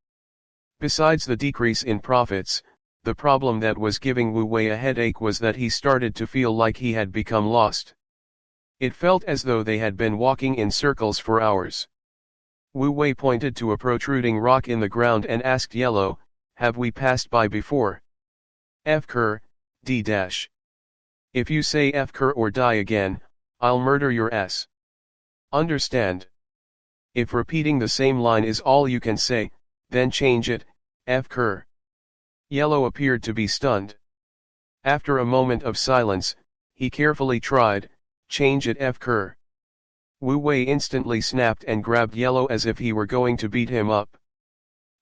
Speaker 1: Besides the decrease in profits, the problem that was giving Wu Wei a headache was that he started to feel like he had become lost. It felt as though they had been walking in circles for hours. Wu Wei pointed to a protruding rock in the ground and asked Yellow, "Have we passed by before?" "F-cur, D-. If you say F-cur or die again, I'll murder your ass. Understand? If repeating the same line is all you can say, then change it, F-cur." Yellow appeared to be stunned. After a moment of silence, he carefully tried, "Change it, F-cur." Wu Wei instantly snapped and grabbed Yellow as if he were going to beat him up.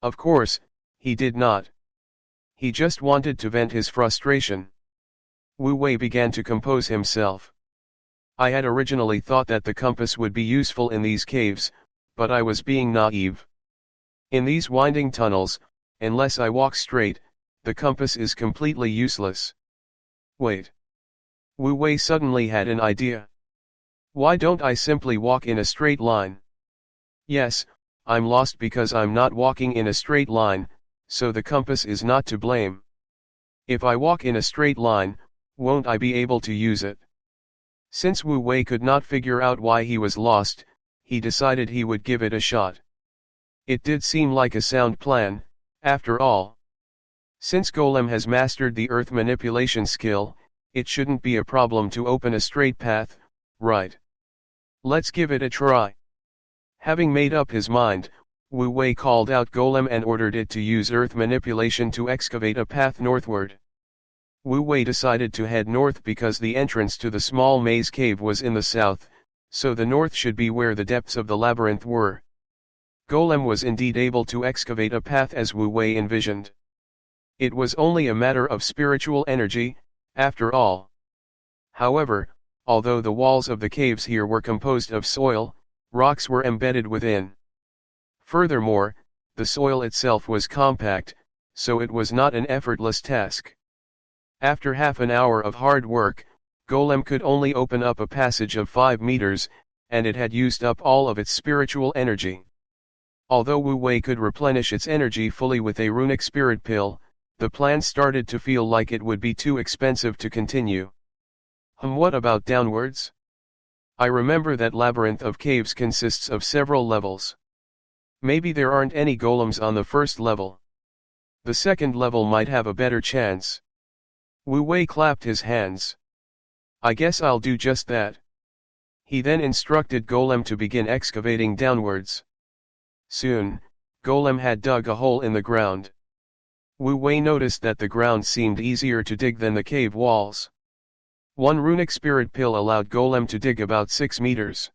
Speaker 1: Of course, he did not. He just wanted to vent his frustration. Wu Wei began to compose himself. "I had originally thought that the compass would be useful in these caves, but I was being naive. In these winding tunnels, unless I walk straight, the compass is completely useless. Wait." Wu Wei suddenly had an idea. "Why don't I simply walk in a straight line? Yes, I'm lost because I'm not walking in a straight line, so the compass is not to blame. If I walk in a straight line, won't I be able to use it?" Since Wu Wei could not figure out why he was lost, he decided he would give it a shot. It did seem like a sound plan, after all. Since Golem has mastered the earth manipulation skill, it shouldn't be a problem to open a straight path, right? Let's give it a try. Having made up his mind, Wu Wei called out Golem and ordered it to use earth manipulation to excavate a path northward. Wu Wei decided to head north because the entrance to the small maze cave was in the south, so the north should be where the depths of the labyrinth were. Golem was indeed able to excavate a path as Wu Wei envisioned. It was only a matter of spiritual energy, after all. However, although the walls of the caves here were composed of soil, rocks were embedded within. Furthermore, the soil itself was compact, so it was not an effortless task. After half an hour of hard work, Golem could only open up a passage of 5 meters, and it had used up all of its spiritual energy. Although Wu Wei could replenish its energy fully with a runic spirit pill, the plan started to feel like it would be too expensive to continue. What about downwards? I remember that labyrinth of caves consists of several levels. Maybe there aren't any golems on the first level. The second level might have a better chance. Wu Wei clapped his hands. "I guess I'll do just that." He then instructed Golem to begin excavating downwards. Soon, Golem had dug a hole in the ground. Wu Wei noticed that the ground seemed easier to dig than the cave walls. One runic spirit pill allowed Golem to dig about 6 meters.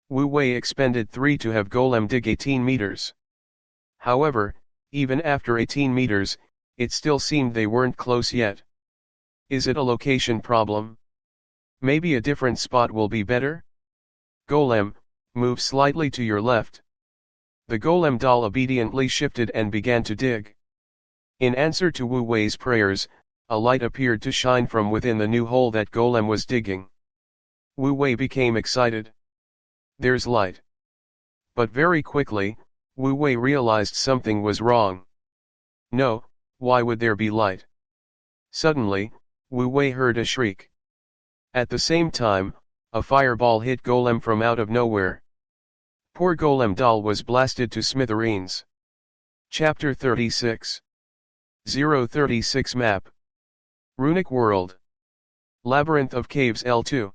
Speaker 1: Wu Wei expended 3 to have Golem dig 18 meters. However, even after 18 meters, it still seemed they weren't close yet. Is it a location problem? Maybe a different spot will be better? Golem, move slightly to your left. The Golem doll obediently shifted and began to dig. In answer to Wu Wei's prayers, a light appeared to shine from within the new hole that Golem was digging. Wu Wei became excited. There's light. But very quickly, Wu Wei realized something was wrong. No, why would there be light? Suddenly, Wu Wei heard a shriek. At the same time, a fireball hit Golem from out of nowhere. Poor Golem doll was blasted to smithereens. Chapter 36. 036 Map. Runic World. Labyrinth of Caves L2.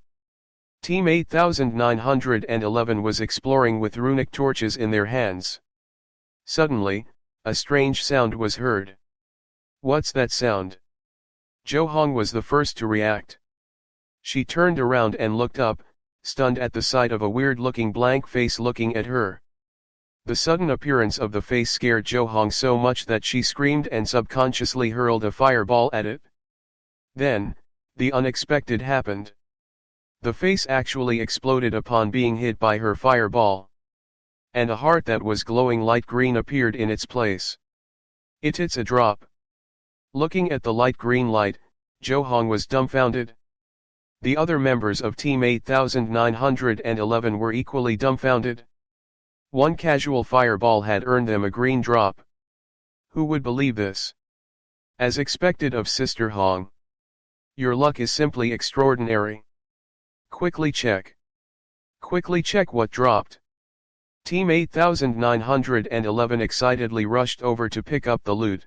Speaker 1: Team 8911 was exploring with runic torches in their hands. Suddenly, a strange sound was heard. What's that sound? Jo Hong was the first to react. She turned around and looked up, stunned at the sight of a weird-looking blank face looking at her. The sudden appearance of the face scared Jo Hong so much that she screamed and subconsciously hurled a fireball at it. Then, the unexpected happened. The face actually exploded upon being hit by her fireball. And a heart that was glowing light green appeared in its place. It's a drop. Looking at the light green light, Jo Hong was dumbfounded. The other members of Team 8911 were equally dumbfounded. One casual fireball had earned them a green drop. Who would believe this? As expected of Sister Hong. Your luck is simply extraordinary. Quickly check. Quickly check what dropped. Team 8911 excitedly rushed over to pick up the loot.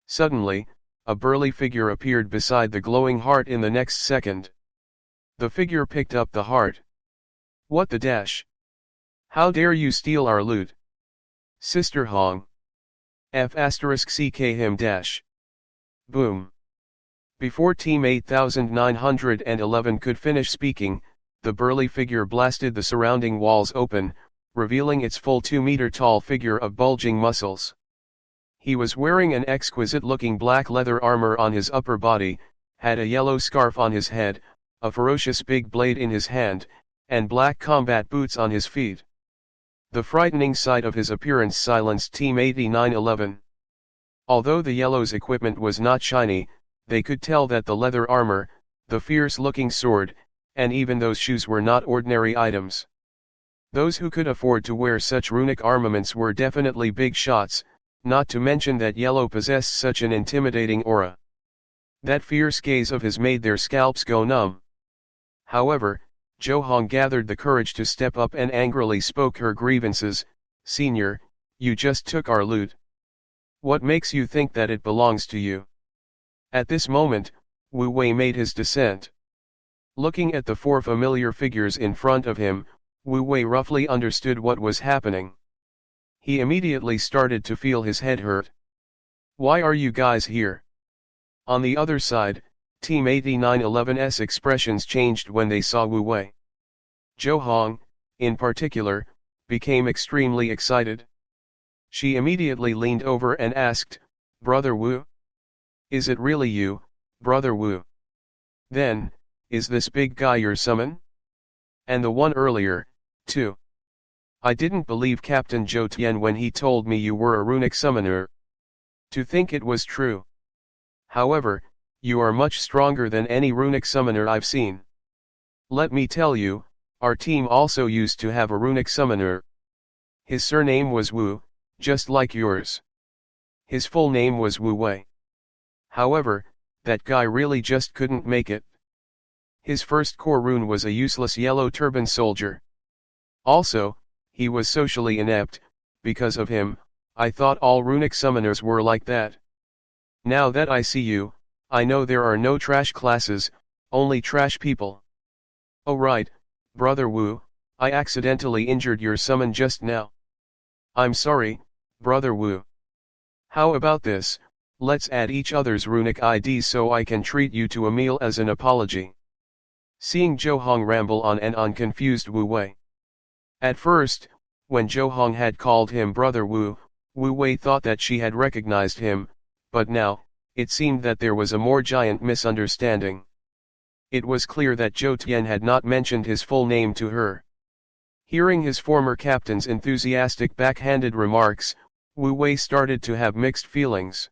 Speaker 1: Suddenly, a burly figure appeared beside the glowing heart in the next second. The figure picked up the heart. What the dash? How dare you steal our loot? Sister Hong. F***ck him dash. Boom. Before Team 8911 could finish speaking, the burly figure blasted the surrounding walls open, revealing its full 2-meter-tall figure of bulging muscles. He was wearing an exquisite-looking black leather armor on his upper body, had a yellow scarf on his head, a ferocious big blade in his hand, and black combat boots on his feet. The frightening sight of his appearance silenced Team 8911. Although the Yellow's equipment was not shiny, they could tell that the leather armor, the fierce-looking sword, and even those shoes were not ordinary items. Those who could afford to wear such runic armaments were definitely big shots, not to mention that Yellow possessed such an intimidating aura. That fierce gaze of his made their scalps go numb. However, Jo Hong gathered the courage to step up and angrily spoke her grievances. Senior, you just took our loot. What makes you think that it belongs to you? At this moment, Wu Wei made his descent. Looking at the four familiar figures in front of him, Wu Wei roughly understood what was happening. He immediately started to feel his head hurt. Why are you guys here? On the other side, Team 8911's expressions changed when they saw Wu Wei. Jo Hong, in particular, became extremely excited. She immediately leaned over and asked, Brother Wu? Is it really you, Brother Wu? Then, is this big guy your summon? And the one earlier, too. I didn't believe Captain Zhou Tian when he told me you were a runic summoner. To think it was true. However, you are much stronger than any runic summoner I've seen. Let me tell you, our team also used to have a runic summoner. His surname was Wu, just like yours. His full name was Wu Wei. However, that guy really just couldn't make it. His first core rune was a useless yellow turban soldier. Also, he was socially inept. Because of him, I thought all runic summoners were like that. Now that I see you, I know there are no trash classes, only trash people. Oh right, Brother Wu, I accidentally injured your summon just now. I'm sorry, Brother Wu. How about this, let's add each other's runic IDs so I can treat you to a meal as an apology. Seeing Jo Hong ramble on and on confused Wu Wei. At first, when Jo Hong had called him Brother Wu, Wu Wei thought that she had recognized him, but now, it seemed that there was a more giant misunderstanding. It was clear that Zhou Tian had not mentioned his full name to her. Hearing his former captain's enthusiastic backhanded remarks, Wu Wei started to have mixed feelings.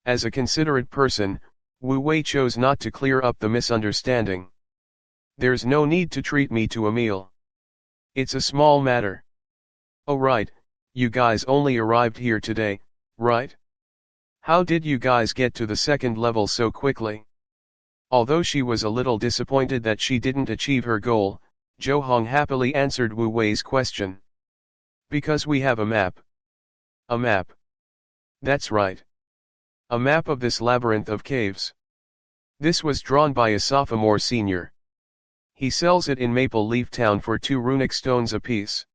Speaker 1: As a considerate person, Wu Wei chose not to clear up the misunderstanding. There's no need to treat me to a meal. It's a small matter. Oh right, you guys only arrived here today, right? How did you guys get to the second level so quickly? Although she was a little disappointed that she didn't achieve her goal, Jo Hong happily answered Wu Wei's question. Because we have a map. A map. That's right. A map of this labyrinth of caves. This was drawn by a sophomore senior. He sells it in Maple Leaf Town for 2 runic stones apiece.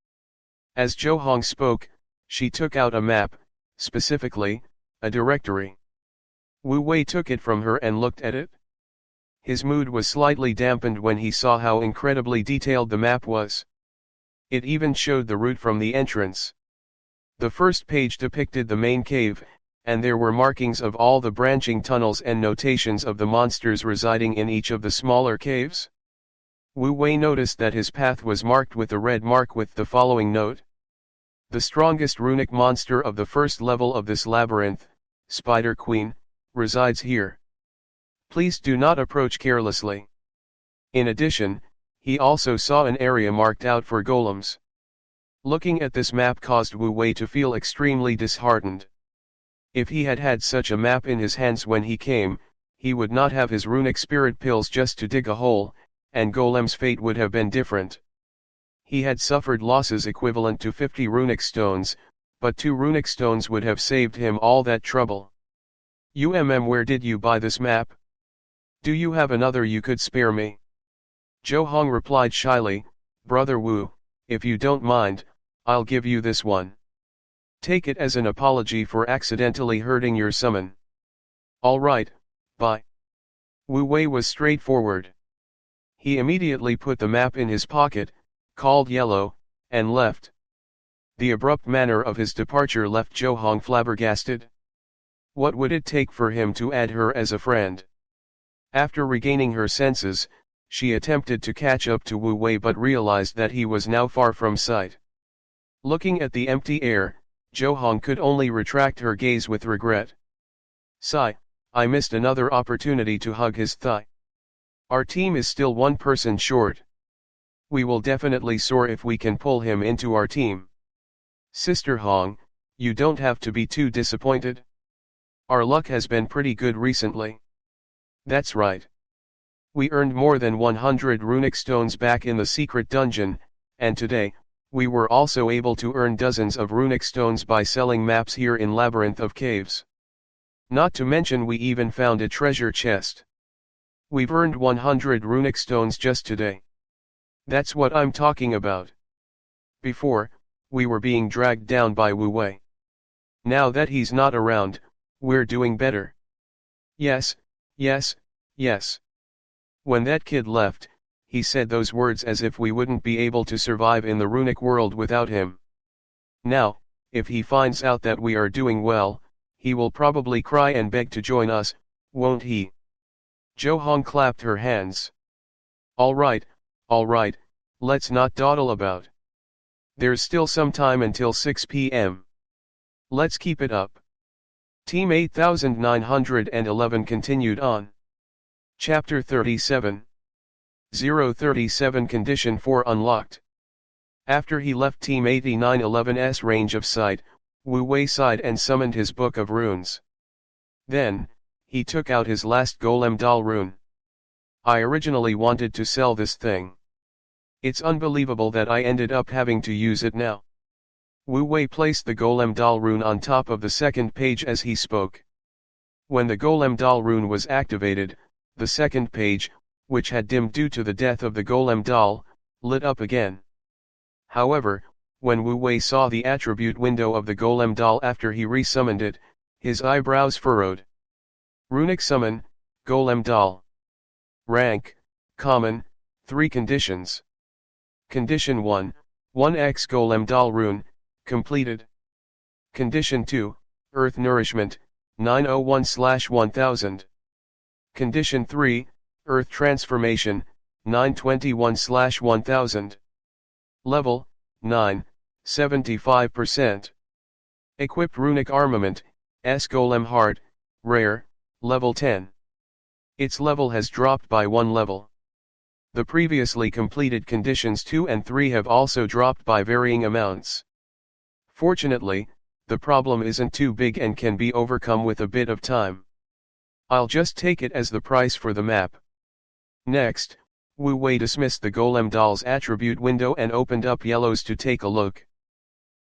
Speaker 1: As Jo Hong spoke, she took out a map, specifically, a directory. Wu Wei took it from her and looked at it. His mood was slightly dampened when he saw how incredibly detailed the map was. It even showed the route from the entrance. The first page depicted the main cave, and there were markings of all the branching tunnels and notations of the monsters residing in each of the smaller caves. Wu Wei noticed that his path was marked with a red mark with the following note. The strongest runic monster of the first level of this labyrinth, Spider Queen, resides here. Please do not approach carelessly. In addition, he also saw an area marked out for golems. Looking at this map caused Wu Wei to feel extremely disheartened. If he had had such a map in his hands when he came, he would not have his runic spirit pills just to dig a hole, and Golem's fate would have been different. He had suffered losses equivalent to 50 runic stones, but 2 runic stones would have saved him all that trouble. Where did you buy this map? Do you have another you could spare me? Zhou Hong replied shyly, Brother Wu, if you don't mind, I'll give you this one. Take it as an apology for accidentally hurting your summon. Alright, bye. Wu Wei was straightforward. He immediately put the map in his pocket, called Yellow, and left. The abrupt manner of his departure left Zhou Hong flabbergasted. What would it take for him to add her as a friend? After regaining her senses, she attempted to catch up to Wu Wei but realized that he was now far from sight. Looking at the empty air, Zhou Hong could only retract her gaze with regret. Sigh, I missed another opportunity to hug his thigh. Our team is still one person short. We will definitely soar if we can pull him into our team. Sister Hong, you don't have to be too disappointed. Our luck has been pretty good recently. That's right. We earned more than 100 runic stones back in the secret dungeon, and today, we were also able to earn dozens of runic stones by selling maps here in Labyrinth of Caves. Not to mention we even found a treasure chest. We've earned 100 runic stones just today. That's what I'm talking about. Before, we were being dragged down by Wu Wei. Now that he's not around, we're doing better. Yes, yes, yes. When that kid left, he said those words as if we wouldn't be able to survive in the runic world without him. Now, if he finds out that we are doing well, he will probably cry and beg to join us, won't he? Zhou Hong clapped her hands. All right, let's not dawdle about. There's still some time until 6 p.m. Let's keep it up. Team 8911 continued on. Chapter 37. 037 Condition 4 unlocked. After he left Team 8911's range of sight, Wu Wei sighed and summoned his Book of Runes. Then, he took out his last Golem doll rune. I originally wanted to sell this thing. It's unbelievable that I ended up having to use it now. Wu Wei placed the Golem doll rune on top of the second page as he spoke. When the Golem doll rune was activated, the second page, which had dimmed due to the death of the Golem doll, lit up again. However, when Wu Wei saw the attribute window of the Golem doll after he resummoned it, his eyebrows furrowed. Runic Summon, Golem doll. Rank, Common, 3 conditions. Condition 1, 1x Golem doll rune, completed. Condition 2, Earth Nourishment, 901/1000. Condition 3, Earth Transformation, 921/1000. Level, 9, 75%. Equipped Runic Armament, S Golem Heart, Rare, Level 10. Its level has dropped by 1 level. The previously completed conditions 2 and 3 have also dropped by varying amounts. Fortunately, the problem isn't too big and can be overcome with a bit of time. I'll just take it as the price for the map. Next, Wu Wei dismissed the Golem doll's attribute window and opened up Yellow's to take a look.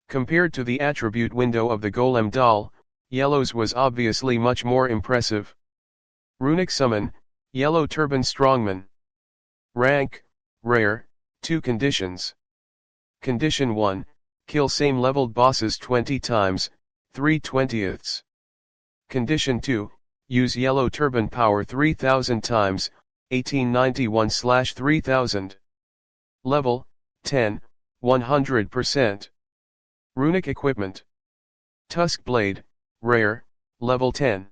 Speaker 1: Compared to the attribute window of the Golem doll, Yellow's was obviously much more impressive. Runic Summon, Yellow Turban Strongman. Rank, Rare, 2 conditions. Condition 1, kill same leveled bosses 20 times, 3/20. Condition 2, use yellow turban power 3000 times, 1891/3000. Level, 10, 100%. Runic equipment. Tusk blade, rare, level 10.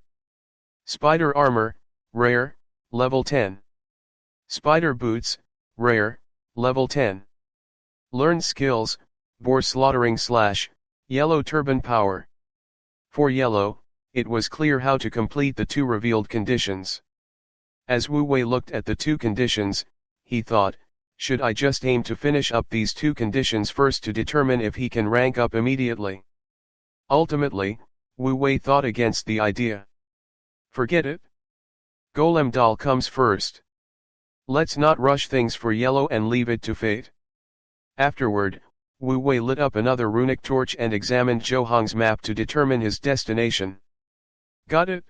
Speaker 1: Spider armor, rare, level 10. Spider boots, rare, level 10. Learn skills, boar slaughtering / yellow turban power. For yellow, it was clear how to complete the two revealed conditions. As Wu Wei looked at the two conditions, he thought, should I just aim to finish up these two conditions first to determine if he can rank up immediately? Ultimately, Wu Wei thought against the idea. Forget it. Golem doll comes first. Let's not rush things for yellow and leave it to fate. Afterward, Wu Wei lit up another runic torch and examined Zhou map to determine his destination. Got it?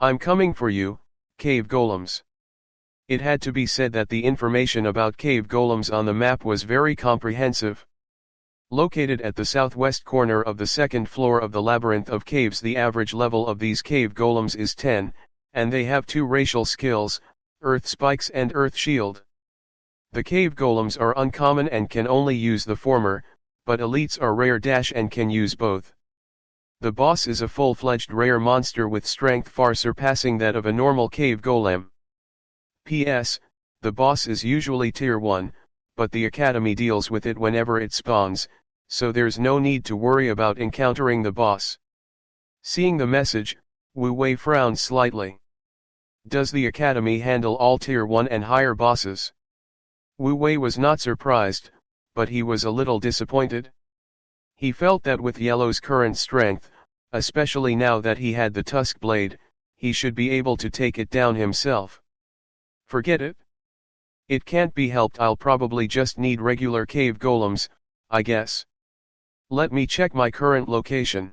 Speaker 1: I'm coming for you, cave golems. It had to be said that the information about cave golems on the map was very comprehensive. Located at the southwest corner of the second floor of the labyrinth of caves, the average level of these cave golems is 10, and they have two racial skills, Earth Spikes and Earth Shield. The cave golems are uncommon and can only use the former, but elites are rare - and can use both. The boss is a full-fledged rare monster with strength far surpassing that of a normal cave golem. P.S. The boss is usually tier 1, but the academy deals with it whenever it spawns, so there's no need to worry about encountering the boss. Seeing the message, Wu Wei frowned slightly. Does the academy handle all tier 1 and higher bosses? Wu Wei was not surprised, but he was a little disappointed. He felt that with Yellow's current strength, especially now that he had the Tusk Blade, he should be able to take it down himself. Forget it. It can't be helped, I'll probably just need regular cave golems, I guess. Let me check my current location.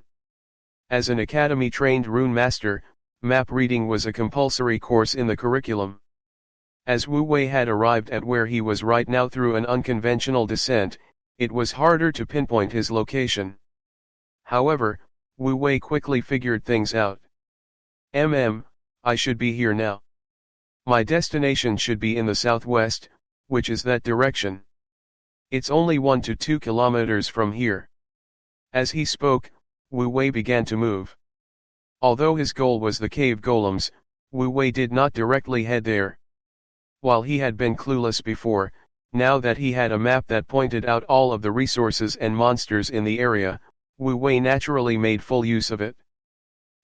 Speaker 1: As an academy-trained rune master, map reading was a compulsory course in the curriculum. As Wu Wei had arrived at where he was right now through an unconventional descent, it was harder to pinpoint his location. However, Wu Wei quickly figured things out. I should be here now. My destination should be in the southwest, which is that direction. It's only 1 to 2 kilometers from here. As he spoke, Wu Wei began to move. Although his goal was the cave golems, Wu Wei did not directly head there. While he had been clueless before, now that he had a map that pointed out all of the resources and monsters in the area, Wu Wei naturally made full use of it.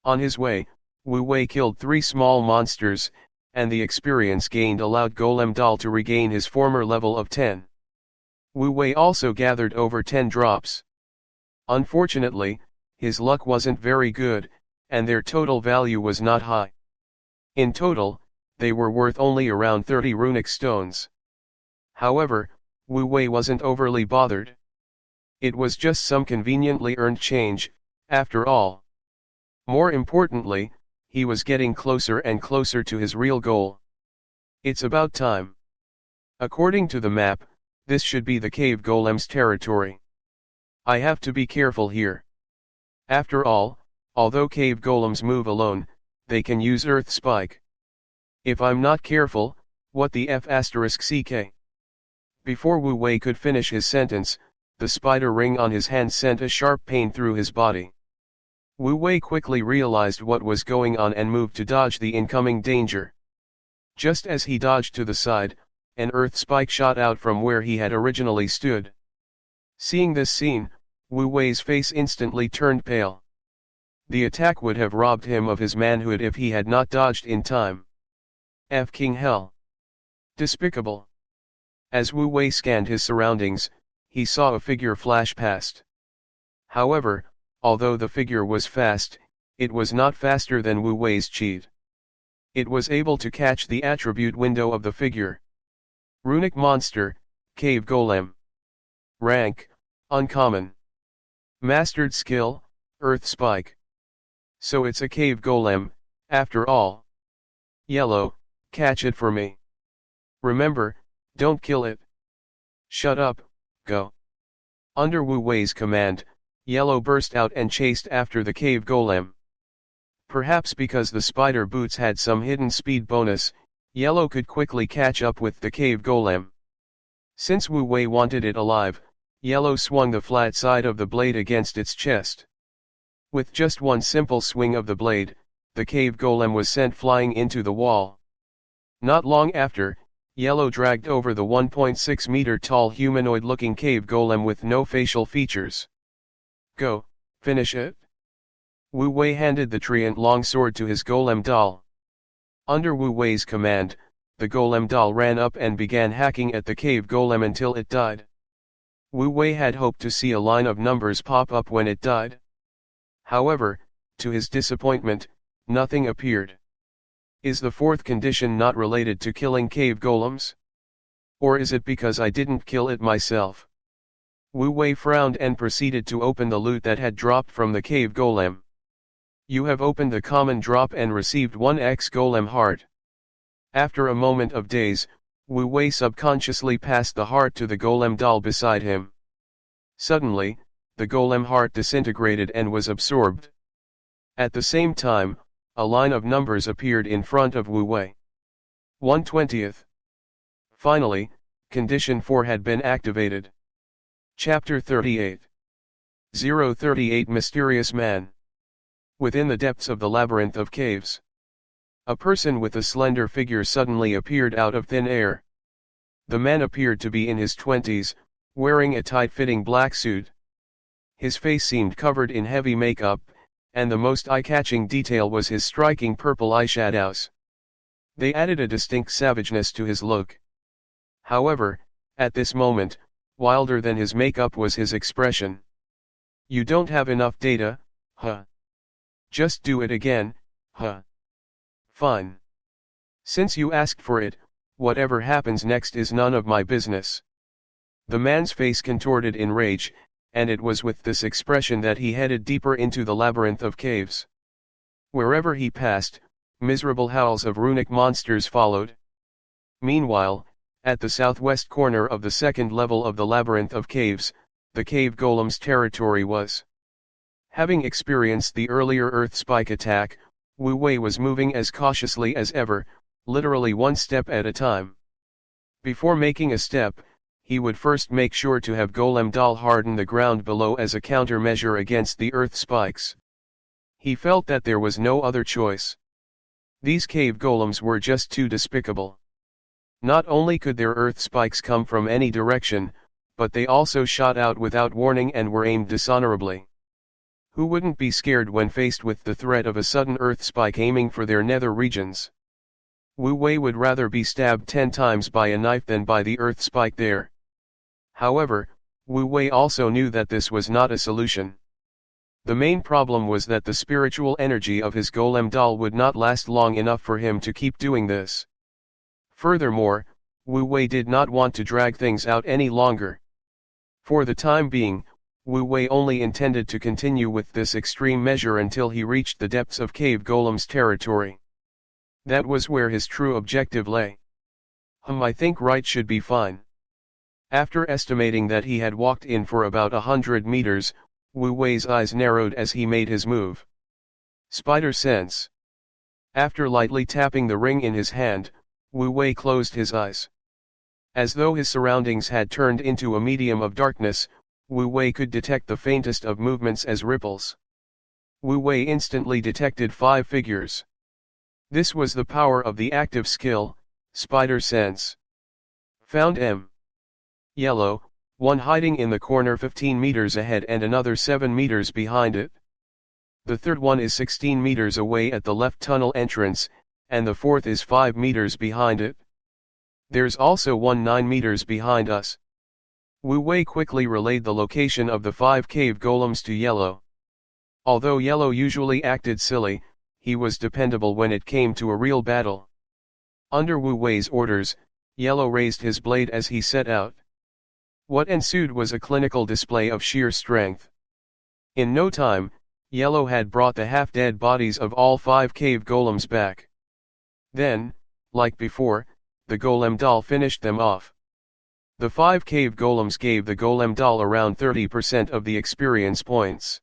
Speaker 1: On his way, Wu Wei killed 3 small monsters, and the experience gained allowed Golem Doll to regain his former level of 10. Wu Wei also gathered over 10 drops. Unfortunately, his luck wasn't very good, and their total value was not high. In total, they were worth only around 30 runic stones. However, Wu Wei wasn't overly bothered. It was just some conveniently earned change, after all. More importantly, he was getting closer and closer to his real goal. It's about time. According to the map, this should be the cave golem's territory. I have to be careful here. After all, although cave golems move alone, they can use Earth Spike. If I'm not careful, what the f***ck? Before Wu Wei could finish his sentence, the spider ring on his hand sent a sharp pain through his body. Wu Wei quickly realized what was going on and moved to dodge the incoming danger. Just as he dodged to the side, an earth spike shot out from where he had originally stood. Seeing this scene, Wu Wei's face instantly turned pale. The attack would have robbed him of his manhood if he had not dodged in time. King hell. Despicable. As Wu Wei scanned his surroundings, he saw a figure flash past. However, although the figure was fast, it was not faster than Wu Wei's cheat. It was able to catch the attribute window of the figure. Runic monster, cave golem. Rank, uncommon. Mastered skill, earth spike. So it's a cave golem, after all. Yellow, catch it for me. Remember, don't kill it. Shut up, go. Under Wu Wei's command, Yellow burst out and chased after the cave golem. Perhaps because the spider boots had some hidden speed bonus, Yellow could quickly catch up with the cave golem. Since Wu Wei wanted it alive, Yellow swung the flat side of the blade against its chest. With just one simple swing of the blade, the cave golem was sent flying into the wall. Not long after, Yellow dragged over the 1.6-meter tall humanoid-looking cave golem with no facial features. Go, finish it. Wu Wei handed the treant longsword to his golem doll. Under Wu Wei's command, the golem doll ran up and began hacking at the cave golem until it died. Wu Wei had hoped to see a line of numbers pop up when it died. However, to his disappointment, nothing appeared. Is the fourth condition not related to killing cave golems? Or is it because I didn't kill it myself? Wu Wei frowned and proceeded to open the loot that had dropped from the cave golem. You have opened the common drop and received 1x golem heart. After a moment of daze, Wu Wei subconsciously passed the heart to the golem doll beside him. Suddenly, the golem heart disintegrated and was absorbed. At the same time, a line of numbers appeared in front of Wu Wei. 1/20. Finally, Condition 4 had been activated. Chapter 38. 038 Mysterious Man. Within the depths of the labyrinth of caves, a person with a slender figure suddenly appeared out of thin air. The man appeared to be in his 20s, wearing a tight-fitting black suit. His face seemed covered in heavy makeup, and the most eye-catching detail was his striking purple eyeshadows. They added a distinct savageness to his look. However, at this moment, wilder than his makeup was his expression. You don't have enough data, huh? Just do it again, huh? Fine. Since you asked for it, whatever happens next is none of my business. The man's face contorted in rage, and it was with this expression that he headed deeper into the labyrinth of caves. Wherever he passed, miserable howls of runic monsters followed. Meanwhile, at the southwest corner of the second level of the labyrinth of caves, the cave golem's territory was. Having experienced the earlier earth spike attack, Wu Wei was moving as cautiously as ever, literally one step at a time. Before making a step, he would first make sure to have Golem Doll harden the ground below as a countermeasure against the earth spikes. He felt that there was no other choice. These cave golems were just too despicable. Not only could their earth spikes come from any direction, but they also shot out without warning and were aimed dishonorably. Who wouldn't be scared when faced with the threat of a sudden earth spike aiming for their nether regions? Wu Wei would rather be stabbed 10 times by a knife than by the earth spike there. However, Wu Wei also knew that this was not a solution. The main problem was that the spiritual energy of his golem doll would not last long enough for him to keep doing this. Furthermore, Wu Wei did not want to drag things out any longer. For the time being, Wu Wei only intended to continue with this extreme measure until he reached the depths of Cave Golem's territory. That was where his true objective lay. I think right should be fine. After estimating that he had walked in for about 100 meters, Wu Wei's eyes narrowed as he made his move. Spider sense. After lightly tapping the ring in his hand, Wu Wei closed his eyes. As though his surroundings had turned into a medium of darkness, Wu Wei could detect the faintest of movements as ripples. Wu Wei instantly detected 5 figures. This was the power of the active skill, Spider Sense. Found M. Yellow, one hiding in the corner 15 meters ahead and another 7 meters behind it. The third one is 16 meters away at the left tunnel entrance, and the fourth is 5 meters behind it. There's also one 9 meters behind us. Wu Wei quickly relayed the location of the 5 cave golems to Yellow. Although Yellow usually acted silly, he was dependable when it came to a real battle. Under Wu Wei's orders, Yellow raised his blade as he set out. What ensued was a clinical display of sheer strength. In no time, Yellow had brought the half-dead bodies of all 5 cave golems back. Then, like before, the golem doll finished them off. The 5 cave golems gave the golem doll around 30% of the experience points.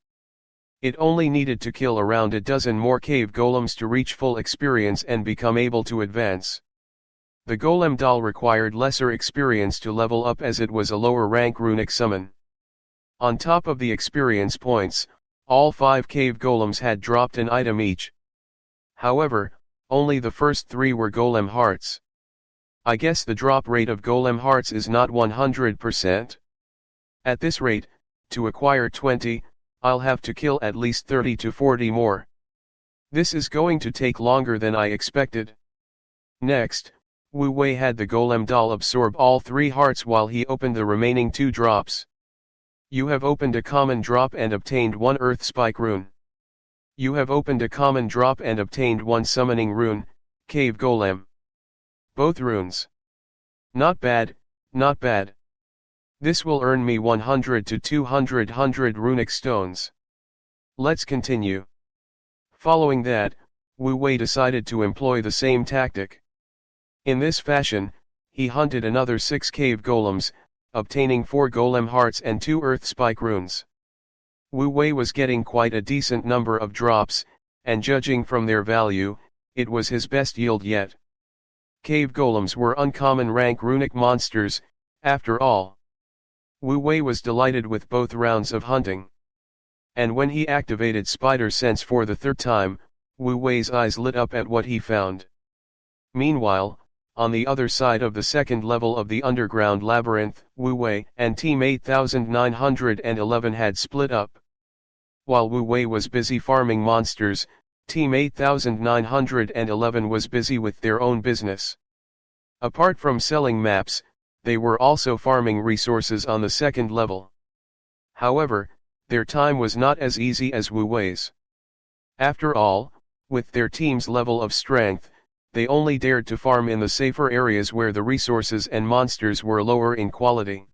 Speaker 1: It only needed to kill around a dozen more cave golems to reach full experience and become able to advance. The golem doll required lesser experience to level up as it was a lower rank runic summon. On top of the experience points, all 5 cave golems had dropped an item each. However, only the first 3 were golem hearts. I guess the drop rate of golem hearts is not 100%. At this rate, to acquire 20, I'll have to kill at least 30 to 40 more. This is going to take longer than I expected. Next, Wu Wei had the golem doll absorb all 3 hearts while he opened the remaining 2 drops. You have opened a common drop and obtained 1 earth spike rune. You have opened a common drop and obtained 1 summoning rune, cave golem. Both runes. Not bad, not bad. This will earn me 100 to 200 runic stones. Let's continue. Following that, Wu Wei decided to employ the same tactic. In this fashion, he hunted another 6 cave golems, obtaining 4 golem hearts and 2 earth spike runes. Wu Wei was getting quite a decent number of drops, and judging from their value, it was his best yield yet. Cave golems were uncommon rank runic monsters, after all. Wu Wei was delighted with both rounds of hunting. And when he activated spider sense for the 3rd time, Wu Wei's eyes lit up at what he found. Meanwhile, on the other side of the 2nd level of the underground labyrinth, Wu Wei and Team 8911 had split up. While Wu Wei was busy farming monsters, Team 8911 was busy with their own business. Apart from selling maps, they were also farming resources on the 2nd level. However, their time was not as easy as Wu Wei's. After all, with their team's level of strength, they only dared to farm in the safer areas where the resources and monsters were lower in quality.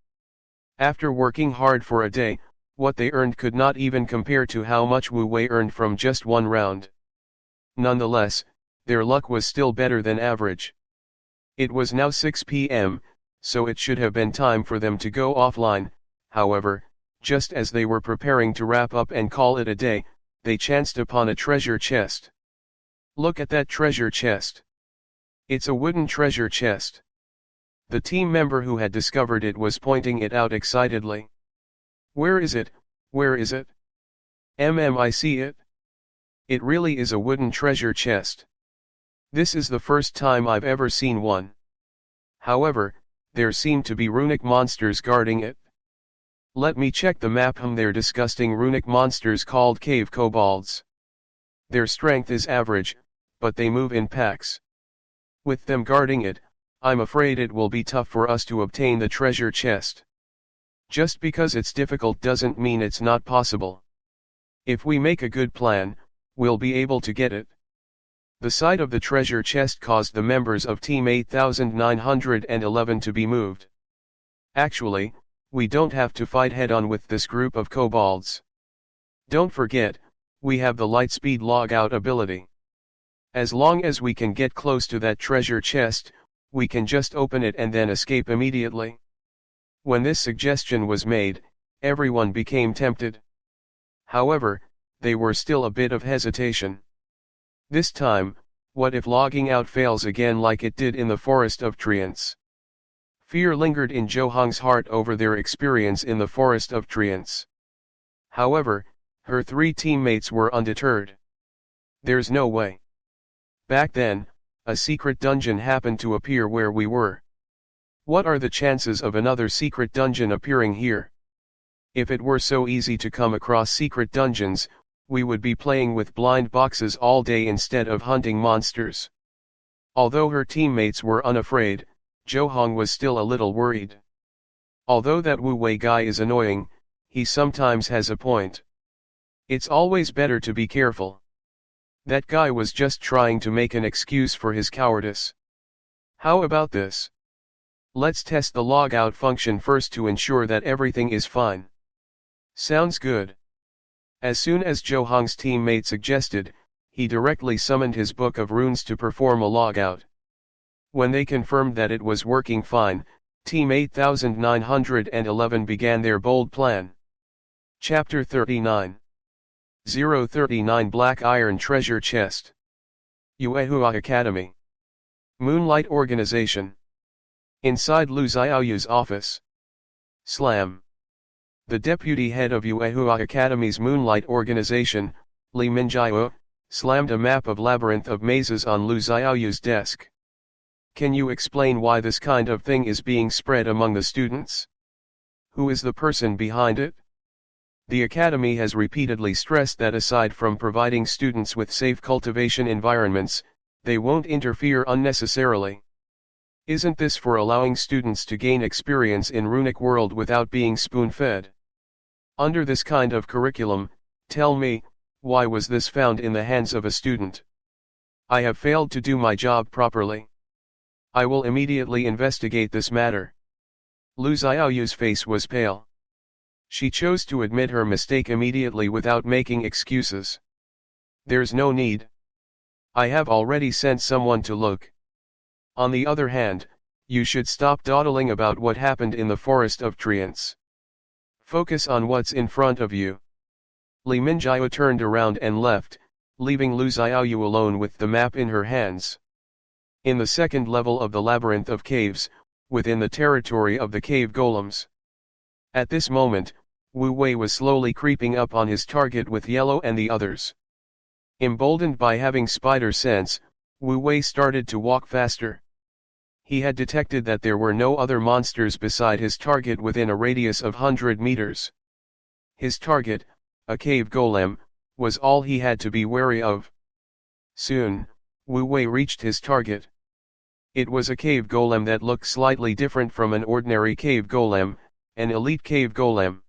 Speaker 1: After working hard for a day, what they earned could not even compare to how much Wu Wei earned from just 1 round. Nonetheless, their luck was still better than average. It was now 6 p.m., so it should have been time for them to go offline. However, just as they were preparing to wrap up and call it a day, they chanced upon a treasure chest. Look at that treasure chest. It's a wooden treasure chest. The team member who had discovered it was pointing it out excitedly. Where is it? Where is it? I see it. It really is a wooden treasure chest. This is the first time I've ever seen one. However, there seem to be runic monsters guarding it. Let me check the map. They're disgusting runic monsters called cave kobolds. Their strength is average, but they move in packs. With them guarding it, I'm afraid it will be tough for us to obtain the treasure chest. Just because it's difficult doesn't mean it's not possible. If we make a good plan, we'll be able to get it. The sight of the treasure chest caused the members of Team 8911 to be moved. Actually, we don't have to fight head-on with this group of kobolds. Don't forget, we have the lightspeed logout ability. As long as we can get close to that treasure chest, we can just open it and then escape immediately. When this suggestion was made, everyone became tempted. However, they were still a bit of hesitation. This time, what if logging out fails again like it did in the Forest of Treants? Fear lingered in Zhou Hong's heart over their experience in the Forest of Treants. However, her 3 teammates were undeterred. There's no way. Back then, a secret dungeon happened to appear where we were. What are the chances of another secret dungeon appearing here? If it were so easy to come across secret dungeons, we would be playing with blind boxes all day instead of hunting monsters. Although her teammates were unafraid, Zhou Hong was still a little worried. Although that Wu Wei guy is annoying, he sometimes has a point. It's always better to be careful. That guy was just trying to make an excuse for his cowardice. How about this? Let's test the logout function first to ensure that everything is fine. Sounds good. As soon as Zhou Hong's teammate suggested, he directly summoned his book of runes to perform a logout. When they confirmed that it was working fine, Team 8911 began their bold plan. Chapter 39. 039 Black Iron Treasure Chest. Yuehua Academy. Moonlight Organization. Inside Lu Xiaoyu's office. Slam. The deputy head of Yuehua Academy's Moonlight Organization, Li Minjiao, slammed a map of labyrinth of mazes on Lu Xiaoyu's desk. Can you explain why this kind of thing is being spread among the students? Who is the person behind it? The academy has repeatedly stressed that aside from providing students with safe cultivation environments, they won't interfere unnecessarily. Isn't this for allowing students to gain experience in runic world without being spoon-fed? Under this kind of curriculum, tell me, why was this found in the hands of a student? I have failed to do my job properly. I will immediately investigate this matter. Lu Xiaoyu's face was pale. She chose to admit her mistake immediately without making excuses. There's no need. I have already sent someone to look. On the other hand, you should stop dawdling about what happened in the forest of treants. Focus on what's in front of you. Li Minjiao turned around and left, leaving Lu Xiaoyu alone with the map in her hands. In the second level of the labyrinth of caves, within the territory of the cave golems. At this moment, Wu Wei was slowly creeping up on his target with Yellow and the others. Emboldened by having spider sense, Wu Wei started to walk faster. He had detected that there were no other monsters beside his target within a radius of 100 meters. His target, a cave golem, was all he had to be wary of. Soon, Wu Wei reached his target. It was a cave golem that looked slightly different from an ordinary cave golem, an elite cave golem.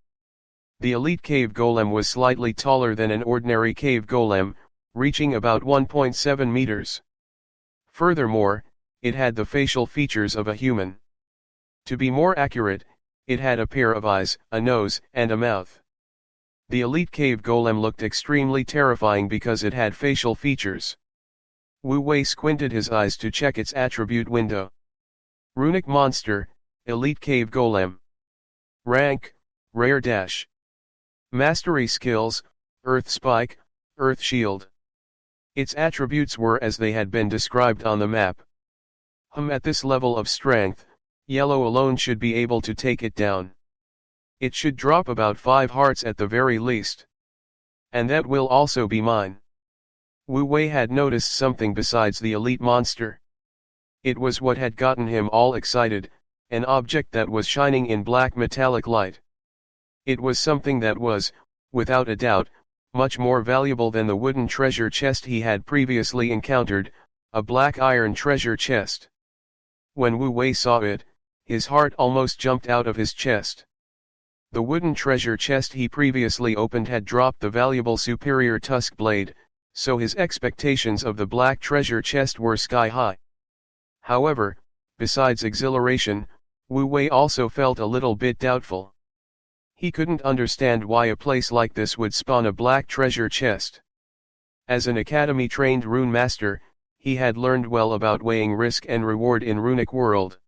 Speaker 1: The elite cave golem was slightly taller than an ordinary cave golem, reaching about 1.7 meters. Furthermore, it had the facial features of a human. To be more accurate, it had a pair of eyes, a nose, and a mouth. The elite cave golem looked extremely terrifying because it had facial features. Wu Wei squinted his eyes to check its attribute window. Runic monster, elite cave golem. Rank, rare dash. Mastery skills, earth spike, earth shield. Its attributes were as they had been described on the map. At this level of strength, Yellow alone should be able to take it down. It should drop about 5 hearts at the very least. And that will also be mine. Wu Wei had noticed something besides the elite monster. It was what had gotten him all excited, an object that was shining in black metallic light. It was something that was, without a doubt, much more valuable than the wooden treasure chest he had previously encountered, a black iron treasure chest. When Wu Wei saw it, his heart almost jumped out of his chest. The wooden treasure chest he previously opened had dropped the valuable superior tusk blade, so his expectations of the black treasure chest were sky high. However, besides exhilaration, Wu Wei also felt a little bit doubtful. He couldn't understand why a place like this would spawn a black treasure chest. As an academy-trained rune master, he had learned well about weighing risk and reward in runic world.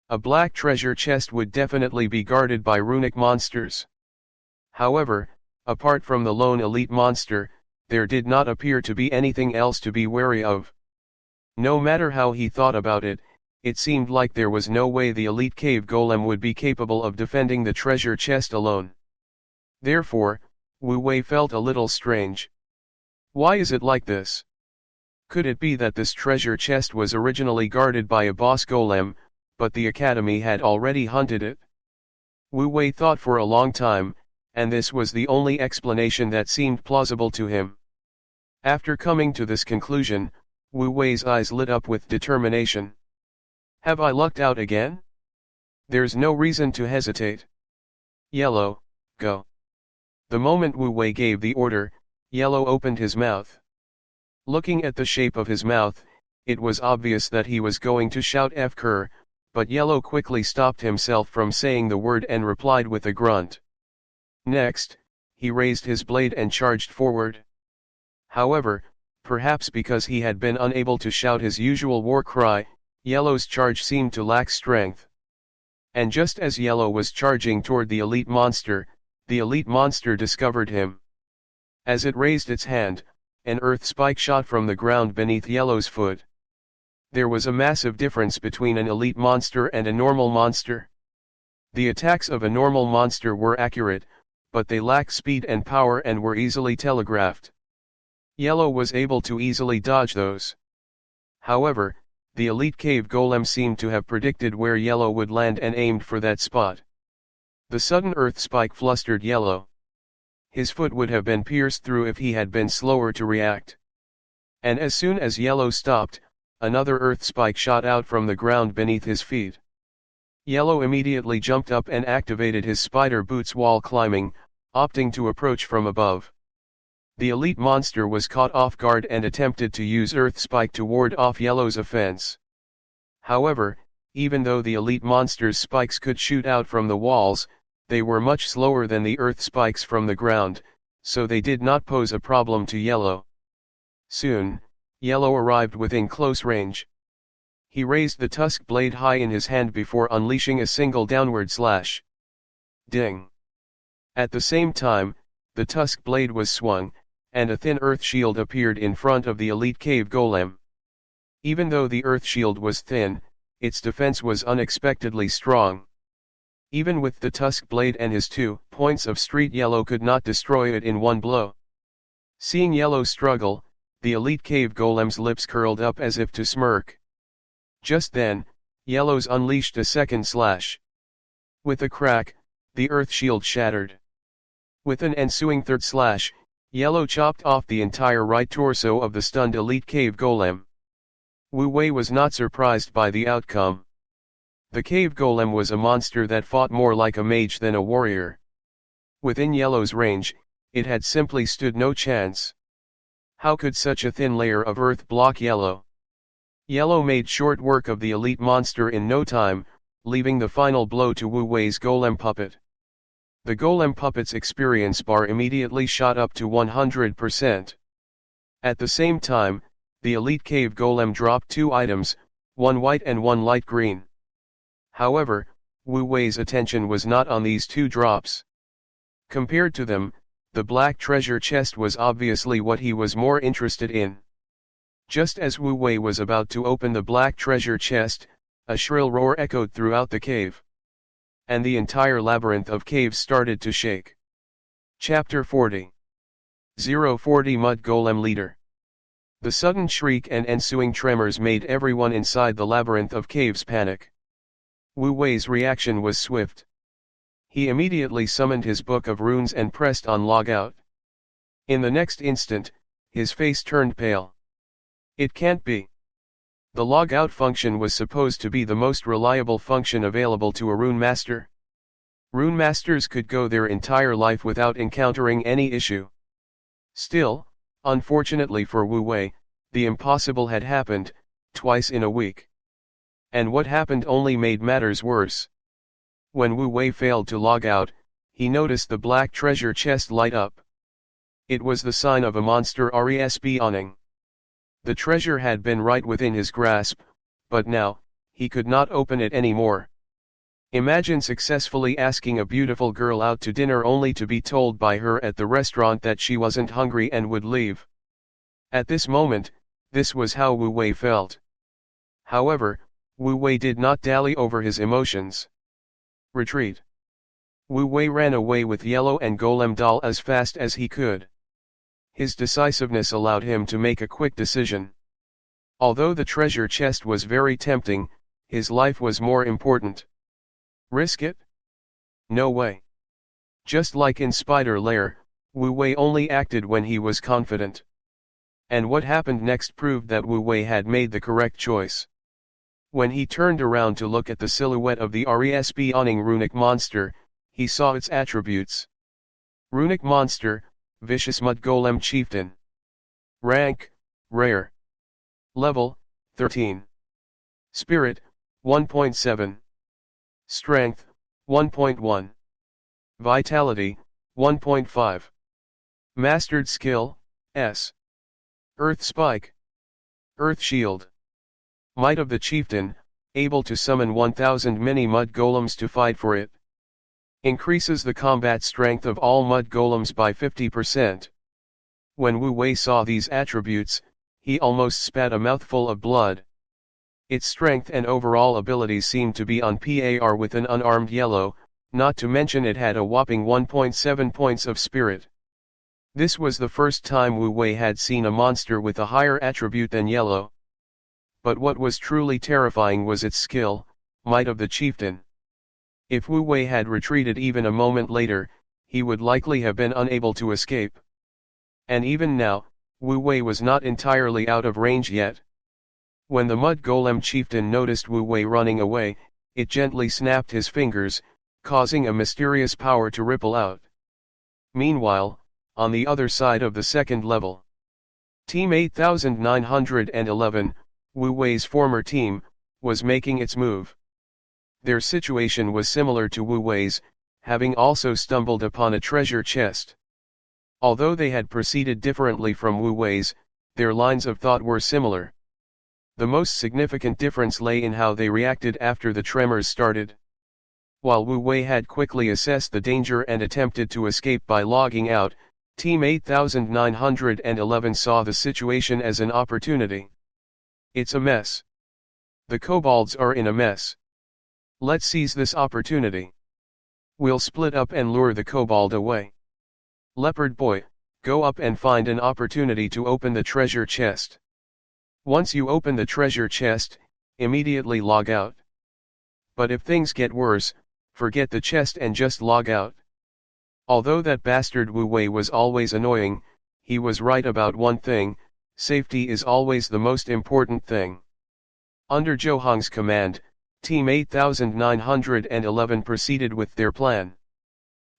Speaker 1: A black treasure chest would definitely be guarded by runic monsters. However, apart from the lone elite monster, there did not appear to be anything else to be wary of. No matter how he thought about it, it seemed like there was no way the elite cave golem would be capable of defending the treasure chest alone. Therefore, Wu Wei felt a little strange. Why is it like this? Could it be that this treasure chest was originally guarded by a boss golem, but the academy had already hunted it? Wu Wei thought for a long time, and this was the only explanation that seemed plausible to him. After coming to this conclusion, Wu Wei's eyes lit up with determination. Have I lucked out again? There's no reason to hesitate. Yellow, go. The moment Wu Wei gave the order, Yellow opened his mouth. Looking at the shape of his mouth, it was obvious that he was going to shout F-Ker, but Yellow quickly stopped himself from saying the word and replied with a grunt. Next, he raised his blade and charged forward. However, perhaps because he had been unable to shout his usual war cry, Yellow's charge seemed to lack strength. And just as Yellow was charging toward the elite monster discovered him. As it raised its hand, an earth spike shot from the ground beneath Yellow's foot. There was a massive difference between an elite monster and a normal monster. The attacks of a normal monster were accurate, but they lacked speed and power and were easily telegraphed. Yellow was able to easily dodge those. However, the elite cave golem seemed to have predicted where Yellow would land and aimed for that spot. The sudden earth spike flustered Yellow. His foot would have been pierced through if he had been slower to react. And as soon as Yellow stopped, another earth spike shot out from the ground beneath his feet. Yellow immediately jumped up and activated his spider boots while climbing, opting to approach from above. The elite monster was caught off guard and attempted to use Earth Spike to ward off Yellow's offense. However, even though the elite monster's spikes could shoot out from the walls, they were much slower than the Earth Spikes from the ground, so they did not pose a problem to Yellow. Soon, Yellow arrived within close range. He raised the tusk blade high in his hand before unleashing a single downward slash. Ding! At the same time, the tusk blade was swung, and a thin earth shield appeared in front of the elite cave golem. Even though the earth shield was thin, its defense was unexpectedly strong. Even with the tusk blade and his 2 points of street, Yellow could not destroy it in one blow. Seeing Yellow struggle, the elite cave golem's lips curled up as if to smirk. Just then, Yellow's unleashed a second slash. With a crack, the earth shield shattered. With an ensuing third slash, Yellow chopped off the entire right torso of the stunned elite cave golem. Wu Wei was not surprised by the outcome. The cave golem was a monster that fought more like a mage than a warrior. Within Yellow's range, it had simply stood no chance. How could such a thin layer of earth block Yellow? Yellow made short work of the elite monster in no time, leaving the final blow to Wu Wei's golem puppet. The golem puppet's experience bar immediately shot up to 100%. At the same time, the elite cave golem dropped 2 items, one white and one light green. However, Wu Wei's attention was not on these 2 drops. Compared to them, the black treasure chest was obviously what he was more interested in. Just as Wu Wei was about to open the black treasure chest, a shrill roar echoed throughout the cave. And the entire labyrinth of caves started to shake. Chapter 40. 040 Mud Golem Leader. The sudden shriek and ensuing tremors made everyone inside the labyrinth of caves panic. Wu Wei's reaction was swift. He immediately summoned his book of runes and pressed on logout. In the next instant, his face turned pale. It can't be. The logout function was supposed to be the most reliable function available to a rune master. Rune masters could go their entire life without encountering any issue. Still, unfortunately for Wu Wei, the impossible had happened, twice in a week. And what happened only made matters worse. When Wu Wei failed to log out, he noticed the black treasure chest light up. It was the sign of a monster respawning. The treasure had been right within his grasp, but now, he could not open it anymore. Imagine successfully asking a beautiful girl out to dinner only to be told by her at the restaurant that she wasn't hungry and would leave. At this moment, this was how Wu Wei felt. However, Wu Wei did not dally over his emotions. Retreat. Wu Wei ran away with Yellow and Golem Doll as fast as he could. His decisiveness allowed him to make a quick decision. Although the treasure chest was very tempting, his life was more important. Risk it? No way. Just like in Spider Lair, Wu Wei only acted when he was confident. And what happened next proved that Wu Wei had made the correct choice. When he turned around to look at the silhouette of the respawning runic monster, he saw its attributes. Runic monster, vicious mud golem chieftain. Rank, rare. Level, 13. Spirit, 1.7. Strength, 1.1. Vitality, 1.5. Mastered skill, S. Earth Spike. Earth Shield. Might of the Chieftain, able to summon 1000 mini mud golems to fight for it. Increases the combat strength of all mud golems by 50%. When Wu Wei saw these attributes, he almost spat a mouthful of blood. Its strength and overall abilities seemed to be on par with an unarmed yellow, not to mention it had a whopping 1.7 points of spirit. This was the first time Wu Wei had seen a monster with a higher attribute than yellow. But what was truly terrifying was its skill, might of the chieftain. If Wu Wei had retreated even a moment later, he would likely have been unable to escape. And even now, Wu Wei was not entirely out of range yet. When the mud golem chieftain noticed Wu Wei running away, it gently snapped his fingers, causing a mysterious power to ripple out. Meanwhile, on the other side of the second level, Team 8911, Wu Wei's former team, was making its move. Their situation was similar to Wu Wei's, having also stumbled upon a treasure chest. Although they had proceeded differently from Wu Wei's, their lines of thought were similar. The most significant difference lay in how they reacted after the tremors started. While Wu Wei had quickly assessed the danger and attempted to escape by logging out, Team 8911 saw the situation as an opportunity. It's a mess. The kobolds are in a mess. Let's seize this opportunity. We'll split up and lure the kobold away. Leopard Boy, go up and find an opportunity to open the treasure chest. Once you open the treasure chest, immediately log out. But if things get worse, forget the chest and just log out. Although that bastard Wu Wei was always annoying, he was right about one thing: safety is always the most important thing. Under Zhou Hong's command, Team 8911 proceeded with their plan.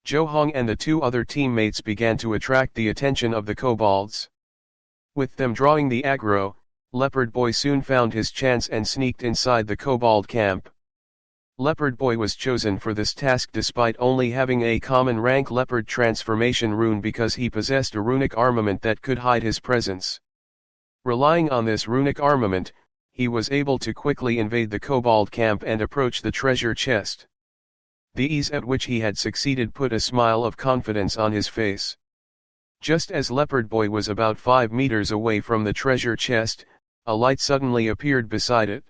Speaker 1: Zhou Hong and the two other teammates began to attract the attention of the kobolds. With them drawing the aggro, Leopard Boy soon found his chance and sneaked inside the kobold camp. Leopard Boy was chosen for this task despite only having a common rank leopard transformation rune because he possessed a runic armament that could hide his presence. Relying on this runic armament, he was able to quickly invade the kobold camp and approach the treasure chest. The ease at which he had succeeded put a smile of confidence on his face. Just as Leopard Boy was about 5 meters away from the treasure chest, a light suddenly appeared beside it.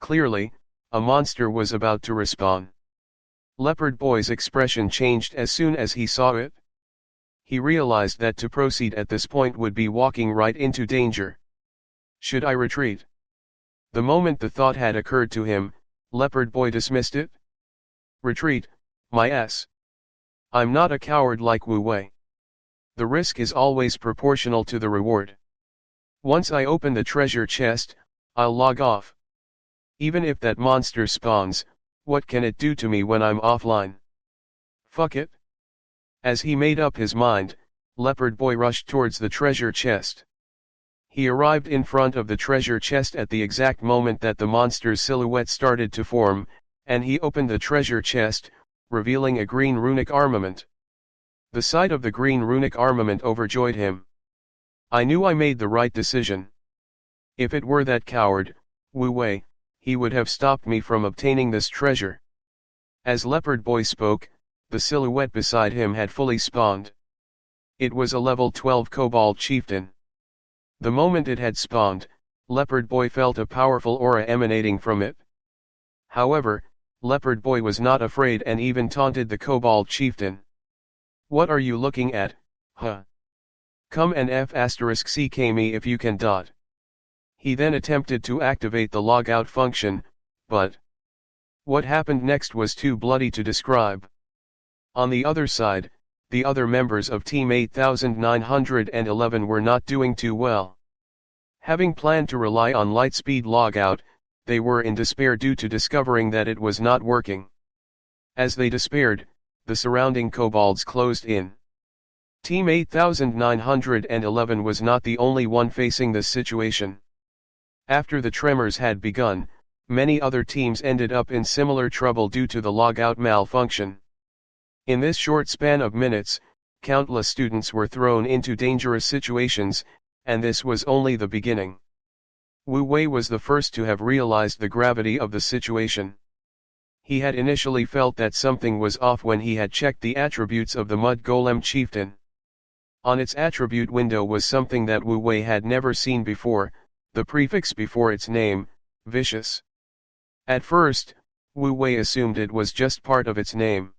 Speaker 1: Clearly, a monster was about to respawn. Leopard Boy's expression changed as soon as he saw it. He realized that to proceed at this point would be walking right into danger. Should I retreat? The moment the thought had occurred to him, Leopard Boy dismissed it. Retreat, my ass. I'm not a coward like Wu Wei. The risk is always proportional to the reward. Once I open the treasure chest, I'll log off. Even if that monster spawns, what can it do to me when I'm offline? Fuck it. As he made up his mind, Leopard Boy rushed towards the treasure chest. He arrived in front of the treasure chest at the exact moment that the monster's silhouette started to form, and he opened the treasure chest, revealing a green runic armament. The sight of the green runic armament overjoyed him. I knew I made the right decision. If it were that coward, Wu Wei, he would have stopped me from obtaining this treasure. As Leopard Boy spoke, the silhouette beside him had fully spawned. It was a level 12 kobold chieftain. The moment it had spawned, Leopard Boy felt a powerful aura emanating from it. However, Leopard Boy was not afraid and even taunted the kobold chieftain. What are you looking at, huh? Come and *ck me if you can. He then attempted to activate the logout function, but what happened next was too bloody to describe. On the other side, the other members of Team 8911 were not doing too well. Having planned to rely on lightspeed logout, they were in despair due to discovering that it was not working. As they despaired, the surrounding kobolds closed in. Team 8911 was not the only one facing this situation. After the tremors had begun, many other teams ended up in similar trouble due to the logout malfunction. In this short span of minutes, countless students were thrown into dangerous situations, and this was only the beginning. Wu Wei was the first to have realized the gravity of the situation. He had initially felt that something was off when he had checked the attributes of the Mud Golem chieftain. On its attribute window was something that Wu Wei had never seen before, the prefix before its name, vicious. At first, Wu Wei assumed it was just part of its name.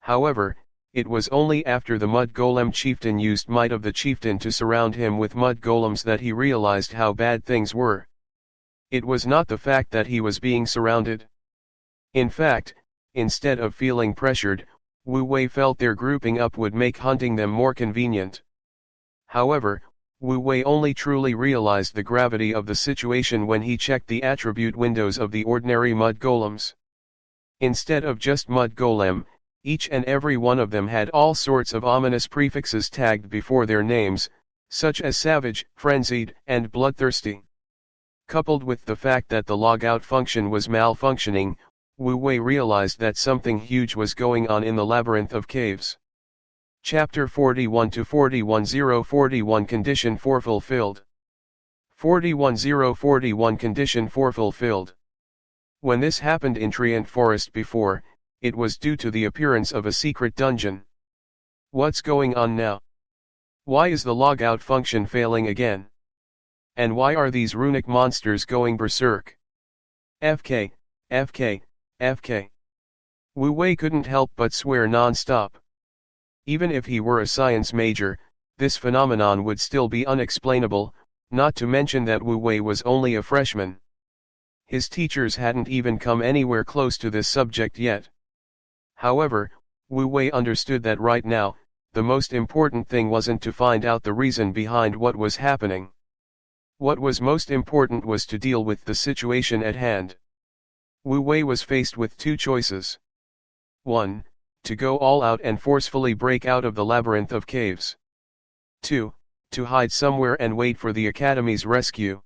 Speaker 1: However, it was only after the Mud Golem chieftain used might of the chieftain to surround him with mud golems that he realized how bad things were. It was not the fact that he was being surrounded. In fact, instead of feeling pressured, Wu Wei felt their grouping up would make hunting them more convenient. However, Wu Wei only truly realized the gravity of the situation when he checked the attribute windows of the ordinary mud golems. Instead of just mud golem, each and every one of them had all sorts of ominous prefixes tagged before their names, such as savage, frenzied, and bloodthirsty. Coupled with the fact that the logout function was malfunctioning, Wu Wei realized that something huge was going on in the labyrinth of caves. Chapter 41 to 41:041 Condition 4 Fulfilled. 41:041 Condition 4 Fulfilled. When this happened in Treant Forest before, it was due to the appearance of a secret dungeon. What's going on now? Why is the logout function failing again? And why are these runic monsters going berserk? FK, FK, FK. Wu Wei couldn't help but swear non-stop. Even if he were a science major, this phenomenon would still be unexplainable, not to mention that Wu Wei was only a freshman. His teachers hadn't even come anywhere close to this subject yet. However, Wu Wei understood that right now, the most important thing wasn't to find out the reason behind what was happening. What was most important was to deal with the situation at hand. Wu Wei was faced with two choices. 1. To go all out and forcefully break out of the labyrinth of caves. 2. To hide somewhere and wait for the Academy's rescue.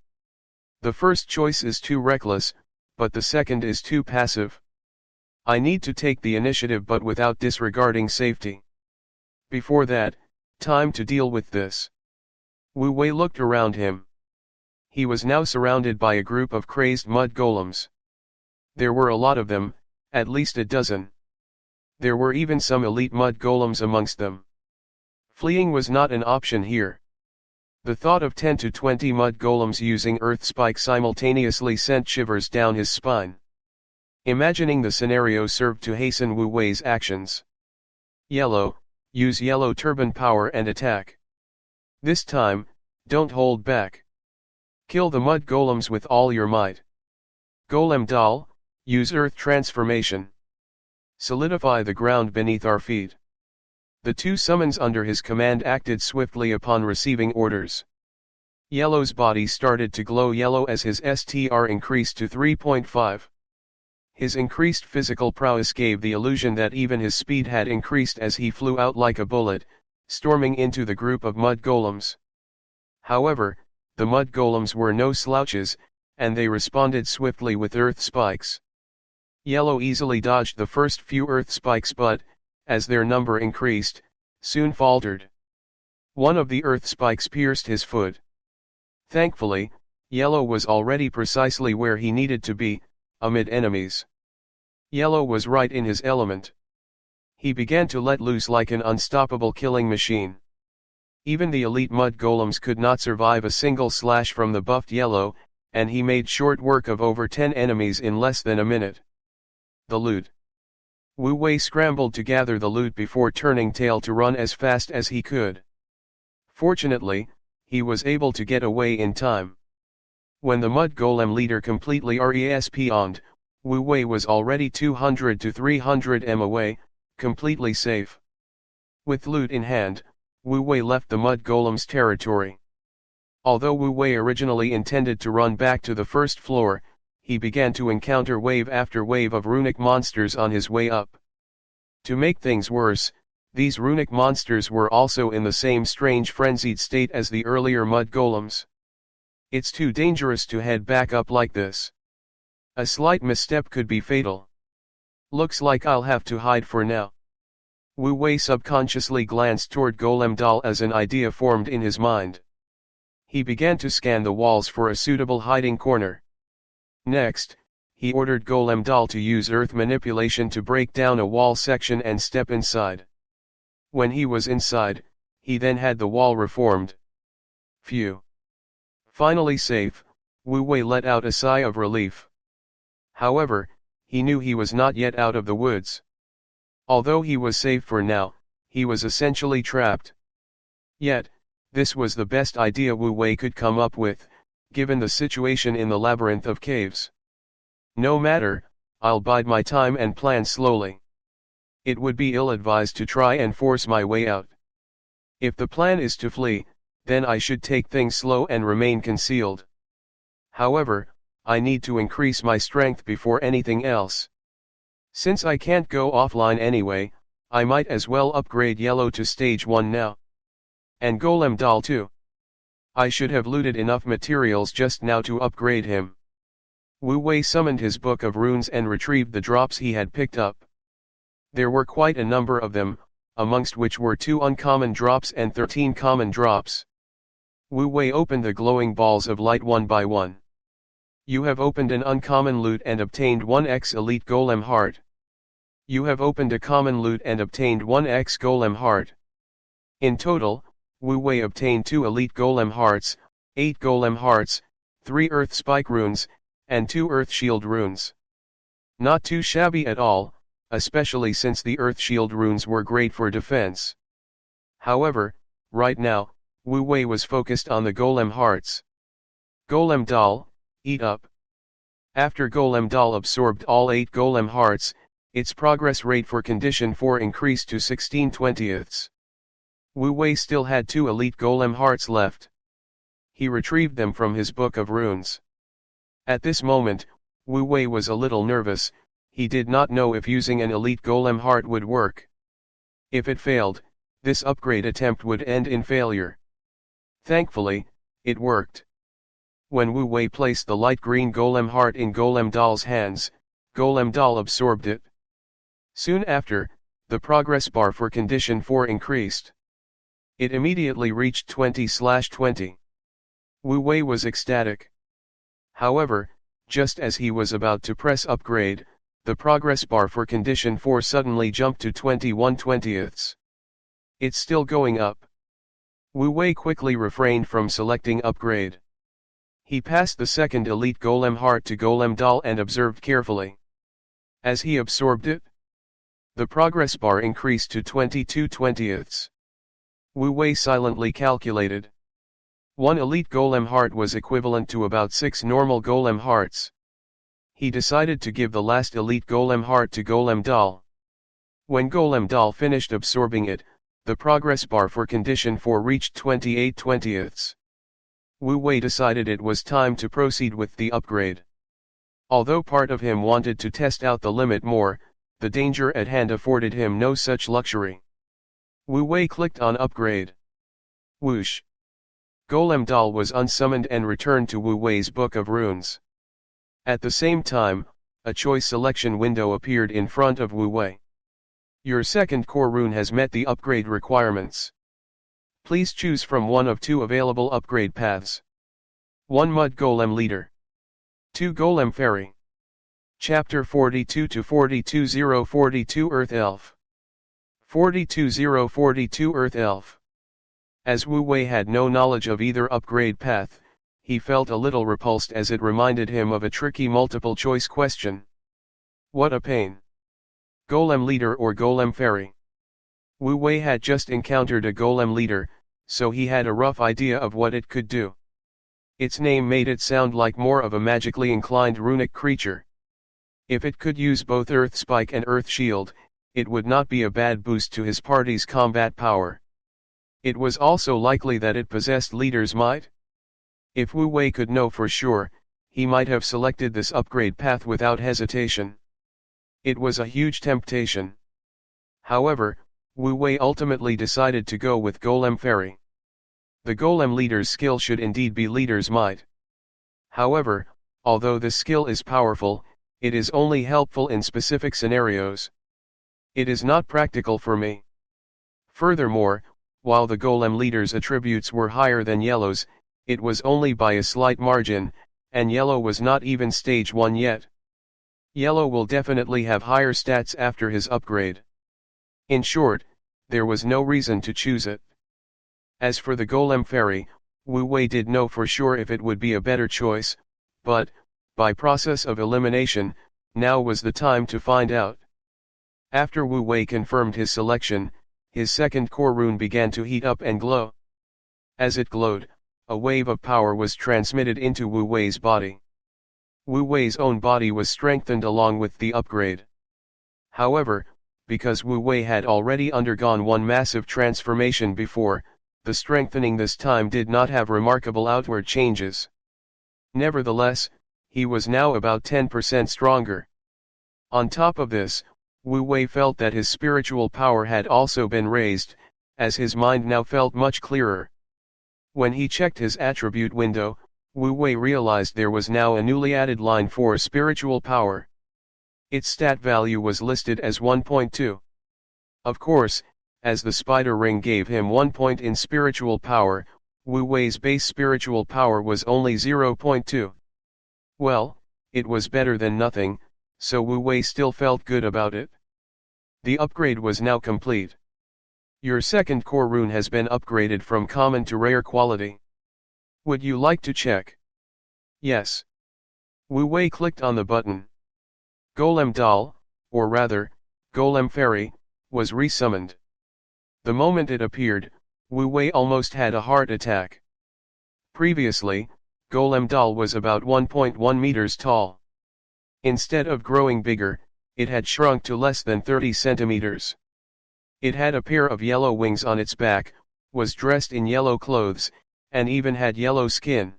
Speaker 1: The first choice is too reckless, but the second is too passive. I need to take the initiative but without disregarding safety. Before that, time to deal with this. Wu Wei looked around him. He was now surrounded by a group of crazed mud golems. There were a lot of them, at least a dozen. There were even some elite mud golems amongst them. Fleeing was not an option here. The thought of 10 to 20 mud golems using earth spike simultaneously sent shivers down his spine. Imagining the scenario served to hasten Wu Wei's actions. Yellow, use yellow turban power and attack. This time, don't hold back. Kill the mud golems with all your might. Golem doll, use earth transformation. Solidify the ground beneath our feet. The two summons under his command acted swiftly upon receiving orders. Yellow's body started to glow yellow as his STR increased to 3.5. His increased physical prowess gave the illusion that even his speed had increased as he flew out like a bullet, storming into the group of mud golems. However, the mud golems were no slouches, and they responded swiftly with earth spikes. Yellow easily dodged the first few earth spikes but, as their number increased, soon faltered. One of the earth spikes pierced his foot. Thankfully, Yellow was already precisely where he needed to be, amid enemies. Yellow was right in his element. He began to let loose like an unstoppable killing machine. Even the elite mud golems could not survive a single slash from the buffed Yellow, and he made short work of over 10 enemies in less than a minute. The loot. Wu Wei scrambled to gather the loot before turning tail to run as fast as he could. Fortunately, he was able to get away in time. When the mud golem leader completely respawned, Wu Wei was already 200 to 300 m away, completely safe. With loot in hand, Wu Wei left the mud golem's territory. Although Wu Wei originally intended to run back to the first floor, he began to encounter wave after wave of runic monsters on his way up. To make things worse, these runic monsters were also in the same strange frenzied state as the earlier mud golems. It's too dangerous to head back up like this. A slight misstep could be fatal. Looks like I'll have to hide for now. Wu Wei subconsciously glanced toward Golem Doll as an idea formed in his mind. He began to scan the walls for a suitable hiding corner. Next, he ordered Golem Doll to use earth manipulation to break down a wall section and step inside. When he was inside, he then had the wall reformed. Phew! Finally safe, Wu Wei let out a sigh of relief. However, he knew he was not yet out of the woods. Although he was safe for now, he was essentially trapped. Yet, this was the best idea Wu Wei could come up with, given the situation in the labyrinth of caves. No matter, I'll bide my time and plan slowly. It would be ill-advised to try and force my way out. If the plan is to flee, then I should take things slow and remain concealed. However, I need to increase my strength before anything else. Since I can't go offline anyway, I might as well upgrade Yellow to stage 1 now. And Golem Doll too. I should have looted enough materials just now to upgrade him. Wu Wei summoned his book of runes and retrieved the drops he had picked up. There were quite a number of them, amongst which were 2 uncommon drops and 13 common drops. Wu Wei opened the glowing balls of light one by one. You have opened an uncommon loot and obtained 1x elite golem heart. You have opened a common loot and obtained 1x golem heart. In total, Wu Wei obtained 2 elite golem hearts, 8 golem hearts, 3 earth spike runes, and 2 earth shield runes. Not too shabby at all, especially since the earth shield runes were great for defense. However, right now, Wu Wei was focused on the golem hearts. Golem Doll, eat up. After Golem Doll absorbed all 8 golem hearts, its progress rate for condition 4 increased to 16/20. Wu Wei still had 2 elite golem hearts left. He retrieved them from his book of runes. At this moment, Wu Wei was a little nervous. He did not know if using an elite golem heart would work. If it failed, this upgrade attempt would end in failure. Thankfully, it worked. When Wu Wei placed the light green golem heart in Golem Doll's hands, Golem Doll absorbed it. Soon after, the progress bar for condition 4 increased. It immediately reached 20/20. Wu Wei was ecstatic. However, just as he was about to press upgrade, the progress bar for condition 4 suddenly jumped to 21/20. It's still going up. Wu Wei quickly refrained from selecting upgrade. He passed the second elite golem heart to Golem Doll and observed carefully. As he absorbed it, the progress bar increased to 22/20. Wu Wei silently calculated. 1 elite golem heart was equivalent to about 6 normal golem hearts. He decided to give the last elite golem heart to Golem Doll. When Golem Doll finished absorbing it, the progress bar for condition 4 reached 28/20. Wu Wei decided it was time to proceed with the upgrade. Although part of him wanted to test out the limit more, the danger at hand afforded him no such luxury. Wu Wei clicked on upgrade. Whoosh! Golem Doll was unsummoned and returned to Wu Wei's book of runes. At the same time, a choice selection window appeared in front of Wu Wei. Your second core rune has met the upgrade requirements. Please choose from one of 2 available upgrade paths. 1 Mud Golem Leader. 2 Golem Fairy. Chapter 42 to 42:42 Earth Elf. 42:42 Earth Elf. As Wu Wei had no knowledge of either upgrade path, he felt a little repulsed as it reminded him of a tricky multiple choice question. What a pain. Golem Leader or Golem Fairy? Wu Wei had just encountered a Golem Leader, so he had a rough idea of what it could do. Its name made it sound like more of a magically inclined runic creature. If it could use both Earth Spike and Earth Shield, it would not be a bad boost to his party's combat power. It was also likely that it possessed Leader's might. If Wu Wei could know for sure, he might have selected this upgrade path without hesitation. It was a huge temptation. However, Wu Wei ultimately decided to go with Golem Fairy. The Golem Leader's skill should indeed be Leader's might. However, although this skill is powerful, it is only helpful in specific scenarios. It is not practical for me. Furthermore, while the Golem Leader's attributes were higher than Yellow's, it was only by a slight margin, and Yellow was not even stage 1 yet. Yellow will definitely have higher stats after his upgrade. In short, there was no reason to choose it. As for the Golem Fairy, Wu Wei did know for sure if it would be a better choice, but, by process of elimination, now was the time to find out. After Wu Wei confirmed his selection, his second core rune began to heat up and glow. As it glowed, a wave of power was transmitted into Wu Wei's body. Wu Wei's own body was strengthened along with the upgrade. However, because Wu Wei had already undergone one massive transformation before, the strengthening this time did not have remarkable outward changes. Nevertheless, he was now about 10% stronger. On top of this, Wu Wei felt that his spiritual power had also been raised, as his mind now felt much clearer. When he checked his attribute window, Wu Wei realized there was now a newly added line for spiritual power. Its stat value was listed as 1.2. Of course, as the spider ring gave him 1 point in spiritual power, Wu Wei's base spiritual power was only 0.2. Well, it was better than nothing, so Wu Wei still felt good about it. The upgrade was now complete. Your second core rune has been upgraded from common to rare quality. Would you like to check? Yes. Wu Wei clicked on the button. Golem Doll, or rather, Golem Fairy, was resummoned. The moment it appeared, Wu Wei almost had a heart attack. Previously, Golem Doll was about 1.1 meters tall. Instead of growing bigger, it had shrunk to less than 30 centimeters. It had a pair of yellow wings on its back, was dressed in yellow clothes, and even had yellow skin.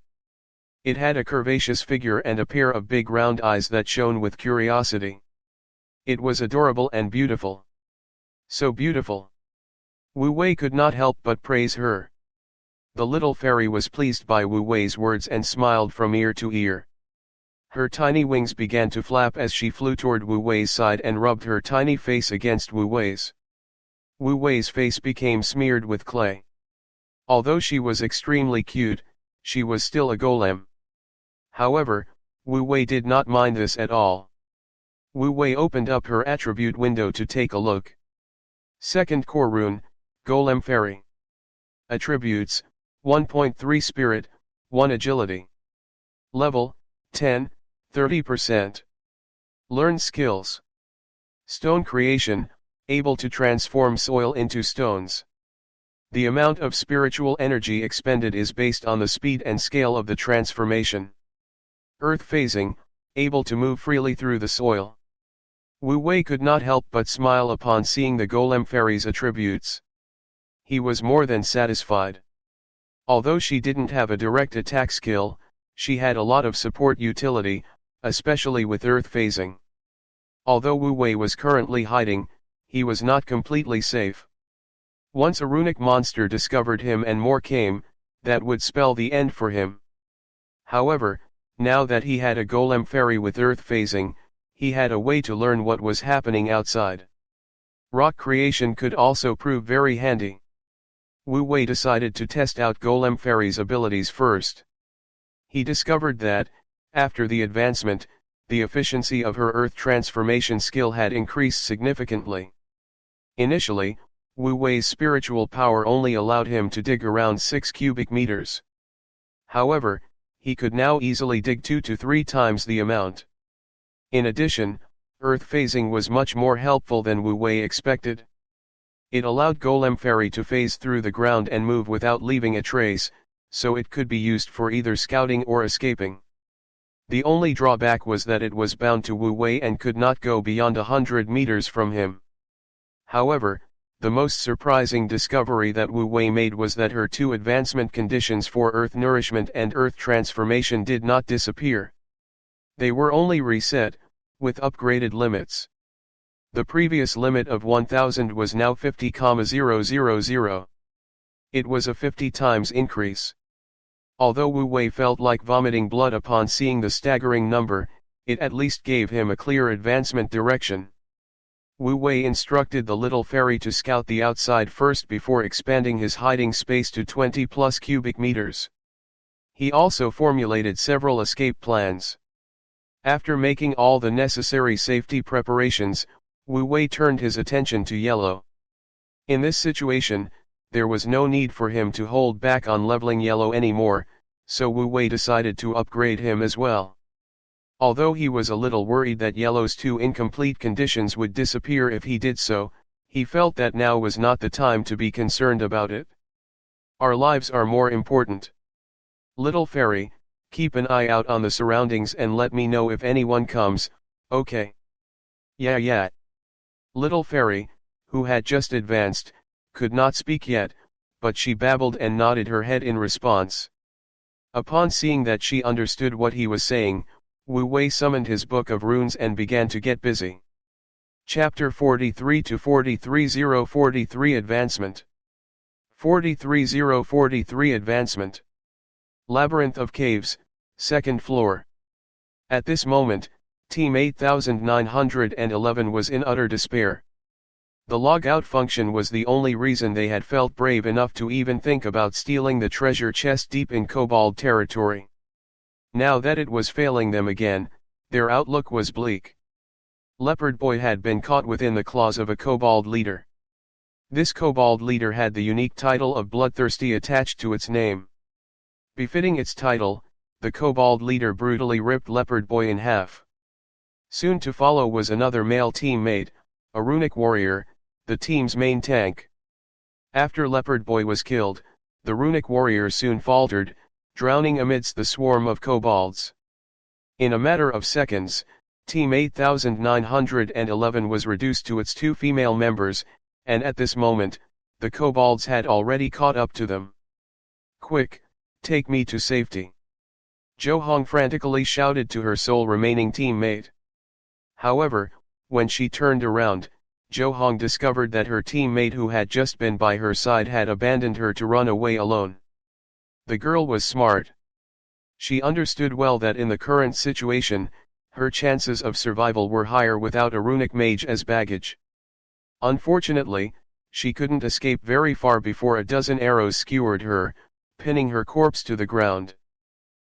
Speaker 1: It had a curvaceous figure and a pair of big round eyes that shone with curiosity. It was adorable and beautiful. So beautiful. Wu Wei could not help but praise her. The little fairy was pleased by Wu Wei's words and smiled from ear to ear. Her tiny wings began to flap as she flew toward Wu Wei's side and rubbed her tiny face against Wu Wei's. Wu Wei's face became smeared with clay. Although she was extremely cute, she was still a golem. However, Wu Wei did not mind this at all. Wu Wei opened up her attribute window to take a look. Second core rune, Golem Fairy. Attributes, 1.3 Spirit, 1 Agility. Level, 10, 30%. Learn skills. Stone creation, able to transform soil into stones. The amount of spiritual energy expended is based on the speed and scale of the transformation. Earth phasing, able to move freely through the soil. Wu Wei could not help but smile upon seeing the Golem Fairy's attributes. He was more than satisfied. Although she didn't have a direct attack skill, she had a lot of support utility, especially with earth phasing. Although Wu Wei was currently hiding, he was not completely safe. Once a runic monster discovered him and more came, that would spell the end for him. However, now that he had a Golem Fairy with earth phasing, he had a way to learn what was happening outside. Rock creation could also prove very handy. Wu Wei decided to test out Golem Fairy's abilities first. He discovered that, after the advancement, the efficiency of her earth transformation skill had increased significantly. Initially, Wu Wei's spiritual power only allowed him to dig around 6 cubic meters. However, he could now easily dig 2 to 3 times the amount. In addition, earth phasing was much more helpful than Wu Wei expected. It allowed Golem Fairy to phase through the ground and move without leaving a trace, so it could be used for either scouting or escaping. The only drawback was that it was bound to Wu Wei and could not go beyond 100 meters from him. However, the most surprising discovery that Wu Wei made was that her 2 advancement conditions for earth nourishment and earth transformation did not disappear. They were only reset, with upgraded limits. The previous limit of 1000 was now 50,000. It was a 50 times increase. Although Wu Wei felt like vomiting blood upon seeing the staggering number, it at least gave him a clear advancement direction. Wu Wei instructed the little fairy to scout the outside first before expanding his hiding space to 20 plus cubic meters. He also formulated several escape plans. After making all the necessary safety preparations, Wu Wei turned his attention to Yellow. In this situation, there was no need for him to hold back on leveling Yellow anymore, so Wu Wei decided to upgrade him as well. Although he was a little worried that Yellow's two incomplete conditions would disappear if he did so, he felt that now was not the time to be concerned about it. Our lives are more important. Little fairy, keep an eye out on the surroundings and let me know if anyone comes, okay? Yeah. Little fairy, who had just advanced, could not speak yet, but she babbled and nodded her head in response. Upon seeing that she understood what he was saying, Wu Wei summoned his book of runes and began to get busy. Chapter 43 to 43043 Advancement. 43043 Advancement. Labyrinth of Caves, 2nd floor. At this moment, Team 8911 was in utter despair. The log-out function was the only reason they had felt brave enough to even think about stealing the treasure chest deep in Kobold territory. Now that it was failing them again, their outlook was bleak. Leopard Boy had been caught within the claws of a Kobold leader. This Kobold leader had the unique title of Bloodthirsty attached to its name. Befitting its title, the Kobold leader brutally ripped Leopard Boy in half. Soon to follow was another male teammate, a runic warrior, the team's main tank. After Leopard Boy was killed, the runic warrior soon faltered, drowning amidst the swarm of kobolds. In a matter of seconds, Team 8911 was reduced to its two female members, and at this moment, the kobolds had already caught up to them. Quick, take me to safety. Jo Hong frantically shouted to her sole remaining teammate. However, when she turned around, Jo Hong discovered that her teammate who had just been by her side had abandoned her to run away alone. The girl was smart. She understood well that in the current situation, her chances of survival were higher without a runic mage as baggage. Unfortunately, she couldn't escape very far before a dozen arrows skewered her, pinning her corpse to the ground.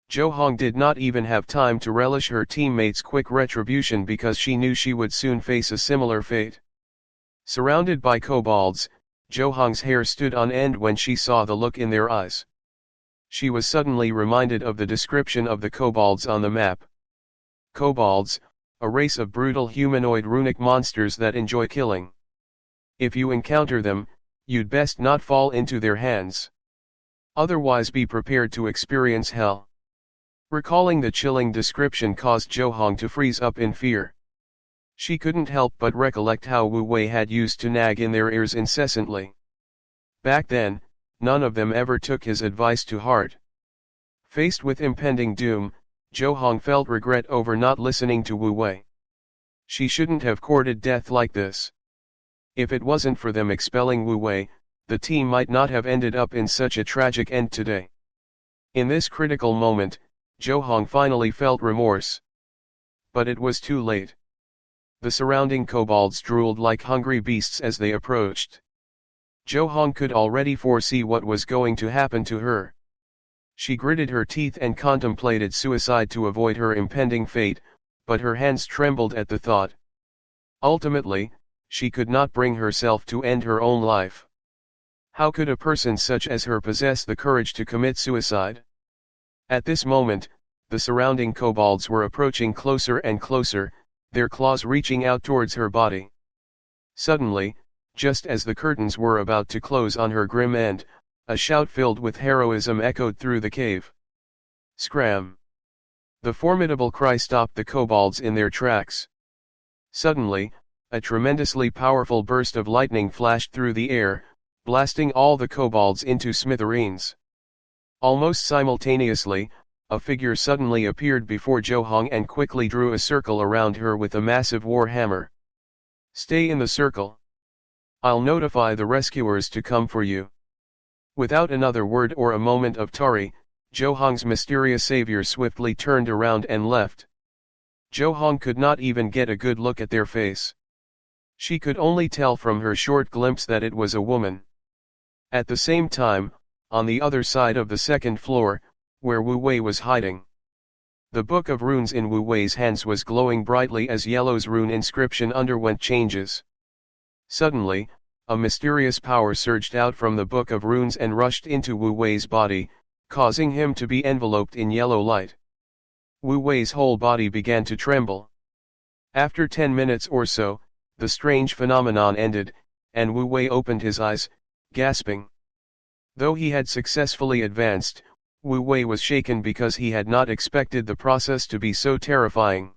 Speaker 1: Jo Hong did not even have time to relish her teammates' quick retribution because she knew she would soon face a similar fate. Surrounded by kobolds, Jo Hong's hair stood on end when she saw the look in their eyes. She was suddenly reminded of the description of the kobolds on the map. Kobolds, a race of brutal humanoid runic monsters that enjoy killing. If you encounter them, you'd best not fall into their hands. Otherwise be prepared to experience hell. Recalling the chilling description caused Jo Hong to freeze up in fear. She couldn't help but recollect how Wu Wei had used to nag in their ears incessantly. Back then, none of them ever took his advice to heart. Faced with impending doom, Jo Hong felt regret over not listening to Wu Wei. She shouldn't have courted death like this. If it wasn't for them expelling Wu Wei, the team might not have ended up in such a tragic end today. In this critical moment, Jo Hong finally felt remorse. But it was too late. The surrounding kobolds drooled like hungry beasts as they approached. Jo Hong could already foresee what was going to happen to her. She gritted her teeth and contemplated suicide to avoid her impending fate, but her hands trembled at the thought. Ultimately, she could not bring herself to end her own life. How could a person such as her possess the courage to commit suicide? At this moment, the surrounding kobolds were approaching closer and closer, their claws reaching out towards her body. Suddenly, just as the curtains were about to close on her grim end, a shout filled with heroism echoed through the cave. Scram! The formidable cry stopped the kobolds in their tracks. Suddenly, a tremendously powerful burst of lightning flashed through the air, blasting all the kobolds into smithereens. Almost simultaneously, a figure suddenly appeared before Jo Hong and quickly drew a circle around her with a massive war hammer. Stay in the circle. I'll notify the rescuers to come for you. Without another word or a moment of tarry, Jo Hong's mysterious savior swiftly turned around and left. Jo Hong could not even get a good look at their face. She could only tell from her short glimpse that it was a woman. At the same time, on the other side of the second floor, where Wu Wei was hiding. The book of runes in Wu Wei's hands was glowing brightly as Yellow's rune inscription underwent changes. Suddenly, a mysterious power surged out from the book of runes and rushed into Wu Wei's body, causing him to be enveloped in yellow light. Wu Wei's whole body began to tremble. After 10 minutes or so, the strange phenomenon ended, and Wu Wei opened his eyes, gasping. Though he had successfully advanced, Wu Wei was shaken because he had not expected the process to be so terrifying.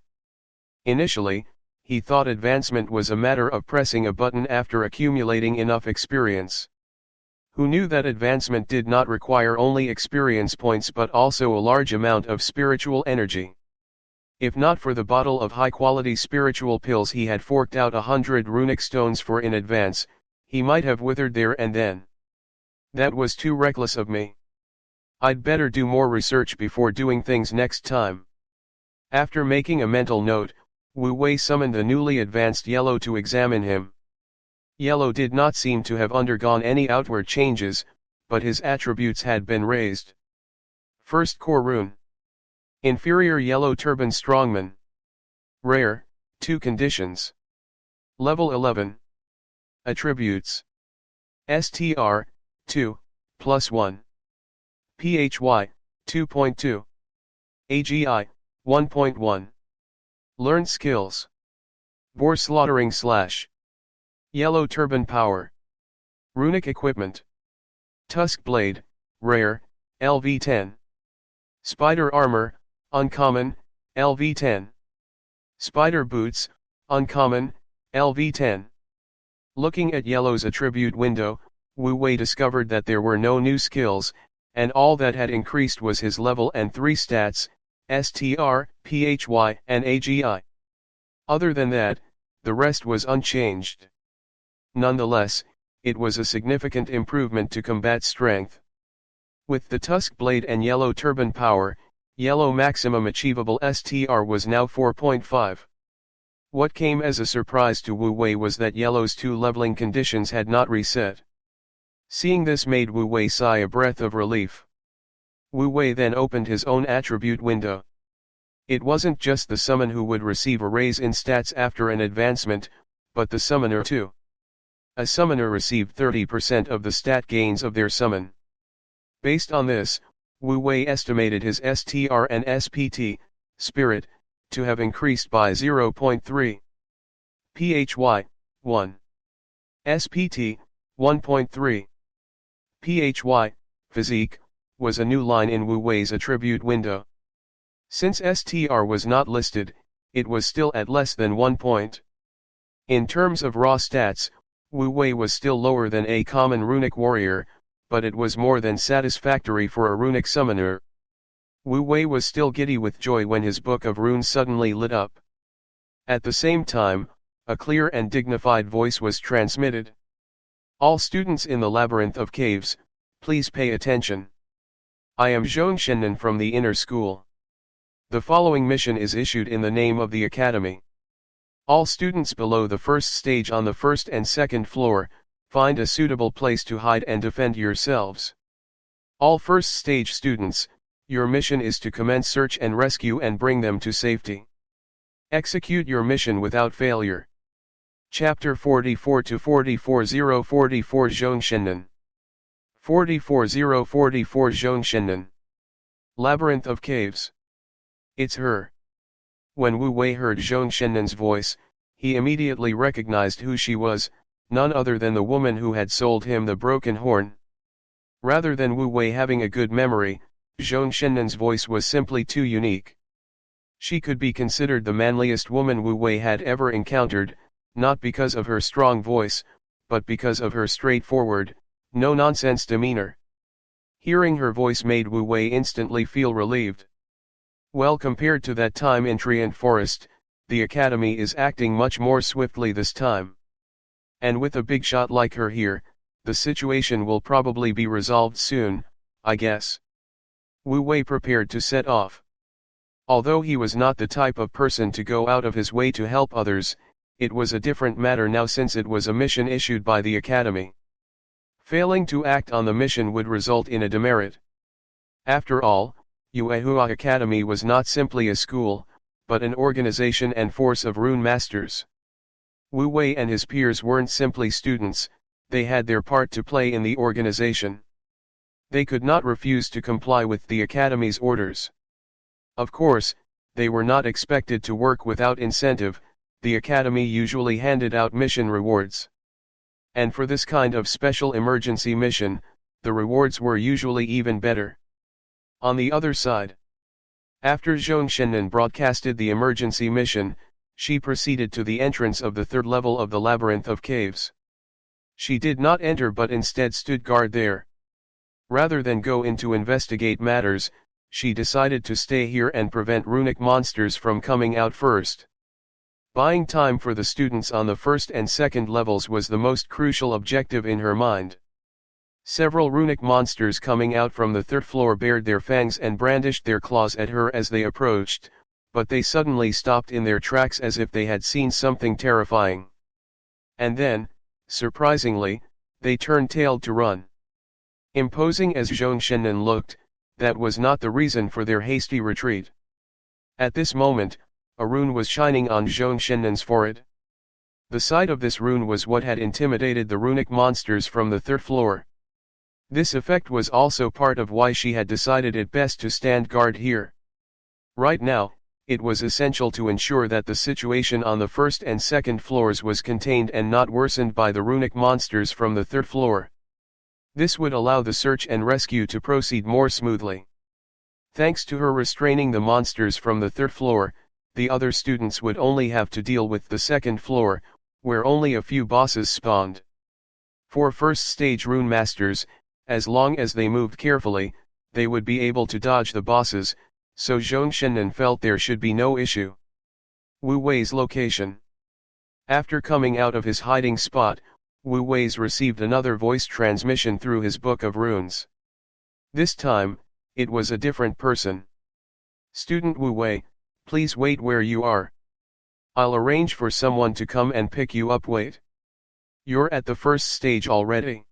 Speaker 1: Initially, he thought advancement was a matter of pressing a button after accumulating enough experience. Who knew that advancement did not require only experience points but also a large amount of spiritual energy? If not for the bottle of high-quality spiritual pills he had forked out 100 runic stones for in advance, he might have withered there and then. That was too reckless of me. I'd better do more research before doing things next time. After making a mental note, Wu Wei summoned the newly advanced Yellow to examine him. Yellow did not seem to have undergone any outward changes, but his attributes had been raised. First core rune. Inferior Yellow Turban Strongman. Rare, 2 conditions. Level 11. Attributes. STR, 2, +1. PHY, 2.2. AGI, 1.1. Learned skills. Boar slaughtering / Yellow turban power. Runic equipment. Tusk blade, rare, LV10. Spider armor, uncommon, LV10. Spider boots, uncommon, LV10. Looking at Yellow's attribute window, Wu Wei discovered that there were no new skills, and all that had increased was his level and 3 stats, STR, PHY, and AGI. Other than that, the rest was unchanged. Nonetheless, it was a significant improvement to combat strength. With the Tusk Blade and Yellow Turban power, Yellow maximum achievable STR was now 4.5. What came as a surprise to Wu Wei was that Yellow's 2 leveling conditions had not reset. Seeing this made Wu Wei sigh a breath of relief. Wu Wei then opened his own attribute window. It wasn't just the summon who would receive a raise in stats after an advancement, but the summoner too. A summoner received 30% of the stat gains of their summon. Based on this, Wu Wei estimated his STR and SPT, spirit, to have increased by 0.3. PHY, 1. SPT, 1.3. PHY, physique, was a new line in Wu Wei's attribute window. Since STR was not listed, it was still at less than 1 point. In terms of raw stats, Wu Wei was still lower than a common runic warrior, but it was more than satisfactory for a runic summoner. Wu Wei was still giddy with joy when his book of runes suddenly lit up. At the same time, a clear and dignified voice was transmitted. All students in the labyrinth of caves, please pay attention. I am Zhong Shennan from the inner school. The following mission is issued in the name of the academy. All students below the first stage on the first and second floor, find a suitable place to hide and defend yourselves. All first stage students, your mission is to commence search and rescue and bring them to safety. Execute your mission without failure. Chapter 44 to 44044 Zhong Shennan. 44044 Zhong Shennan. Labyrinth of Caves. It's her. When Wu Wei heard Zhong Shennan's voice, he immediately recognized who she was, none other than the woman who had sold him the broken horn. Rather than Wu Wei having a good memory, Zhong Shennan's voice was simply too unique. She could be considered the manliest woman Wu Wei had ever encountered, not because of her strong voice, but because of her straightforward, no-nonsense demeanor. Hearing her voice made Wu Wei instantly feel relieved. Well, compared to that time in Treant Forest, the academy is acting much more swiftly this time. And with a big shot like her here, the situation will probably be resolved soon, I guess. Wu Wei prepared to set off. Although he was not the type of person to go out of his way to help others, it was a different matter now since it was a mission issued by the academy. Failing to act on the mission would result in a demerit. After all, Yuehua Academy was not simply a school, but an organization and force of rune masters. Wu Wei and his peers weren't simply students, they had their part to play in the organization. They could not refuse to comply with the Academy's orders. Of course, they were not expected to work without incentive, the Academy usually handed out mission rewards. And for this kind of special emergency mission, the rewards were usually even better. On the other side, after Zhong Shennan broadcasted the emergency mission, she proceeded to the entrance of the third level of the labyrinth of caves. She did not enter but instead stood guard there. Rather than go in to investigate matters, she decided to stay here and prevent runic monsters from coming out first. Buying time for the students on the first and second levels was the most crucial objective in her mind. Several runic monsters coming out from the third floor bared their fangs and brandished their claws at her as they approached, but they suddenly stopped in their tracks as if they had seen something terrifying. And then, surprisingly, they turned tail to run. Imposing as Zhong Shennan looked, that was not the reason for their hasty retreat. At this moment, a rune was shining on Zhong Shennan's forehead. The sight of this rune was what had intimidated the runic monsters from the third floor. This effect was also part of why she had decided it best to stand guard here. Right now, it was essential to ensure that the situation on the first and second floors was contained and not worsened by the runic monsters from the third floor. This would allow the search and rescue to proceed more smoothly. Thanks to her restraining the monsters from the third floor, the other students would only have to deal with the second floor, where only a few bosses spawned. For first stage rune masters, as long as they moved carefully, they would be able to dodge the bosses, so Zhong Shennan felt there should be no issue. Wu Wei's location. After coming out of his hiding spot, Wu Wei's received another voice transmission through his book of runes. This time, it was a different person. Student Wu Wei, please wait where you are. I'll arrange for someone to come and pick you up. Wait. You're at the first stage already.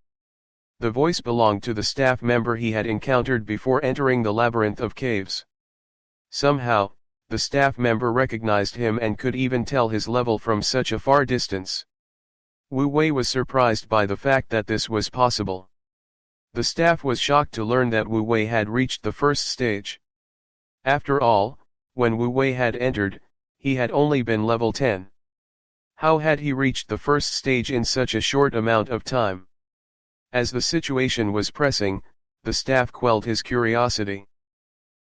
Speaker 1: The voice belonged to the staff member he had encountered before entering the labyrinth of caves. Somehow, the staff member recognized him and could even tell his level from such a far distance. Wu Wei was surprised by the fact that this was possible. The staff was shocked to learn that Wu Wei had reached the first stage. After all, when Wu Wei had entered, he had only been level 10. How had he reached the first stage in such a short amount of time? As the situation was pressing, the staff quelled his curiosity.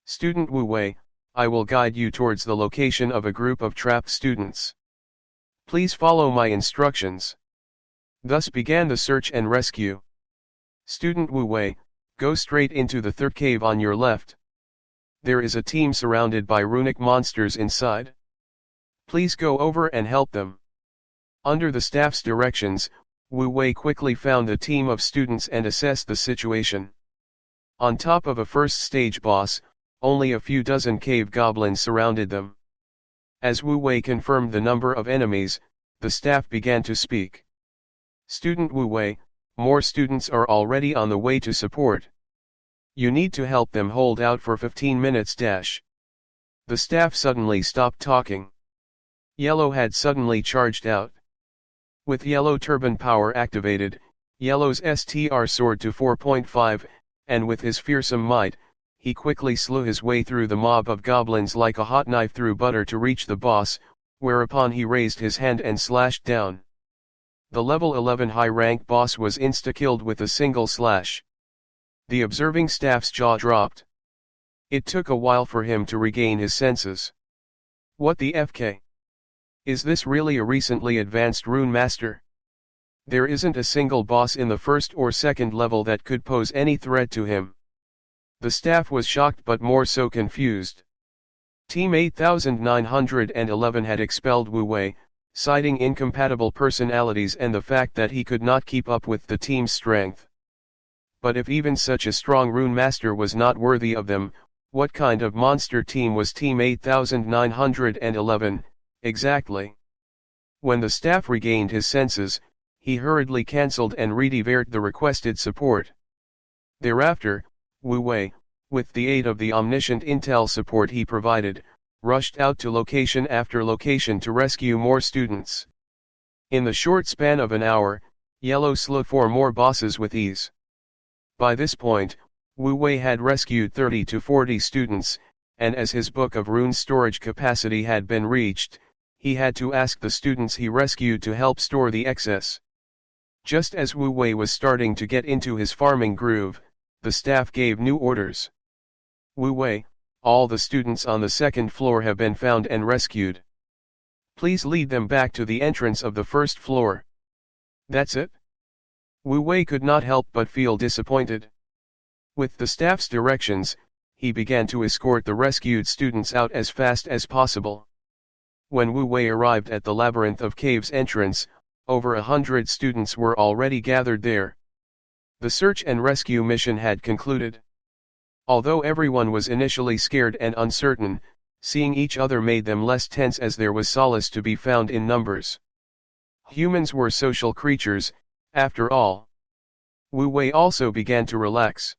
Speaker 1: Student Wu Wei, I will guide you towards the location of a group of trapped students. Please follow my instructions. Thus began the search and rescue. Student Wu Wei, go straight into the third cave on your left. There is a team surrounded by runic monsters inside. Please go over and help them. Under the staff's directions, Wu Wei quickly found the team of students and assessed the situation. On top of a first stage boss, only a few dozen cave goblins surrounded them. As Wu Wei confirmed the number of enemies, the staff began to speak. Student Wu Wei, more students are already on the way to support. You need to help them hold out for 15 minutes. The staff suddenly stopped talking. Yellow had suddenly charged out. With Yellow turban power activated, Yellow's STR soared to 4.5, and with his fearsome might, he quickly slew his way through the mob of goblins like a hot knife through butter to reach the boss, whereupon he raised his hand and slashed down. The level 11 high-rank boss was insta-killed with a single slash. The observing staff's jaw dropped. It took a while for him to regain his senses. What the FK? Is this really a recently advanced rune master? There isn't a single boss in the first or second level that could pose any threat to him. The staff was shocked but more so confused. Team 8911 had expelled Wu Wei, citing incompatible personalities and the fact that he could not keep up with the team's strength. But if even such a strong rune master was not worthy of them, what kind of monster team was Team 8911, exactly? When the staff regained his senses, he hurriedly cancelled and redirected the requested support. Thereafter, Wu Wei, with the aid of the omniscient intel support he provided, rushed out to location after location to rescue more students. In the short span of an hour, Yellow slew 4 more bosses with ease. By this point, Wu Wei had rescued 30 to 40 students, and as his book of runes storage capacity had been reached, he had to ask the students he rescued to help store the excess. Just as Wu Wei was starting to get into his farming groove, the staff gave new orders. Wu Wei, all the students on the second floor have been found and rescued. Please lead them back to the entrance of the first floor. That's it? Wu Wei could not help but feel disappointed. With the staff's directions, he began to escort the rescued students out as fast as possible. When Wu Wei arrived at the labyrinth of caves entrance, over 100 students were already gathered there. The search and rescue mission had concluded. Although everyone was initially scared and uncertain, seeing each other made them less tense as there was solace to be found in numbers. Humans were social creatures, after all. Wu Wei also began to relax.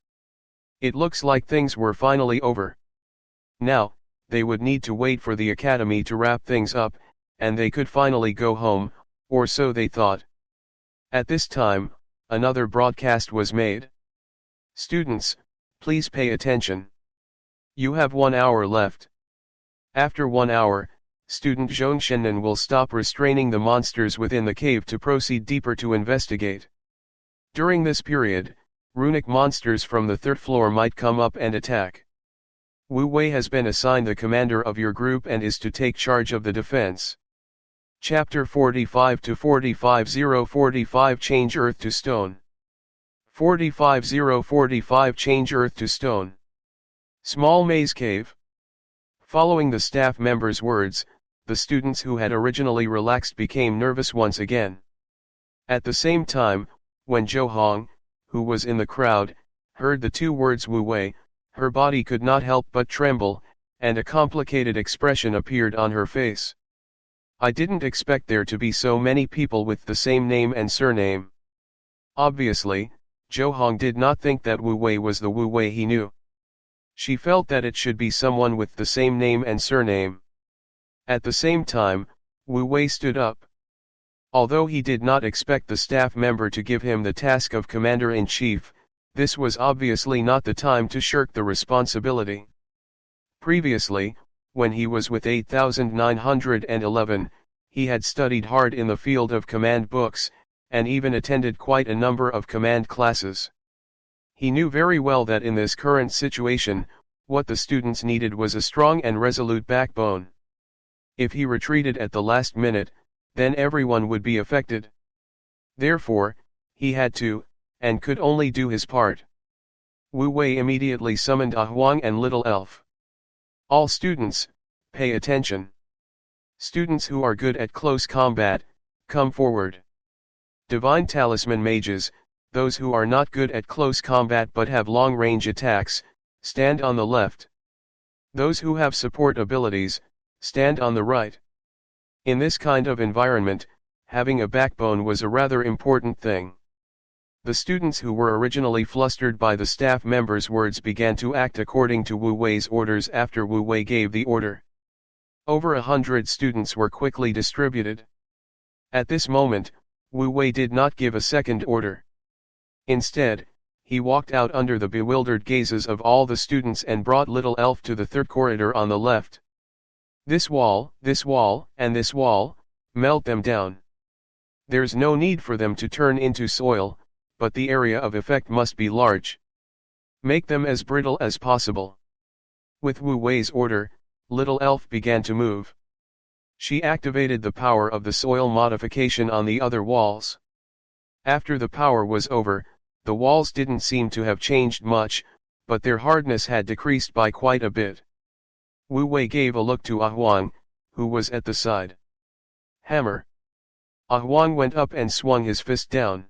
Speaker 1: It looks like things were finally over. Now, they would need to wait for the academy to wrap things up, and they could finally go home, or so they thought. At this time, another broadcast was made. Students, please pay attention. You have 1 hour left. After 1 hour, student Zhong Shennan will stop restraining the monsters within the cave to proceed deeper to investigate. During this period, runic monsters from the 3rd floor might come up and attack. Wu Wei has been assigned the commander of your group and is to take charge of the defense. Chapter 45 to 45:045 Change Earth to Stone. 45:045 Change Earth to Stone. Small Maze Cave. Following the staff members' words, the students who had originally relaxed became nervous once again. At the same time, when Zhou Hong, who was in the crowd, heard the 2 words Wu Wei, her body could not help but tremble, and a complicated expression appeared on her face. I didn't expect there to be so many people with the same name and surname. Obviously, Zhou Hong did not think that Wu Wei was the Wu Wei he knew. She felt that it should be someone with the same name and surname. At the same time, Wu Wei stood up. Although he did not expect the staff member to give him the task of commander-in-chief, this was obviously not the time to shirk the responsibility. Previously, when he was with 8911, he had studied hard in the field of command books, and even attended quite a number of command classes. He knew very well that in this current situation, what the students needed was a strong and resolute backbone. If he retreated at the last minute, then everyone would be affected. Therefore, he had to, and could only do his part. Wu Wei immediately summoned Ah Huang and Little Elf. All students, pay attention. Students who are good at close combat, come forward. Divine Talisman mages, those who are not good at close combat but have long-range attacks, stand on the left. Those who have support abilities, stand on the right. In this kind of environment, having a backbone was a rather important thing. The students who were originally flustered by the staff members' words began to act according to Wu Wei's orders after Wu Wei gave the order. Over 100 students were quickly distributed. At this moment, Wu Wei did not give a second order. Instead, he walked out under the bewildered gazes of all the students and brought Little Elf to the 3rd corridor on the left. This wall, and this wall, melt them down. There's no need for them to turn into soil, but the area of effect must be large. Make them as brittle as possible. With Wu Wei's order, Little Elf began to move. She activated the power of the soil modification on the other walls. After the power was over, the walls didn't seem to have changed much, but their hardness had decreased by quite a bit. Wu Wei gave a look to Ah Huang, who was at the side. Hammer. Ah Huang went up and swung his fist down.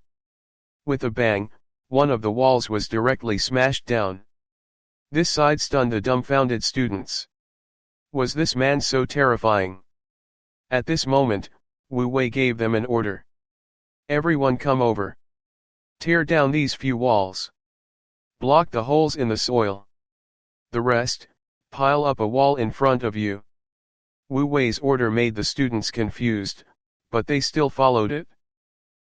Speaker 1: With a bang, one of the walls was directly smashed down. This side stunned the dumbfounded students. Was this man so terrifying? At this moment, Wu Wei gave them an order. Everyone come over. Tear down these few walls. Block the holes in the soil. The rest, pile up a wall in front of you. Wu Wei's order made the students confused, but they still followed it.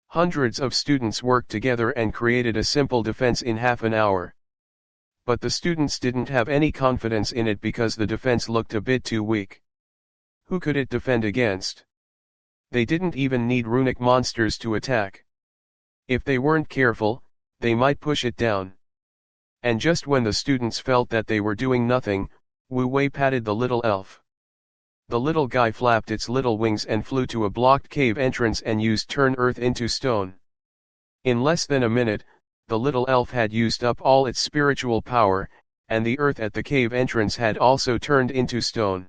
Speaker 1: Hundreds of students worked together and created a simple defense in half an hour. But the students didn't have any confidence in it because the defense looked a bit too weak. Who could it defend against? They didn't even need runic monsters to attack. If they weren't careful, they might push it down. And just when the students felt that they were doing nothing, Wu Wei patted the little elf. The little guy flapped its little wings and flew to a blocked cave entrance and used turn earth into stone. In less than a minute, the little elf had used up all its spiritual power, and the earth at the cave entrance had also turned into stone.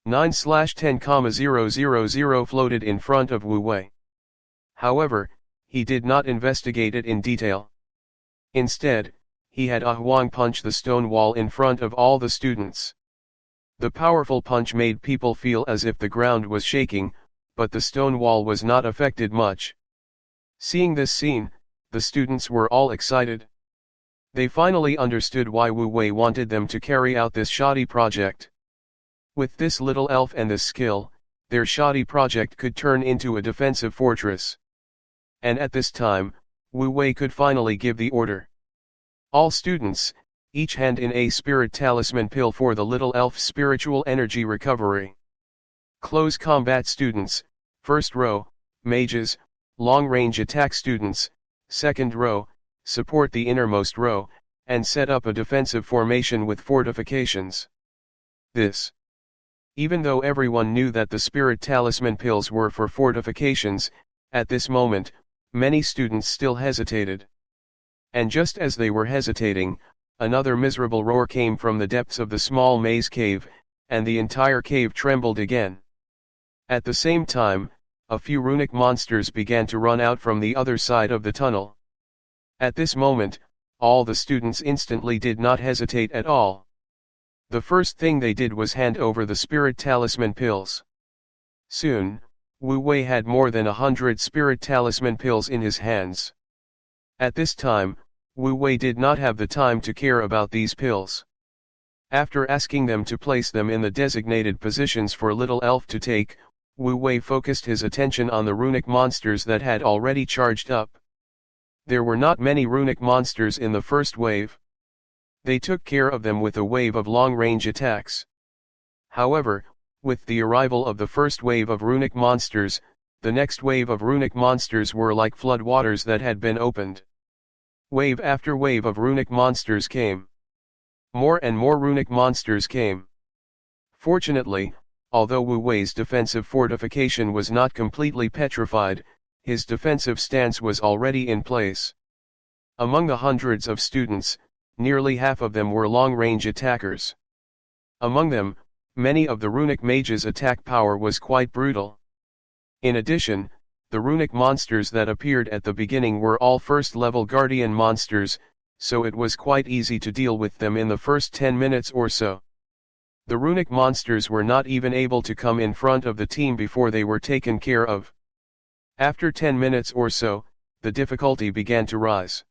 Speaker 1: 9/10,000 floated in front of Wu Wei. However, he did not investigate it in detail. Instead, he had Huang punch the stone wall in front of all the students. The powerful punch made people feel as if the ground was shaking, but the stone wall was not affected much. Seeing this scene, the students were all excited. They finally understood why Wu Wei wanted them to carry out this shoddy project. With this little elf and this skill, their shoddy project could turn into a defensive fortress. And at this time, Wu Wei could finally give the order. All students, each hand in a spirit talisman pill for the little elf's spiritual energy recovery. Close combat students, first row, mages, long-range attack students, second row, support the innermost row, and set up a defensive formation with fortifications. Even though everyone knew that the spirit talisman pills were for fortifications, at this moment, many students still hesitated. And just as they were hesitating, another miserable roar came from the depths of the small maze cave, and the entire cave trembled again. At the same time, a few runic monsters began to run out from the other side of the tunnel. At this moment, all the students instantly did not hesitate at all. The first thing they did was hand over the spirit talisman pills. Soon, Wu Wei had more than 100 spirit talisman pills in his hands. At this time, Wu Wei did not have the time to care about these pills. After asking them to place them in the designated positions for little elf to take, Wu Wei focused his attention on the runic monsters that had already charged up. There were not many runic monsters in the first wave. They took care of them with a wave of long-range attacks. However, with the arrival of the first wave of runic monsters, the next wave of runic monsters were like flood waters that had been opened. Wave after wave of runic monsters came. More and more runic monsters came. Fortunately, although Wu Wei's defensive fortification was not completely petrified, his defensive stance was already in place. Among the hundreds of students, nearly half of them were long-range attackers. Among them, many of the runic mages' attack power was quite brutal. In addition, the runic monsters that appeared at the beginning were all first-level guardian monsters, so it was quite easy to deal with them in the first 10 minutes or so. The runic monsters were not even able to come in front of the team before they were taken care of. After 10 minutes or so, the difficulty began to rise.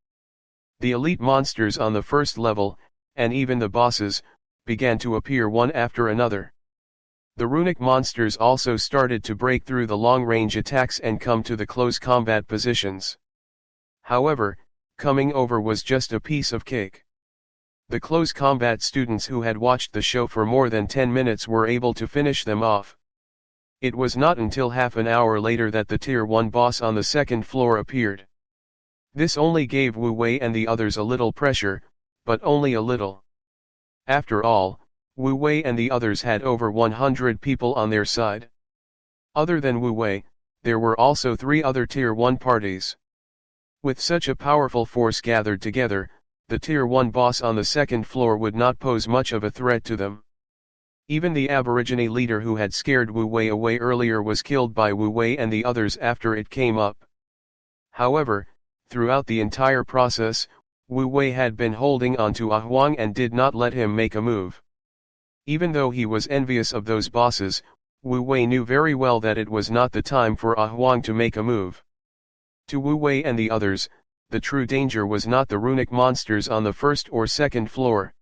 Speaker 1: The elite monsters on the first level, and even the bosses, began to appear one after another. The runic monsters also started to break through the long-range attacks and come to the close combat positions. However, coming over was just a piece of cake. The close combat students who had watched the show for more than 10 minutes were able to finish them off. It was not until half an hour later that the Tier 1 boss on the second floor appeared. This only gave Wu Wei and the others a little pressure, but only a little. After all, Wu Wei and the others had over 100 people on their side. Other than Wu Wei, there were also 3 other Tier 1 parties. With such a powerful force gathered together, the Tier 1 boss on the second floor would not pose much of a threat to them. Even the Aborigine leader who had scared Wu Wei away earlier was killed by Wu Wei and the others after it came up. However, throughout the entire process, Wu Wei had been holding on to Huang and did not let him make a move. Even though he was envious of those bosses, Wu Wei knew very well that it was not the time for Huang to make a move. To Wu Wei and the others, the true danger was not the runic monsters on the first or second floor.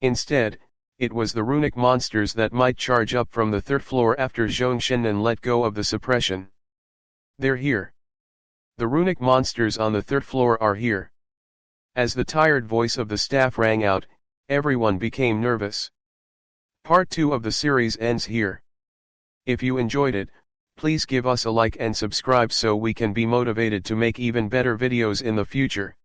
Speaker 1: Instead, it was the runic monsters that might charge up from the third floor after Zhongshan let go of the suppression. They're here. The runic monsters on the third floor are here. As the tired voice of the staff rang out, everyone became nervous. Part 2 of the series ends here. If you enjoyed it, please give us a like and subscribe so we can be motivated to make even better videos in the future.